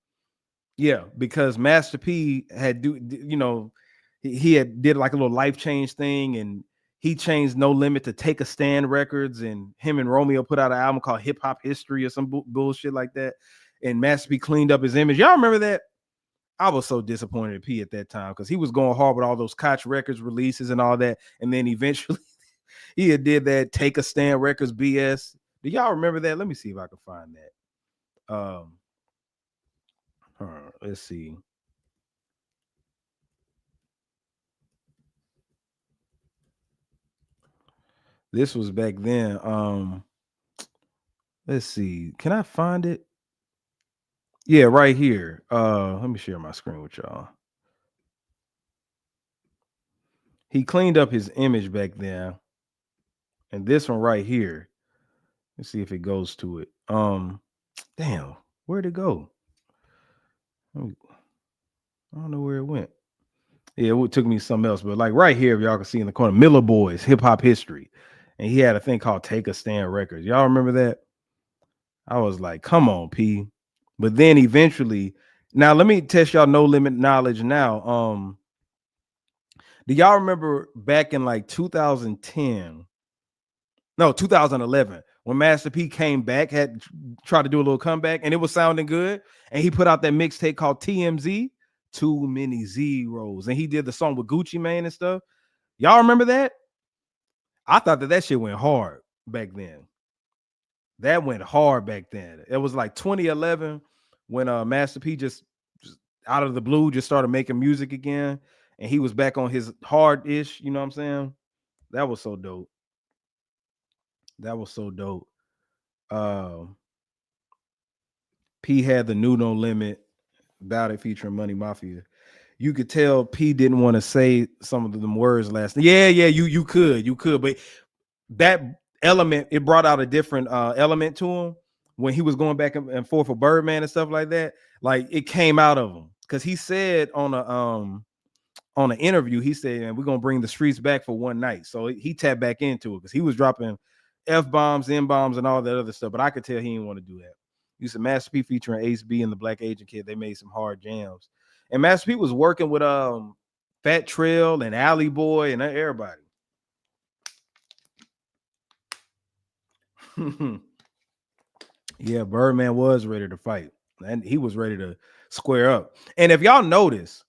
Yeah, because Master P had he had did like a little life change thing, and he changed No Limit to Take a Stand Records, and him and Romeo put out an album called Hip Hop History or some bullshit like that. And Master P cleaned up his image. Y'all remember that? I was so disappointed in P at that time because he was going hard with all those Koch Records releases and all that, and then eventually he had did that Take a Stand Records BS. Do y'all remember that? Let me see if I can find that. Let's see. This was back then. Let's see. Can I find it? Yeah, right here. Let me share my screen with y'all. He cleaned up his image back then. And this one right here. Let's see if it goes to it. Damn, where'd it go? I don't know where it went. Yeah, it took me something else, but like right here, if y'all can see in the corner, Miller Boys, Hip Hop History. And he had a thing called Take a Stand Records. Y'all remember that? I was like, come on, P. But then eventually, now let me test y'all No Limit knowledge now. Do y'all remember back in like 2010? No, 2011, when Master P came back, had tried to do a little comeback, and it was sounding good. And he put out that mixtape called TMZ, Too Many Zeros. And he did the song with Gucci Mane and stuff. Y'all remember that? I thought that shit went hard back then. That went hard back then. It was like 2011 when Master P just out of the blue just started making music again, and he was back on his hard-ish, you know what I'm saying? That was so dope. That was so dope. P had the new No Limit about it featuring Money Mafia. You could tell P didn't want to say some of them words last night. Yeah, you could, but that element, it brought out a different element to him when he was going back and forth for Birdman and stuff like that. Like it came out of him because he said on an interview, he said, "Man, we're gonna bring the streets back for one night." So he tapped back into it because he was dropping F-bombs, N-bombs, and all that other stuff. But I could tell he didn't want to do that. You said Master P featuring Ace B and the Black Agent Kid. They made some hard jams, and Master P was working with Fat Trail and Alley Boy and everybody. Yeah, Birdman was ready to fight, and he was ready to square up. And if y'all noticed,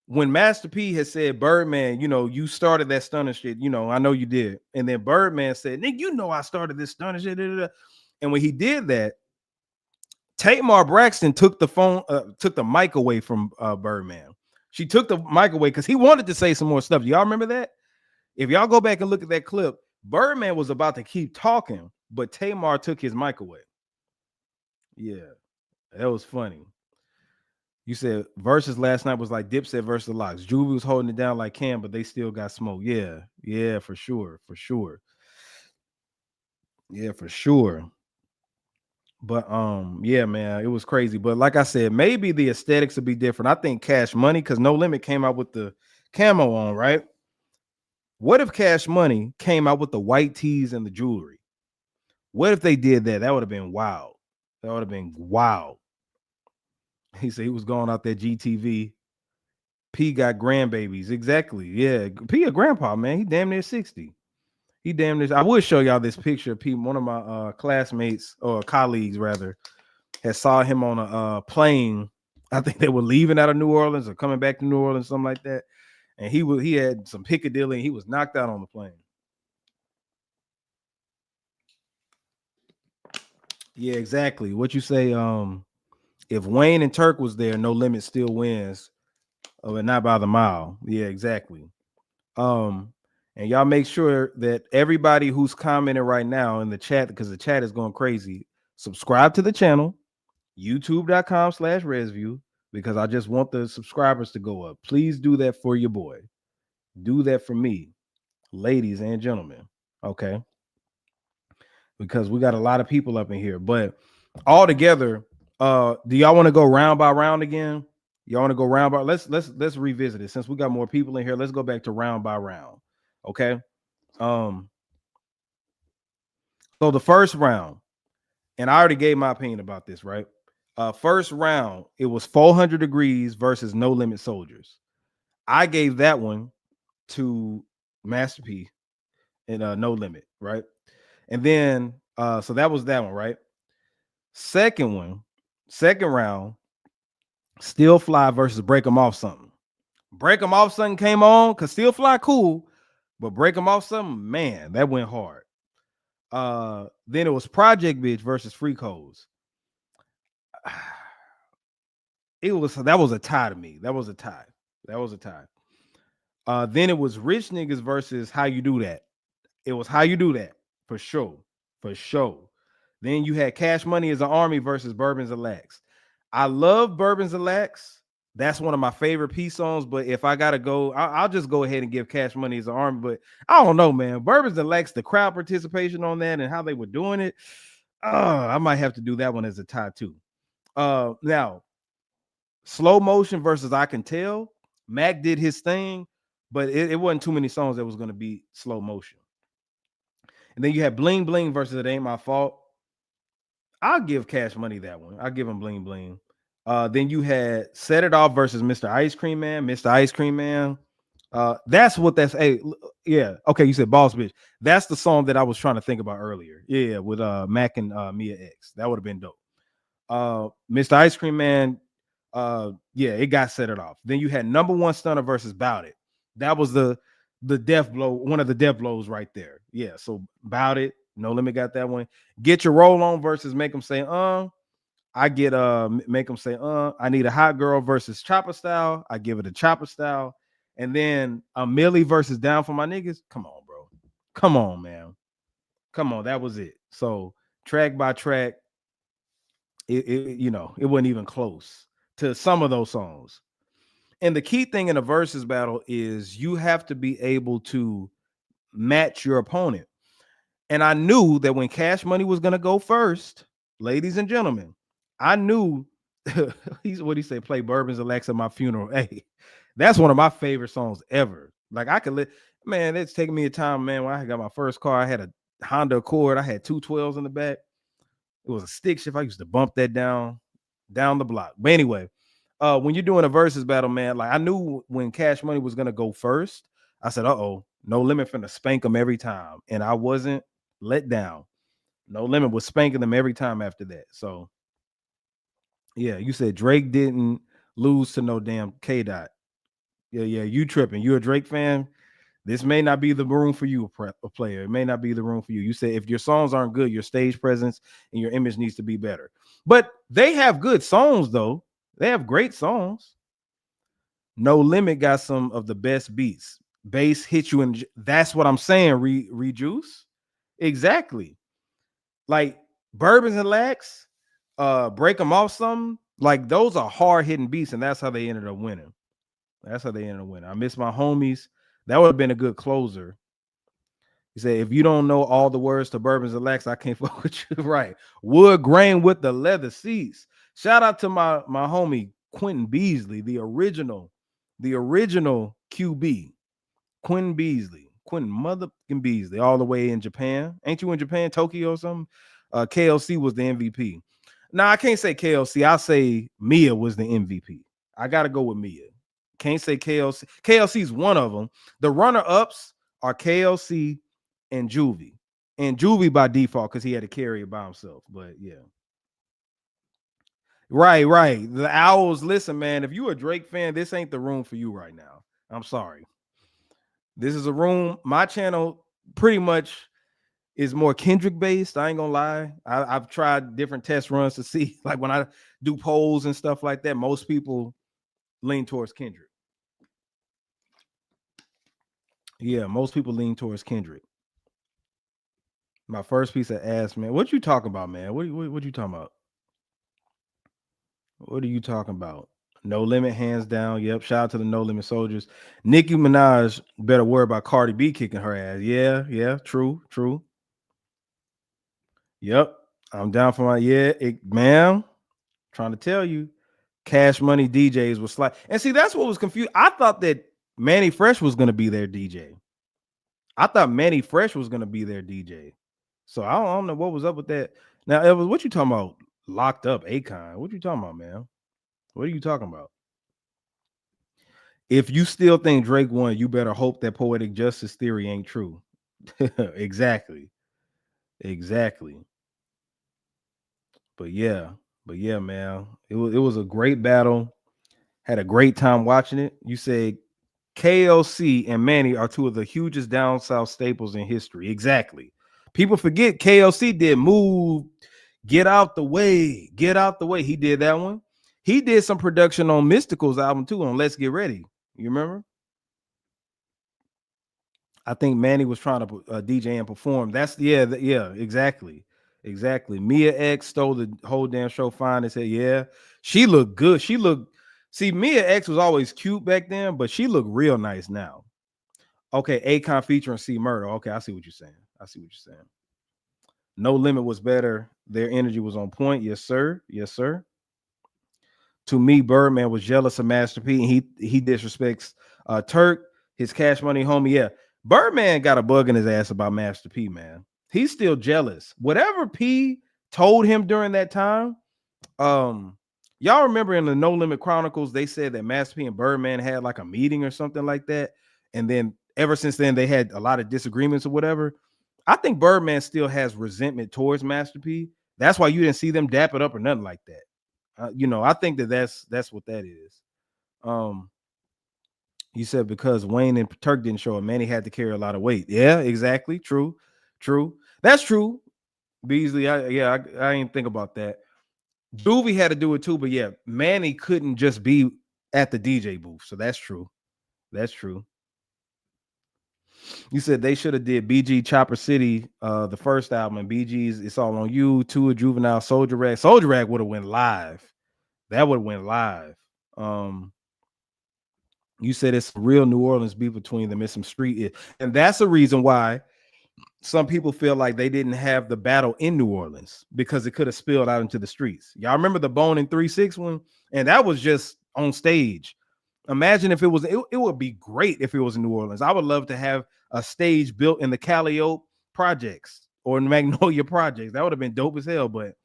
when Master P had said, Birdman, you started that stunner shit, I know you did. And then Birdman said, nigga, I started this stunner shit. And when he did that, Tamar Braxton took the mic away from Birdman. She took the mic away because he wanted to say some more stuff. Do y'all remember that? If y'all go back and look at that clip, Birdman was about to keep talking, but Tamar took his mic away. Yeah, that was funny. You said versus last night was like Dipset versus Locks. Juvie was holding it down like Cam, but they still got smoke. Yeah, for sure. Yeah, for sure. But yeah, man, it was crazy. But like I said, maybe the aesthetics would be different. I think Cash Money, because No Limit came out with the camo on, right? What if Cash Money came out with the white tees and the jewelry? What if they did that? That would have been wild. That would have been wild. He said he was going out there GTV. P got grandbabies. Exactly. Yeah. P a grandpa, man. He damn near 60. He damn near. I would show y'all this picture of P. One of my classmates or colleagues, rather, had saw him on a plane. I think they were leaving out of New Orleans or coming back to New Orleans, something like that. And he had some Piccadilly and he was knocked out on the plane. Yeah, exactly. What you say? If Wayne and Turk was there, No Limit still wins, but not by the mile. Yeah, exactly. And y'all make sure that everybody who's commenting right now in the chat, because the chat is going crazy, subscribe to the channel, youtube.com/ResView, because I just want the subscribers to go up. Please do that for your boy. Do that for me, ladies and gentlemen. Okay. Because we got a lot of people up in here. But all together, do y'all want to go round by round again? Y'all want to go round by let's revisit it. Since we got more people in here, let's go back to round by round. Okay. So the first round, and I already gave my opinion about this, right? First round, it was 400 Degrees versus No Limit Soldiers. I gave that one to Master P and No Limit, right? And then so that was that one, right? Second round, Still Fly versus Break 'em Off Something. Break 'em Off Something came on because Still Fly cool, but Break 'em Off Something, man, that went hard. Then it was Project Bitch versus Freak Hoes. That was a tie to me. That was a tie. Then it was Rich Niggas versus How You Do That. It was How You Do That for sure. Then you had Cash Money as an Army versus Bourbons and Lax. I love Bourbons and Lax. That's one of my favorite P songs. But if I gotta go, I'll just go ahead and give Cash Money as an Army. But I don't know, man. Bourbons and Lax, the crowd participation on that and how they were doing it. I might have to do that one as a tie too. Now, Slow Motion versus I Can Tell. Mac did his thing, but it wasn't too many songs that was going to be Slow Motion. And then you had Bling Bling versus It Ain't My Fault. I'll give Cash Money that one. I'll give him Bling Bling. Then you had Set It Off versus Mr. Ice Cream Man. Mr. Ice Cream Man. That's hey, yeah. Okay, you said Boss Bitch. That's the song that I was trying to think about earlier. Yeah, with Mac and Mia X. That would have been dope. Mr. Ice Cream Man. Yeah, it got Set It Off. Then you had Number One Stunner versus Bout It. That was the death blow, one of the death blows right there. Yeah, so Bout It, No Limit got that one. Get Your Roll On versus Make Them Say I get Make Them Say I Need a Hot Girl versus Chopper Style. I give it a Chopper Style. And then Millie versus Down for My Niggas. Come on, bro. Come on, man. Come on, that was it. So track by track, it wasn't even close to some of those songs. And the key thing in a versus battle is you have to be able to match your opponent. And I knew that when Cash Money was going to go first, ladies and gentlemen, I knew what he say, play Bourbons and Lax at my funeral. Hey, that's one of my favorite songs ever. Like I could man, it's taking me a time, man. When I got my first car, I had a Honda Accord. I had 212s in the back. It was a stick shift. I used to bump that down the block. But anyway, when you're doing a versus battle, man, like I knew when Cash Money was gonna go first, I said, No Limit finna spank him every time. And I wasn't let down. No Limit was spanking them every time after that. So yeah, you said Drake didn't lose to no damn K Dot. Yeah, you tripping. You a Drake fan? This may not be the room for you, a player. It may not be the room for you. You say if your songs aren't good, your stage presence and your image needs to be better. But they have good songs, though. They have great songs. No Limit got some of the best beats. Bass hit you, and that's what I'm saying. Rejuice, exactly. Like Bourbons and Lax, Break 'em Off Something. Like those are hard hitting beats, and that's how they ended up winning. I Miss My Homies. That would have been a good closer. He said, if you don't know all the words to Bourbons and Lax, I can't fuck with you. Right. Wood grain with the leather seats. Shout out to my homie Quentin Beasley, the original QB. Quentin Beasley. Quentin motherfucking Beasley, all the way in Japan. Ain't you in Japan, Tokyo or something? KLC was the MVP. Now, I can't say KLC. I'll say Mia was the MVP. I got to go with Mia. Can't say KLC. KLC is one of them. The runner-ups are KLC and Juvie. And Juvie by default because he had to carry it by himself. But, yeah. Right. The Owls, listen, man, if you're a Drake fan, this ain't the room for you right now. I'm sorry. This is a room. My channel pretty much is more Kendrick based. I ain't gonna lie. I've tried different test runs to see, like when I do polls and stuff like that, most people lean towards Kendrick. Yeah, most people lean towards Kendrick. My first piece of ass, man. What you talking about, man? What you talking about? What are you talking about? No Limit, hands down. Yep. Shout out to the No Limit soldiers. Nicki Minaj better worry about Cardi B kicking her ass. Yeah. True. Yep. I'm down for my ma'am. Trying to tell you, Cash Money DJs was like, and see, that's what was confused. I thought that Manny Fresh was gonna be their DJ. So I don't know what was up with that. Now, Evans, what you talking about? Locked up Akon. What you talking about, man? What are you talking about? If you still think Drake won, you better hope that poetic justice theory ain't true. Exactly. But yeah, man. It was a great battle. Had a great time watching it. You say KLC and Manny are two of the hugest down south staples in history. Exactly. People forget KLC did Move, Get Out the Way. He did that one. He did some production on Mystical's album too, on Let's Get Ready. You remember? I think Manny was trying to DJ and perform. Exactly. Mia X stole the whole damn show fine and said, yeah, she looked good. See, Mia X was always cute back then, but she looked real nice now. Okay, Akon featuring C Murder. Okay, I see what you're saying. No Limit was better. Their energy was on point. Yes, sir. To me, Birdman was jealous of Master P, and he disrespects Turk, his Cash Money homie. Yeah, Birdman got a bug in his ass about Master P, man. He's still jealous. Whatever P told him during that time, y'all remember in the No Limit Chronicles, they said that Master P and Birdman had like a meeting or something like that. And then ever since then, they had a lot of disagreements or whatever. I think Birdman still has resentment towards Master P. That's why you didn't see them dap it up or nothing like that. I think that's what that is. You said because Wayne and Turk didn't show up, Manny had to carry a lot of weight. Yeah, exactly. True. That's true. Beasley, I didn't think about that. Juvie had to do it too, but yeah, Manny couldn't just be at the DJ booth. So that's true. You said they should have did BG Chopper City, the first album, and BG's It's All on You, Two of Juvenile, Soldier Rag. Soldier Rag would have went live. That would have went live. You said it's real New Orleans beef between them and some street, and that's the reason why some people feel like they didn't have the battle in New Orleans because it could have spilled out into the streets. Y'all remember the Bone and 3-6 one? And that was just on stage. Imagine if it would be great if it was in New Orleans. I would love to have a stage built in the Calliope projects or Magnolia projects. That would have been dope as hell. But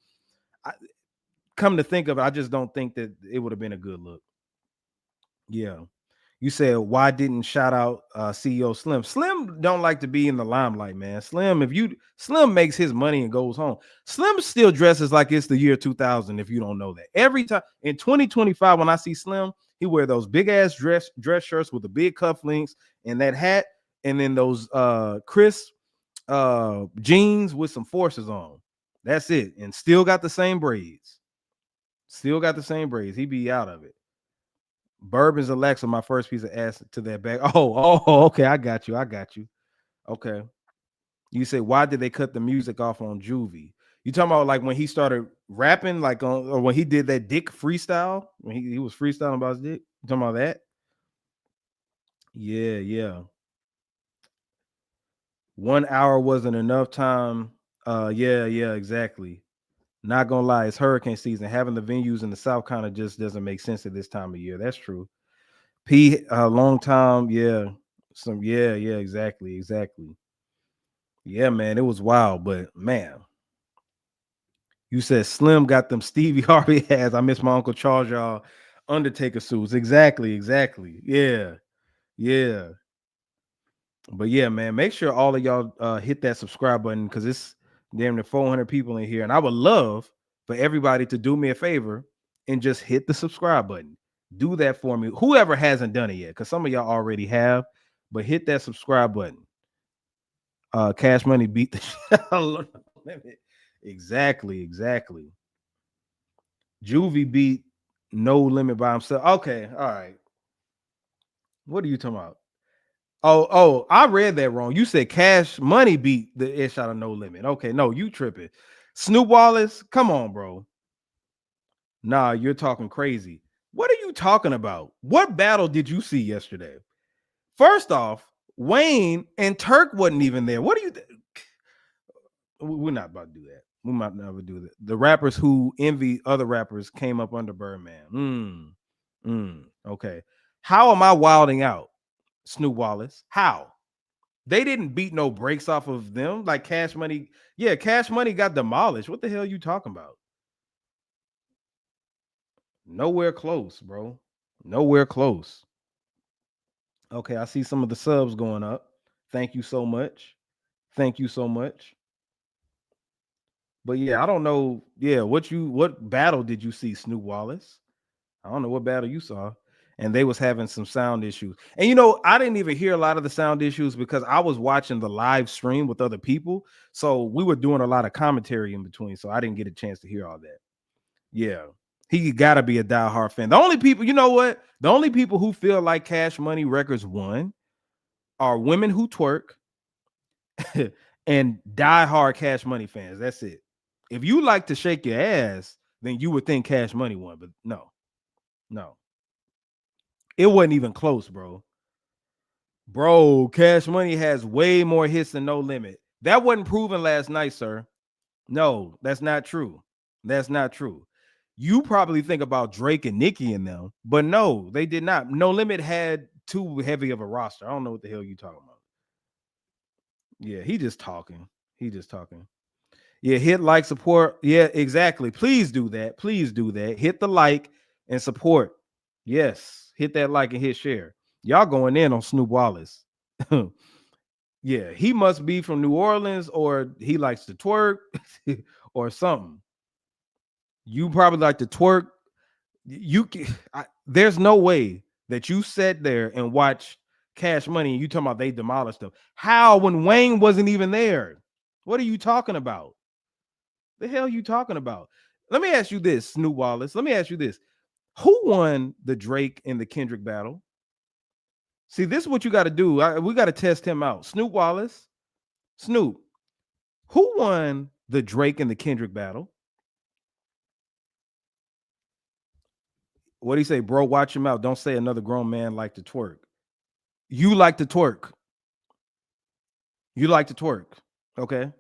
come to think of it, I just don't think that it would have been a good look. Yeah. You said, why didn't shout out CEO Slim? Slim don't like to be in the limelight, man. Slim makes his money and goes home. Slim still dresses like it's the year 2000, if you don't know that. Every time in 2025, when I see Slim, he wear those big ass dress shirts with the big cufflinks and that hat, and then those crisp jeans with some forces on. That's it. And still got the same braids. He be out of it. Bourbon's Alexa, my first piece of ass to that bag. Oh, okay. I got you. Okay. You say, why did they cut the music off on Juvie? You talking about like when he started rapping, like or when he did that dick freestyle, when he was freestyling about his dick? You talking about that? Yeah. 1 hour wasn't enough time. Yeah, exactly. Not gonna lie, it's hurricane season. Having the venues in the South kind of just doesn't make sense at this time of year. That's true. Long time, yeah. Exactly. Yeah, man, it was wild, but man, you said Slim got them Stevie Harvey hats. I miss my Uncle Charles, y'all. Undertaker suits. Exactly. Yeah. But yeah, man, make sure all of y'all hit that subscribe button because it's damn near 400 people in here. And I would love for everybody to do me a favor and just hit the subscribe button. Do that for me. Whoever hasn't done it yet, because some of y'all already have, but hit that subscribe button. Cash Money beat the shit. Exactly. Juvie beat No Limit by himself. Okay, all right. What are you talking about? Oh, I read that wrong. You said Cash Money beat the ish out of No Limit. Okay, no, you tripping. Snoop Wallace, come on, bro. Nah, you're talking crazy. What are you talking about? What battle did you see yesterday? First off, Wayne and Turk wasn't even there. What are you? We're not about to do that. We might never do that. The rappers who envy other rappers came up under Birdman. Okay. How am I wilding out, Snoop Wallace? How? They didn't beat no breaks off of them like Cash Money. Yeah, Cash Money got demolished. What the hell are you talking about? Nowhere close, bro. Nowhere close. Okay, I see some of the subs going up. Thank you so much. But yeah, I don't know. Yeah, what battle did you see, Snoop Wallace? I don't know what battle you saw. And they was having some sound issues. And I didn't even hear a lot of the sound issues because I was watching the live stream with other people. So we were doing a lot of commentary in between. So I didn't get a chance to hear all that. Yeah. He gotta be a diehard fan. The only people, you know what? The only people who feel like Cash Money Records won are women who twerk and diehard Cash Money fans. That's it. If you like to shake your ass, then you would think Cash Money won, but no. It wasn't even close, bro. Bro, Cash Money has way more hits than No Limit. That wasn't proven last night, sir. No, that's not true. You probably think about Drake and Nicki and them, but no, they did not. No Limit had too heavy of a roster. I don't know what the hell you talking about. Yeah, he just talking. Yeah, hit like, support. Yeah, exactly. Please do that. Hit the like and support. Yes, hit that like and hit share. Y'all going in on Snoop Wallace. Yeah, he must be from New Orleans or he likes to twerk or something. You probably like to twerk. There's no way that you sat there and watched Cash Money and you talking about they demolished them. How when Wayne wasn't even there? What are you talking about? The hell you talking about? Let me ask you this, Snoop Wallace. Let me ask you this. Who won the Drake and the Kendrick battle? See, this is what you got to do. We got to test him out. Snoop Wallace. Snoop. Who won the Drake and the Kendrick battle? What do you say, bro? Watch him out. Don't say another grown man like to twerk. You like to twerk. Okay.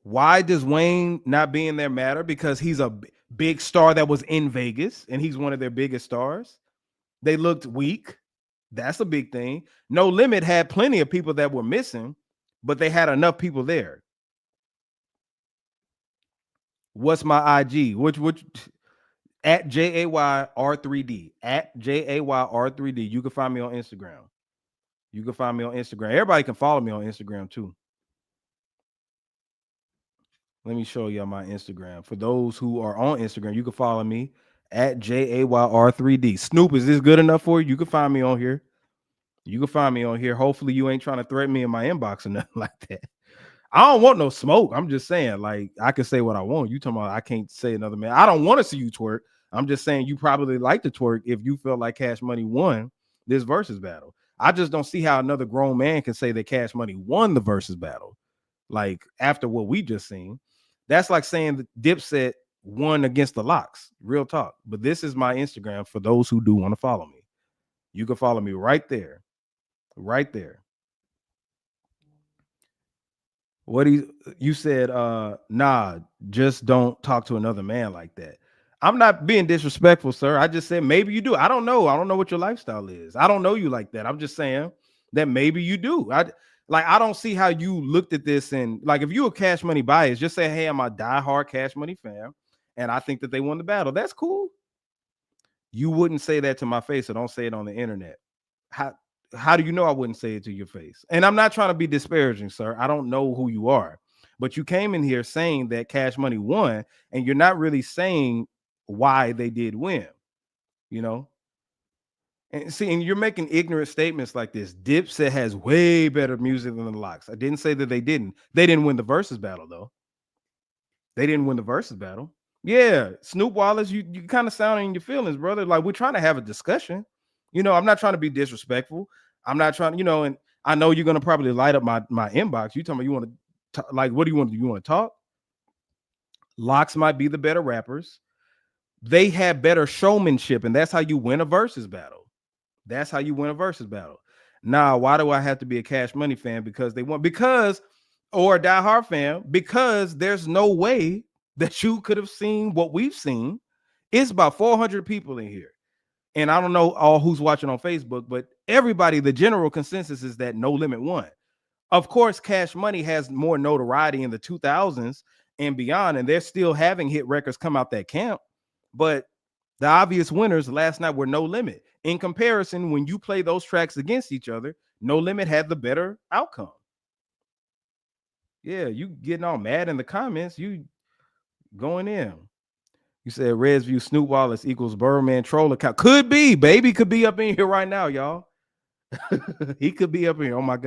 Why does Wayne not being there matter? Because he's a big star that was in Vegas and he's one of their biggest stars. They looked weak. That's a big thing. No Limit had plenty of people that were missing, but they had enough people there. What's my IG? Which at JAYR3D. At JAYR3D. You can find me on Instagram. Everybody can follow me on Instagram too. Let me show y'all my Instagram. For those who are on Instagram, you can follow me at JAYR3D. Snoop, is this good enough for you? You can find me on here. Hopefully you ain't trying to threaten me in my inbox or nothing like that. I don't want no smoke. I'm just saying, like, I can say what I want. You talking about I can't say another man. I don't want to see you twerk. I'm just saying you probably like to twerk if you feel like Cash Money won this versus battle. I just don't see how another grown man can say that Cash Money won the versus battle. Like, after what we just seen. That's like saying that Dipset won against the Locks. Real talk. But this is my Instagram for those who do want to follow me. You can follow me right there. What you said, nah, just don't talk to another man like that. I'm not being disrespectful, sir. I just said maybe you do. I don't know. I don't know what your lifestyle is. I don't know you like that. I'm just saying that maybe you do. I don't see how you looked at this and like if you're a Cash Money bias, just say, hey, I'm a diehard Cash Money fan, and I think that they won the battle. That's cool. You wouldn't say that to my face, so don't say it on the internet. How do you know I wouldn't say it to your face? And I'm not trying to be disparaging, sir. I don't know who you are, but you came in here saying that Cash Money won, and you're not really saying why they did win, you know? And see, and you're making ignorant statements like this. Dipset has way better music than the Locks. I didn't say that they didn't. They didn't win the versus battle, though. They didn't win the versus battle. Yeah, Snoop Wallace, you kind of sounding in your feelings, brother. Like we're trying to have a discussion. You know, I'm not trying to be disrespectful. I'm not trying, and I know you're gonna probably light up my inbox. You tell me you want to like, what do you want to do? You want to talk? Locks might be the better rappers. They have better showmanship, and that's how you win a versus battle. That's how you win a versus battle. Now, why do I have to be a Cash Money fan because they won? Or a diehard fan, because there's no way that you could have seen what we've seen. It's about 400 people in here. And I don't know all who's watching on Facebook, but everybody, the general consensus is that No Limit won. Of course, Cash Money has more notoriety in the 2000s and beyond, and they're still having hit records come out that camp. But the obvious winners last night were No Limit. In comparison, when you play those tracks against each other, No Limit had the better outcome. Yeah, you getting all mad in the comments. You going in. You said Red's View Snoop Wallace equals Birdman troll account. Could be, baby. Could be up in here right now, y'all. He could be up in here. Oh my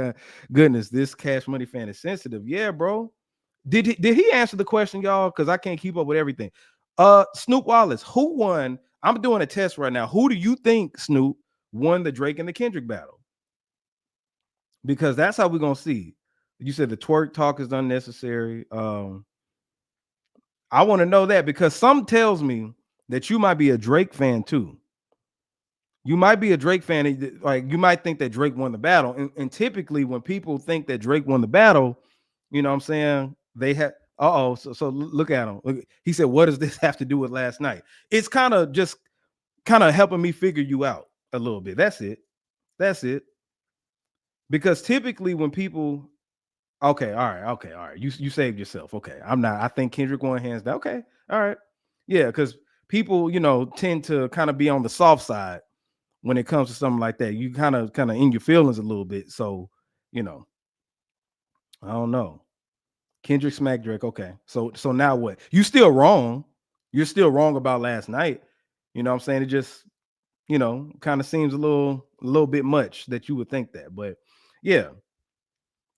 goodness, this Cash Money fan is sensitive. Yeah, bro. Did he answer the question, y'all? Because I can't keep up with everything. Snoop Wallace, who won? I'm doing a test right now. Who do you think, Snoop, won the Drake and the Kendrick battle? Because that's how we're gonna see. You said the twerk talk is unnecessary. I want to know that because some tells me that you might be a Drake fan too. You might be a Drake fan, like you might think that Drake won the battle. And typically, when people think that Drake won the battle, you know what I'm saying? They have so look at him. He said, what does this have to do with last night? It's kind of helping me figure you out a little bit. That's it. Because typically when people okay, all right. You saved yourself. Okay. I think Kendrick won hands down. Okay. All right. Yeah, because people, tend to kind of be on the soft side when it comes to something like that. You kind of in your feelings a little bit. So, I don't know. Kendrick smacked Drake. Okay. So now what? You still wrong. You're still wrong about last night. You know what I'm saying? It just, kind of seems a little bit much that you would think that. But yeah,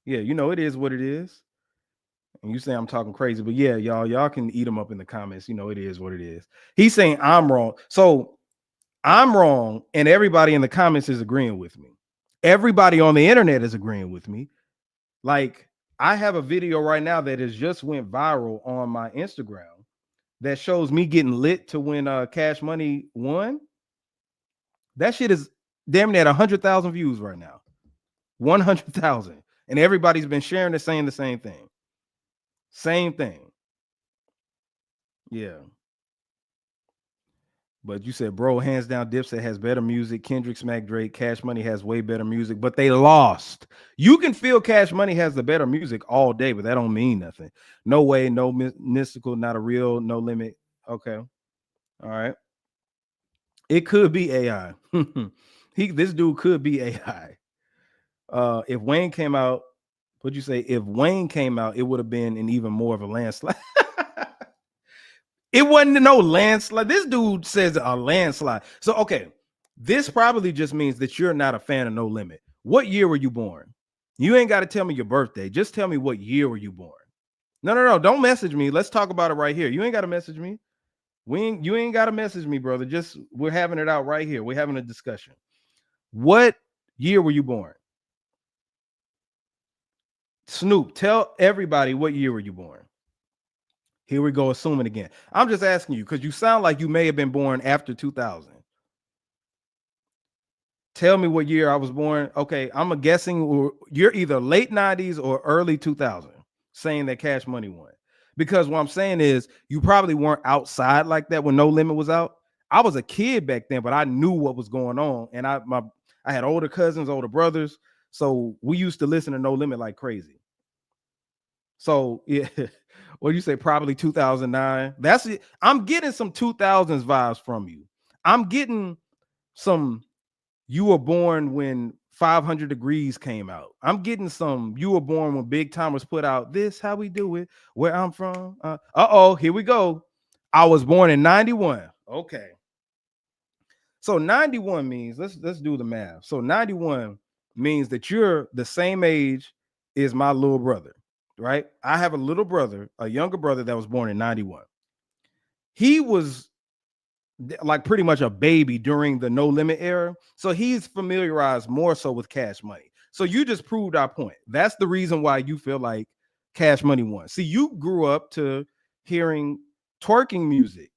it is what it is. And you say I'm talking crazy, but yeah, y'all can eat them up in the comments. It is what it is. He's saying I'm wrong. So I'm wrong, and everybody in the comments is agreeing with me. Everybody on the internet is agreeing with me. Like, I have a video right now that has just went viral on my Instagram that shows me getting lit to when Cash Money won. That shit is damn near 100,000 views right now. 100,000. And everybody's been sharing it, saying the same thing. Same thing. Yeah. But you said, bro, hands down, Dipset has better music. Kendrick smacked Drake. Cash Money has way better music, but they lost. You can feel Cash Money has the better music all day, but that don't mean nothing. No way, no mystical, not a real, No Limit. Okay. All right. It could be AI. This dude could be AI. If Wayne came out, what'd you say? If Wayne came out, it would have been an even more of a landslide. It wasn't no landslide. This dude says a landslide. So, okay, this probably just means that you're not a fan of No Limit. What year were you born? You ain't got to tell me your birthday. Just tell me what year were you born. No. Don't message me. Let's talk about it right here. You ain't got to message me. You ain't got to message me, brother. Just we're having it out right here. We're having a discussion. What year were you born? Snoop, tell everybody what year were you born? Here we go, assuming again. I'm just asking you because you sound like you may have been born after 2000. Tell me what year I was born. Okay, I'm guessing you're either late 90s or early 2000. saying that Cash Money won. Because what I'm saying is you probably weren't outside like that when No Limit was out. I was a kid back then, but I knew what was going on. And I had older cousins, older brothers. So we used to listen to No Limit like crazy. So yeah, what do you say? Probably 2009. That's it. I'm getting some 2000s vibes from you. I'm getting some you were born when 500 Degrees came out. I'm getting some you were born when Big Timers put out This How We Do It, Where I'm From. Uh-oh, here we go. I was born in 91. Okay. So 91 means let's do the math. So 91 means that you're the same age as my little brother, right? I have a little brother, a younger brother that was born in 91. He was like pretty much a baby during the No Limit era. So he's familiarized more so with Cash Money. So you just proved our point. That's the reason why you feel like Cash Money won. See, you grew up to hearing twerking music,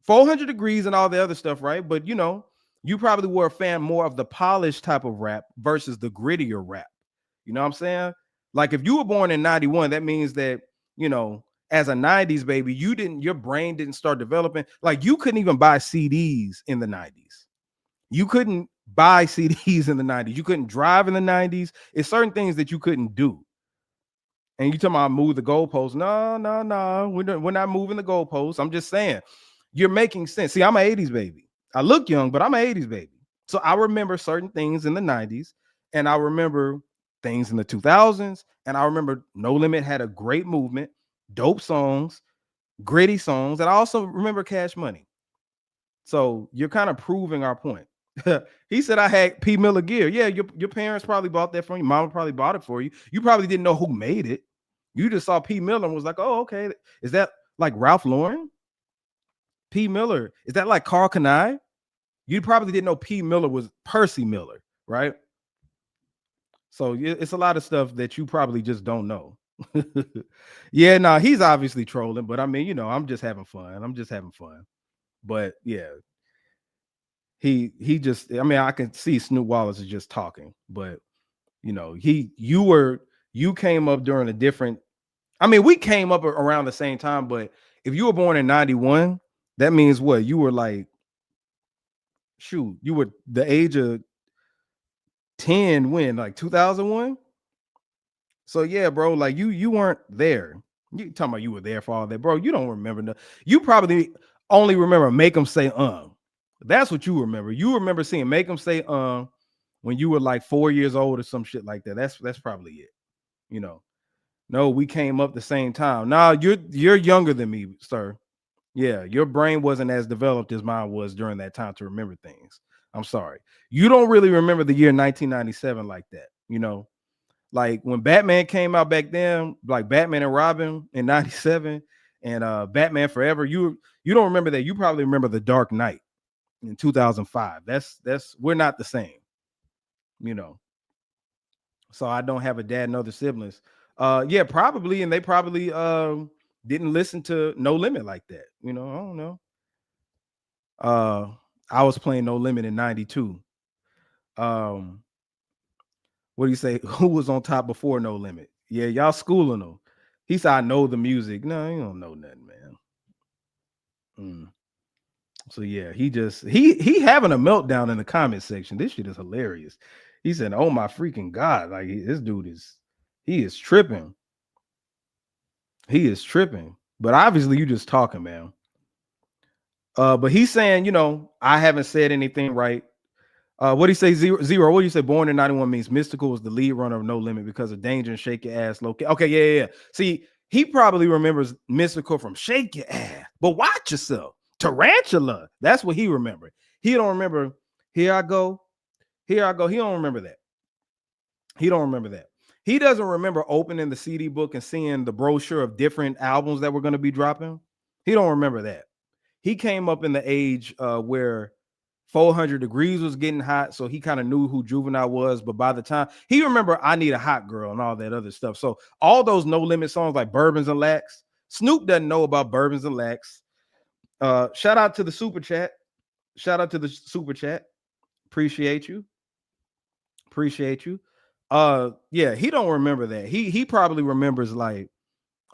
400 Degrees and all the other stuff, right? But you know, you probably were a fan more of the polished type of rap versus the grittier rap. You know what I'm saying? Like if you were born in 91, that means that, you know, as a 90s baby, your brain didn't start developing. Like you couldn't even buy CDs in the 90s. You couldn't buy CDs in the 90s. You couldn't drive in the 90s. It's certain things that you couldn't do. And you talking about move the goalposts. No. We're not moving the goalposts. I'm just saying, you're making sense. See, I'm an 80s baby. I look young, but I'm an 80s baby. So I remember certain things in the 90s, and I remember things in the 2000s, and I remember No Limit had a great movement, dope songs, gritty songs, and I also remember Cash Money. So you're kind of proving our point. He said I had P. Miller gear. Yeah, your parents probably bought that from you. Mama probably bought it for you. You probably didn't know who made it. You just saw P. Miller and was like, oh, okay. Is that like Ralph Lauren? P. Miller. Is that like Carl Kanai? You probably didn't know P. Miller was Percy Miller, right? So it's a lot of stuff that you probably just don't know. Yeah, no, he's obviously trolling, but I mean, you know, I'm just having fun. But yeah, he just, I mean, I can see Snoop Wallace is just talking, but you know, you came up during a different, I mean, we came up around the same time, but if you were born in 91, that means what? You were like, shoot, you were the age of 10 when, like 2001? So yeah, bro, like you weren't there. You talking about you were there for all that, bro. You don't remember. You probably only remember Make Them Say That's what you remember. You remember seeing Make Them Say when you were like 4 years old or some shit like that. That's probably it. You know. No, we came up the same time. Nah, you're younger than me, sir. Yeah, your brain wasn't as developed as mine was during that time to remember things. I'm sorry. You don't really remember the year 1997 like that, you know. Like when Batman came out back then, like Batman and Robin in 97 and Batman Forever, you don't remember that. You probably remember The Dark Knight in 2005. That's we're not the same, you know. So I don't have a dad and other siblings. Yeah, probably, and they probably didn't listen to No Limit like that. You know, I don't know. I was playing No Limit in 92. What do you say? Who was on top before No Limit? Yeah, y'all schooling him. He said, I know the music. No, you don't know nothing, man. So yeah, he having a meltdown in the comment section. This shit is hilarious. He said, oh my freaking God. Like this dude he is tripping. He is tripping. But obviously you just talking, man. But he's saying, you know, I haven't said anything right. What do you say? Zero. What do you say? Born in 91 means Mystical was the lead runner of No Limit because of Danger and Shake Your Ass. Okay, yeah. See, he probably remembers Mystical from Shake Your Ass, but watch yourself. Tarantula. That's what he remembered. He don't remember. Here I go. He don't remember that. He don't remember that. He doesn't remember opening the CD book and seeing the brochure of different albums that were going to be dropping. He don't remember that. He came up in the age where 400 Degrees was getting hot, so he kind of knew who Juvenile was. But by the time he remember I Need a Hot Girl and all that other stuff. So all those No Limit songs like Bourbons and Lax, Snoop doesn't know about Bourbons and Lax. Shout out to the super chat. Appreciate you. Yeah, he don't remember that. He probably remembers like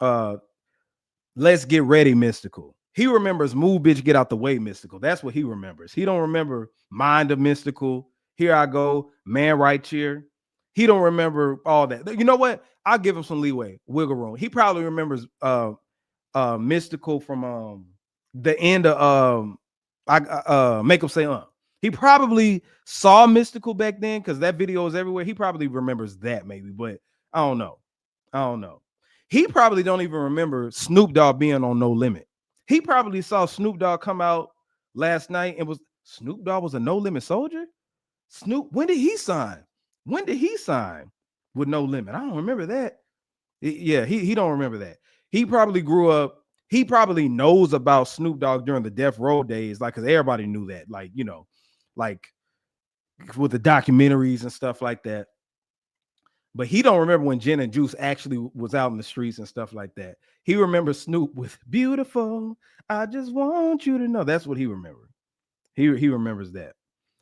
Let's Get Ready Mystical. He remembers Move Bitch Get Out the Way Mystical. That's what he remembers. He don't remember Mind of Mystical. Here I Go, Man Right Cheer. He don't remember all that. You know what? I'll give him some leeway, wiggle room. He probably remembers Mystical from the end of Make Him Say He probably saw Mystical back then because that video is everywhere. He probably remembers that maybe, but I don't know. He probably don't even remember Snoop Dogg being on No Limit. He probably saw Snoop Dogg come out last night and was Snoop Dogg was a No Limit soldier. Snoop, when did he sign? When did he sign with No Limit? I don't remember that. Yeah, he don't remember that. He probably grew up. He probably knows about Snoop Dogg during the Death Row days, like because everybody knew that, like like with the documentaries and stuff like that. But he don't remember when Gin and Juice actually was out in the streets and stuff like that. He remembers Snoop with "Beautiful, I Just Want You to Know." That's what he remembers. He remembers that.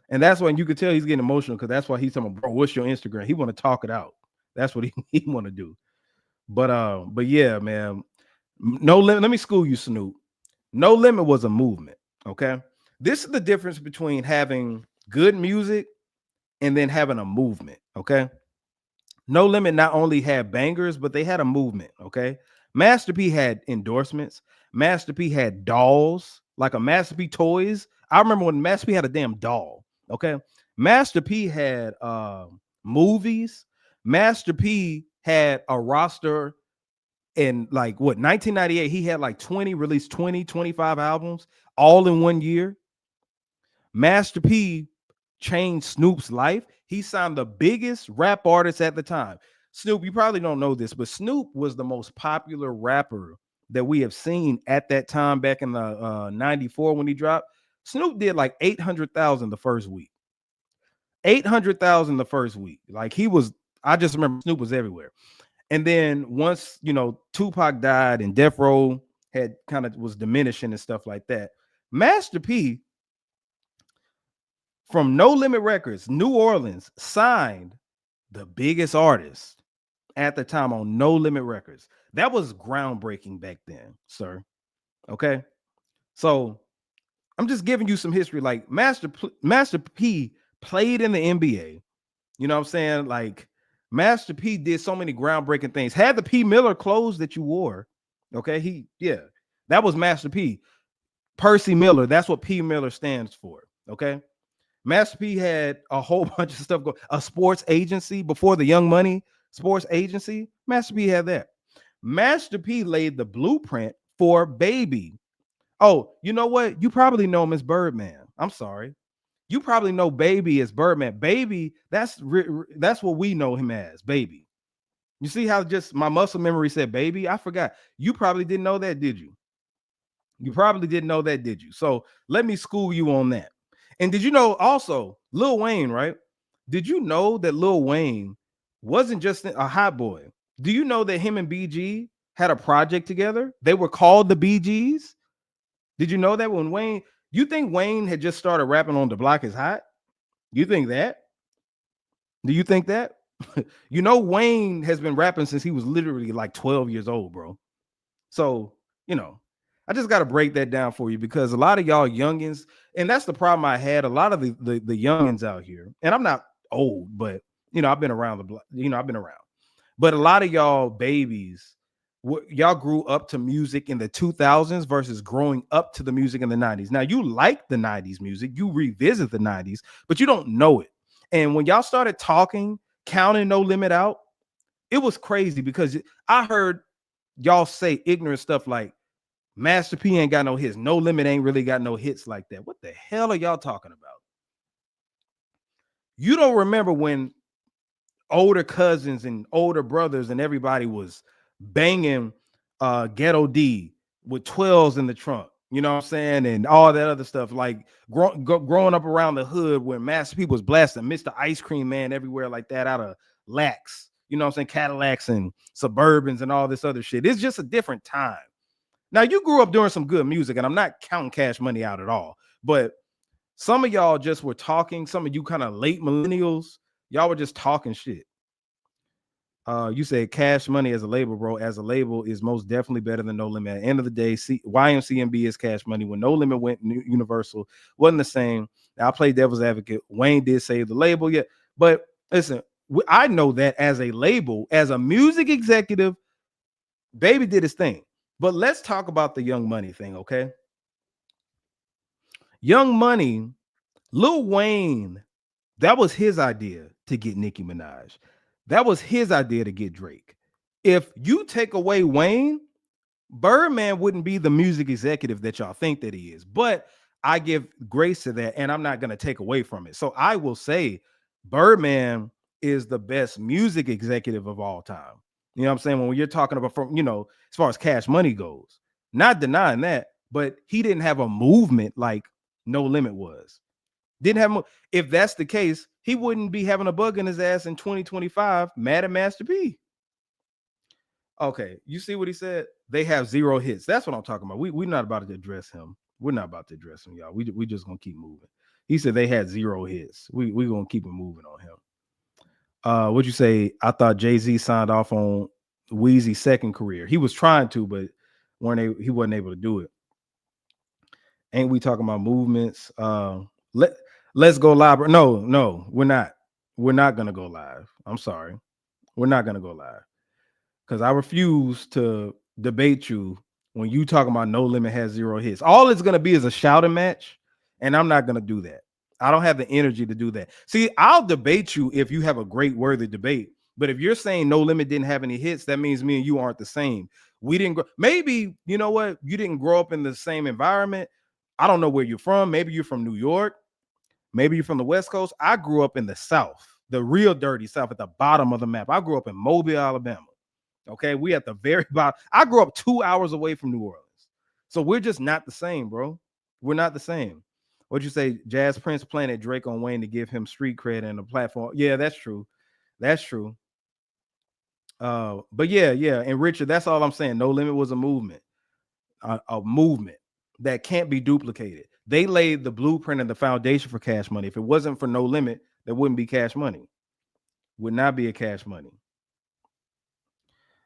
And that's when you could tell he's getting emotional because that's why he's talking, bro, what's your Instagram? He want to talk it out. That's what he want to do. But yeah, man. No Limit. Let me school you, Snoop. No Limit was a movement. Okay. This is the difference between having good music and then having a movement. Okay. No Limit not only had bangers, but they had a movement. Okay. Master P had endorsements. Master P had dolls, like a Master P toys. I remember when Master P had a damn doll. Okay. Master P had movies. Master P had a roster in like what 1998. He had like 25 albums all in 1 year. Master P changed Snoop's life. He signed the biggest rap artist at the time. Snoop, you probably don't know this, but Snoop was the most popular rapper that we have seen at that time back in the 94 when he dropped. Snoop did like 800,000 the first week. 800,000 the first week. Like I just remember Snoop was everywhere. And then once, Tupac died and Death Row had kind of was diminishing and stuff like that, Master P from No Limit Records, New Orleans, signed the biggest artist at the time on No Limit Records. That was groundbreaking back then, sir. Okay. So I'm just giving you some history. Like Master P played in the NBA. You know what I'm saying? Like Master P did so many groundbreaking things. Had the P Miller clothes that you wore. Okay. That was Master P. Percy Miller. That's what P Miller stands for. Okay. Master P had a whole bunch of stuff going. A sports agency before the Young Money sports agency. Master P had that. Master P laid the blueprint for Baby. Oh, you know what? You probably know him as Birdman. I'm sorry. You probably know Baby as Birdman. Baby, that's what we know him as, Baby. You see how just my muscle memory said Baby? I forgot. You probably didn't know that, did you? You probably didn't know that, did you? So let me school you on that. And did you know also Lil Wayne, right? Did you know that Lil Wayne wasn't just a hot boy? Do you know that him and BG had a project together? They were called the BGs. Did you know that when Wayne, you think Wayne had just started rapping on The Block Is Hot? You think that? Do you think that? Wayne has been rapping since he was literally like 12 years old, bro. So, I just got to break that down for you because a lot of y'all youngins, and that's the problem I had. A lot of the youngins out here, and I'm not old, but I've been around the block. I've been around, but a lot of y'all babies, y'all grew up to music in the 2000s versus growing up to the music in the 90s. Now you like the 90s music, you revisit the 90s, but you don't know it. And when y'all started counting No Limit out, it was crazy because I heard y'all say ignorant stuff like Master P ain't got no hits. No Limit ain't really got no hits like that. What the hell are y'all talking about? You don't remember when older cousins and older brothers and everybody was banging Ghetto D with 12s in the trunk. You know what I'm saying? And all that other stuff. Like growing up around the hood when Master P was blasting Mr. Ice Cream Man everywhere like that out of Lax. You know what I'm saying? Cadillacs and Suburbans and all this other shit. It's just a different time. Now, you grew up doing some good music, and I'm not counting Cash Money out at all. But some of y'all just were talking. Some of you kind of late millennials, y'all were just talking shit. You said Cash Money as a label, bro. As a label is most definitely better than No Limit. At the end of the day, YMCMB is Cash Money. When No Limit went Universal, wasn't the same. Now, I play devil's advocate. Wayne did save the label, yeah. But listen, I know that as a label, as a music executive, Baby did his thing. But let's talk about the Young Money thing, okay? Young Money, Lil Wayne, that was his idea to get Nicki Minaj. That was his idea to get Drake. If you take away Wayne, Birdman wouldn't be the music executive that y'all think that he is. But I give grace to that, and I'm not going to take away from it. So I will say Birdman is the best music executive of all time. You know what I'm saying? When you're talking about, from, you know, as far as Cash Money goes, not denying that, but he didn't have a movement like No Limit was. Didn't have. If that's the case, he wouldn't be having a bug in his ass in 2025, mad at Master P. Okay, you see what he said? They have 0 hits. That's what I'm talking about. We're not about to address him. We're not about to address him, y'all. We just gonna keep moving. He said they had 0 hits. We gonna keep it moving on him. What'd you say? I thought Jay-Z signed off on Weezy's second career. He was trying to, but he wasn't able to do it. Ain't we talking about movements? Let's go live. No, we're not. We're not gonna go live. I'm sorry. We're not gonna go live. Because I refuse to debate you when you talking about No Limit has 0 hits. All it's going to be is a shouting match, and I'm not going to do that. I don't have the energy to do that. See, I'll debate you if you have a great, worthy debate. But if you're saying No Limit didn't have any hits, that means me and you aren't the same. We didn't grow. Maybe, you know what? You didn't grow up in the same environment. I don't know where you're from. Maybe you're from New York. Maybe you're from the West Coast. I grew up in the South, the real dirty South at the bottom of the map. I grew up in Mobile, Alabama. Okay, we at the very bottom. I grew up 2 hours away from New Orleans. So we're just not the same, bro. We're not the same. What'd you say? Jazz Prince planted Drake on Wayne to give him street cred and a platform. Yeah, that's true. That's true. But yeah. And Richard, that's all I'm saying. No Limit was a movement that can't be duplicated. They laid the blueprint and the foundation for Cash Money. If it wasn't for No Limit, there wouldn't be Cash Money. Would not be a Cash Money.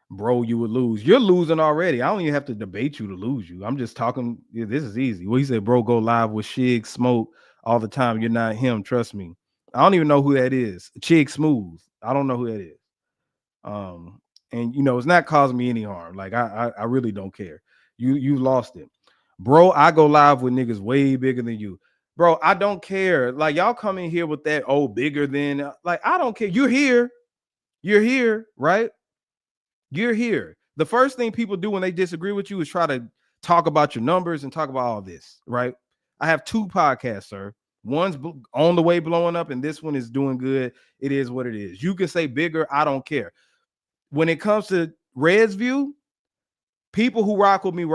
Bro, you would lose. You're losing already. I don't even have to debate you to lose you. I'm just talking. Yeah, this is easy. Well, he said, bro, go live with Shig Smoke all the time. You're not him. Trust me. I don't even know who that is. Chig Smooth. I don't know who that is. And you know, it's not causing me any harm. Like I really don't care. You lost it. Bro, I go live with niggas way bigger than you. Bro, I don't care. Like y'all come in here with that, oh, bigger than, like, I don't care. You're here. You're here, right? You're here. The first thing people do when they disagree with you is try to talk about your numbers and talk about all this, right? I have 2 podcasts, sir. One's on the way blowing up, and this one is doing good. It is what it is. You can say bigger. I don't care. When it comes to Red's View, people who rock with me.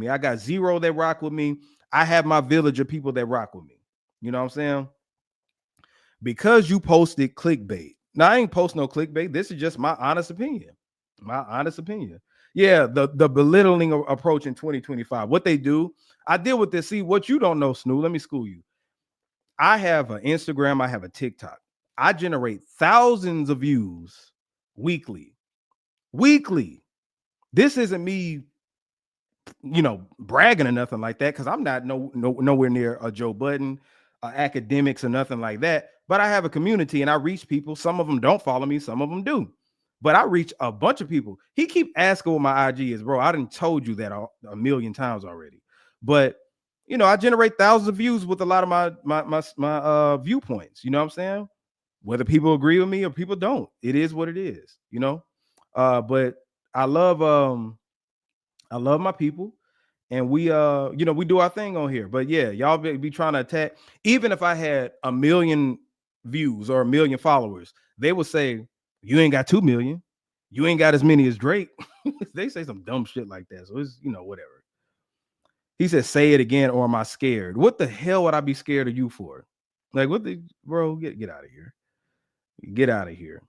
I got 0 that rock with me. I have my village of people that rock with me. You know what I'm saying? Because you posted clickbait. Now, I ain't post no clickbait. This is just my honest opinion. My honest opinion. Yeah, the belittling approach in 2025. What they do, I deal with this. See, what you don't know, Snoo, let me school you. I have an Instagram. I have a TikTok. I generate thousands of views weekly. This isn't me, you know, bragging or nothing like that, because I'm not nowhere near a Joe Budden, academics or nothing like that. But I have a community and I reach people. Some of them don't follow me. Some of them do. But I reach a bunch of people. He keep asking what my IG is, bro. I done told you that a million times already. But you know, I generate thousands of views with a lot of my viewpoints. You know what I'm saying? Whether people agree with me or people don't, it is what it is. You know. But I love my people, and we you know, we do our thing on here. But yeah, y'all be trying to attack. Even if I had 1 million views or 1 million followers, they would say, you ain't got 2 million. You ain't got as many as Drake. They say some dumb shit like that. So it's, you know, whatever. He said, say it again, or am I scared? What the hell would I be scared of you for? Like, what the, bro, get out of here. Get out of here.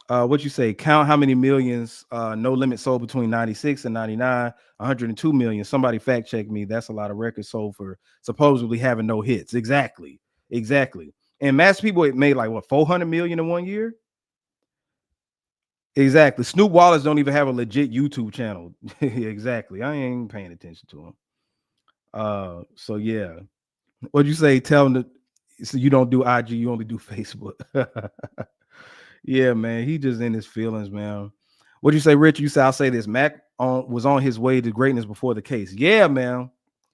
What you say? Count how many millions No Limit sold between 96 and 99, 102 million. Somebody fact check me. That's a lot of records sold for supposedly having no hits. Exactly. And Master People made like what, 400 million in 1 year? Exactly. Snoop Wallace don't even have a legit YouTube channel. Exactly. I ain't paying attention to him. So yeah. What'd you say? Tell him that so you don't do IG, you only do Facebook. Yeah, man. He just in his feelings, man. What'd you say, Rich? You said I'll say this. Mac was on his way to greatness before the case. Yeah, man.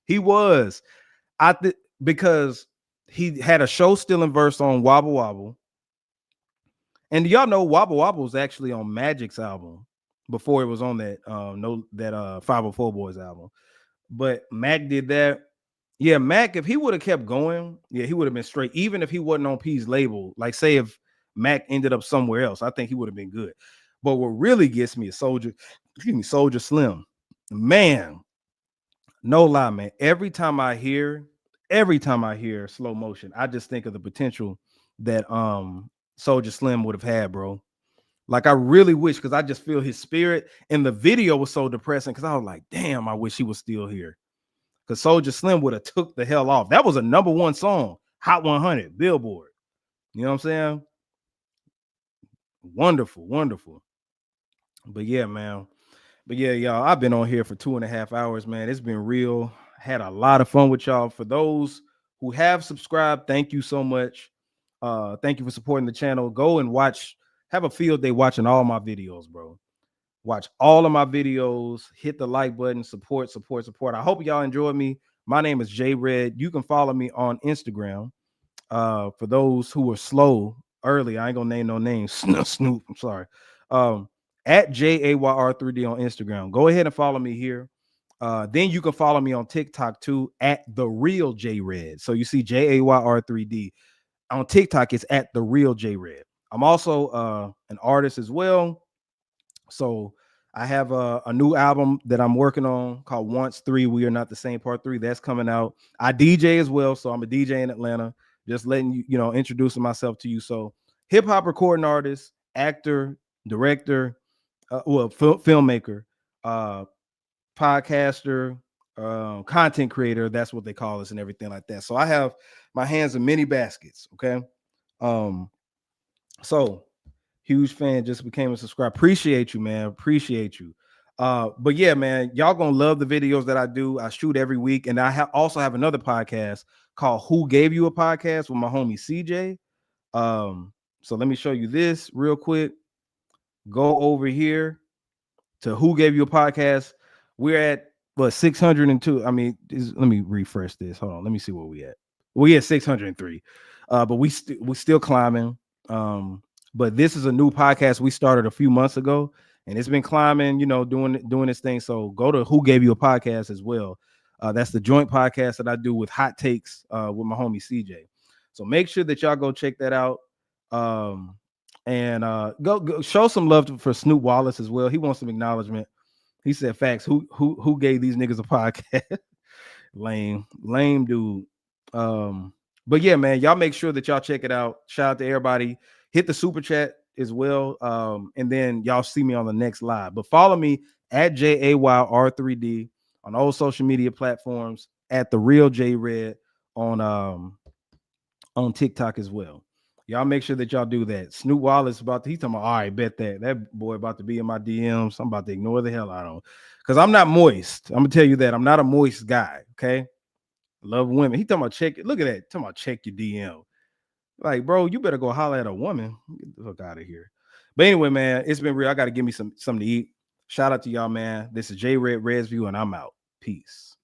He was. Because he had a show stealing verse on Wobble Wobble. And y'all know Wobble Wobble was actually on Magic's album before it was on that 504 Boys album. But Mac did that. Yeah, Mac, if he would have kept going, yeah, he would have been straight. Even if he wasn't on P's label, like say if Mac ended up somewhere else, I think he would have been good. But what really gets me is Soldier Slim. Man, no lie, man. Every time I hear Slow Motion, I just think of the potential that Soldier Slim would have had, bro. Like I really wish, because I just feel his spirit, and the video was so depressing because I was like, damn, I wish he was still here. Because Soldier Slim would have took the hell off. That was a #1 song, Hot 100, Billboard. You know what I'm saying? Wonderful, wonderful. But yeah, man. But yeah, y'all, I've been on here for 2.5 hours, man. It's been real. Had a lot of fun with y'all. For those who have subscribed, thank you so much. Thank you for supporting the channel. Go and have a field day watching all my videos, bro. Watch all of my videos, hit the like button, support. I hope y'all enjoyed me. My name is J Red. You can follow me on Instagram. For those who were slow early, I ain't gonna name no names. Snoop, I'm sorry. At JAYR3D on Instagram. Go ahead and follow me here. Then you can follow me on TikTok too at The Real J Red. So you see JAYR3D. On TikTok, it's at The Real J Red. I'm also an artist as well. So I have a new album that I'm working on called Once 3 We Are Not the Same Part 3. That's coming out. I DJ as well. So I'm a DJ in Atlanta. Just letting you, introducing myself to you. So hip hop recording artist, actor, director, filmmaker, podcaster, content creator. That's what they call us and everything like that. So I have my hands in many baskets. Okay. So huge fan, just became a subscriber. Appreciate you, man. Appreciate you. But yeah, man, y'all gonna love the videos that I do. I shoot every week, and I also have another podcast called Who Gave You a Podcast with my homie CJ. So let me show you this real quick. Go over here to Who Gave You a Podcast. We're at 602. I mean, let me refresh this. Hold on, let me see where we at. We at 603. But we still climbing. But this is a new podcast we started a few months ago, and it's been climbing, doing this thing. So go to Who Gave You a Podcast as well. That's the joint podcast that I do with hot takes with my homie CJ. So make sure that y'all go check that out. And go show some love for Snoop Wallace as well. He wants some acknowledgement. He said, "Facts. Who gave these niggas a podcast?" lame dude. But yeah, man, y'all make sure that y'all check it out. Shout out to everybody. Hit the super chat as well. And then y'all see me on the next live. But follow me at JAYR3D on all social media platforms, at The Real J Red on TikTok as well. Y'all make sure that y'all do that. Snoop Wallace he's talking about, all right, bet that boy about to be in my DMs. I'm about to ignore the hell out of him. Because I'm not moist. I'm gonna tell you that. I'm not a moist guy. Okay. Love women. He talking about check. Look at that. Talking about check your DM. Like, bro, you better go holler at a woman. Get the fuck out of here. But anyway, man, it's been real. I got to give me something to eat. Shout out to y'all, man. This is J Red Red's View, and I'm out. Peace.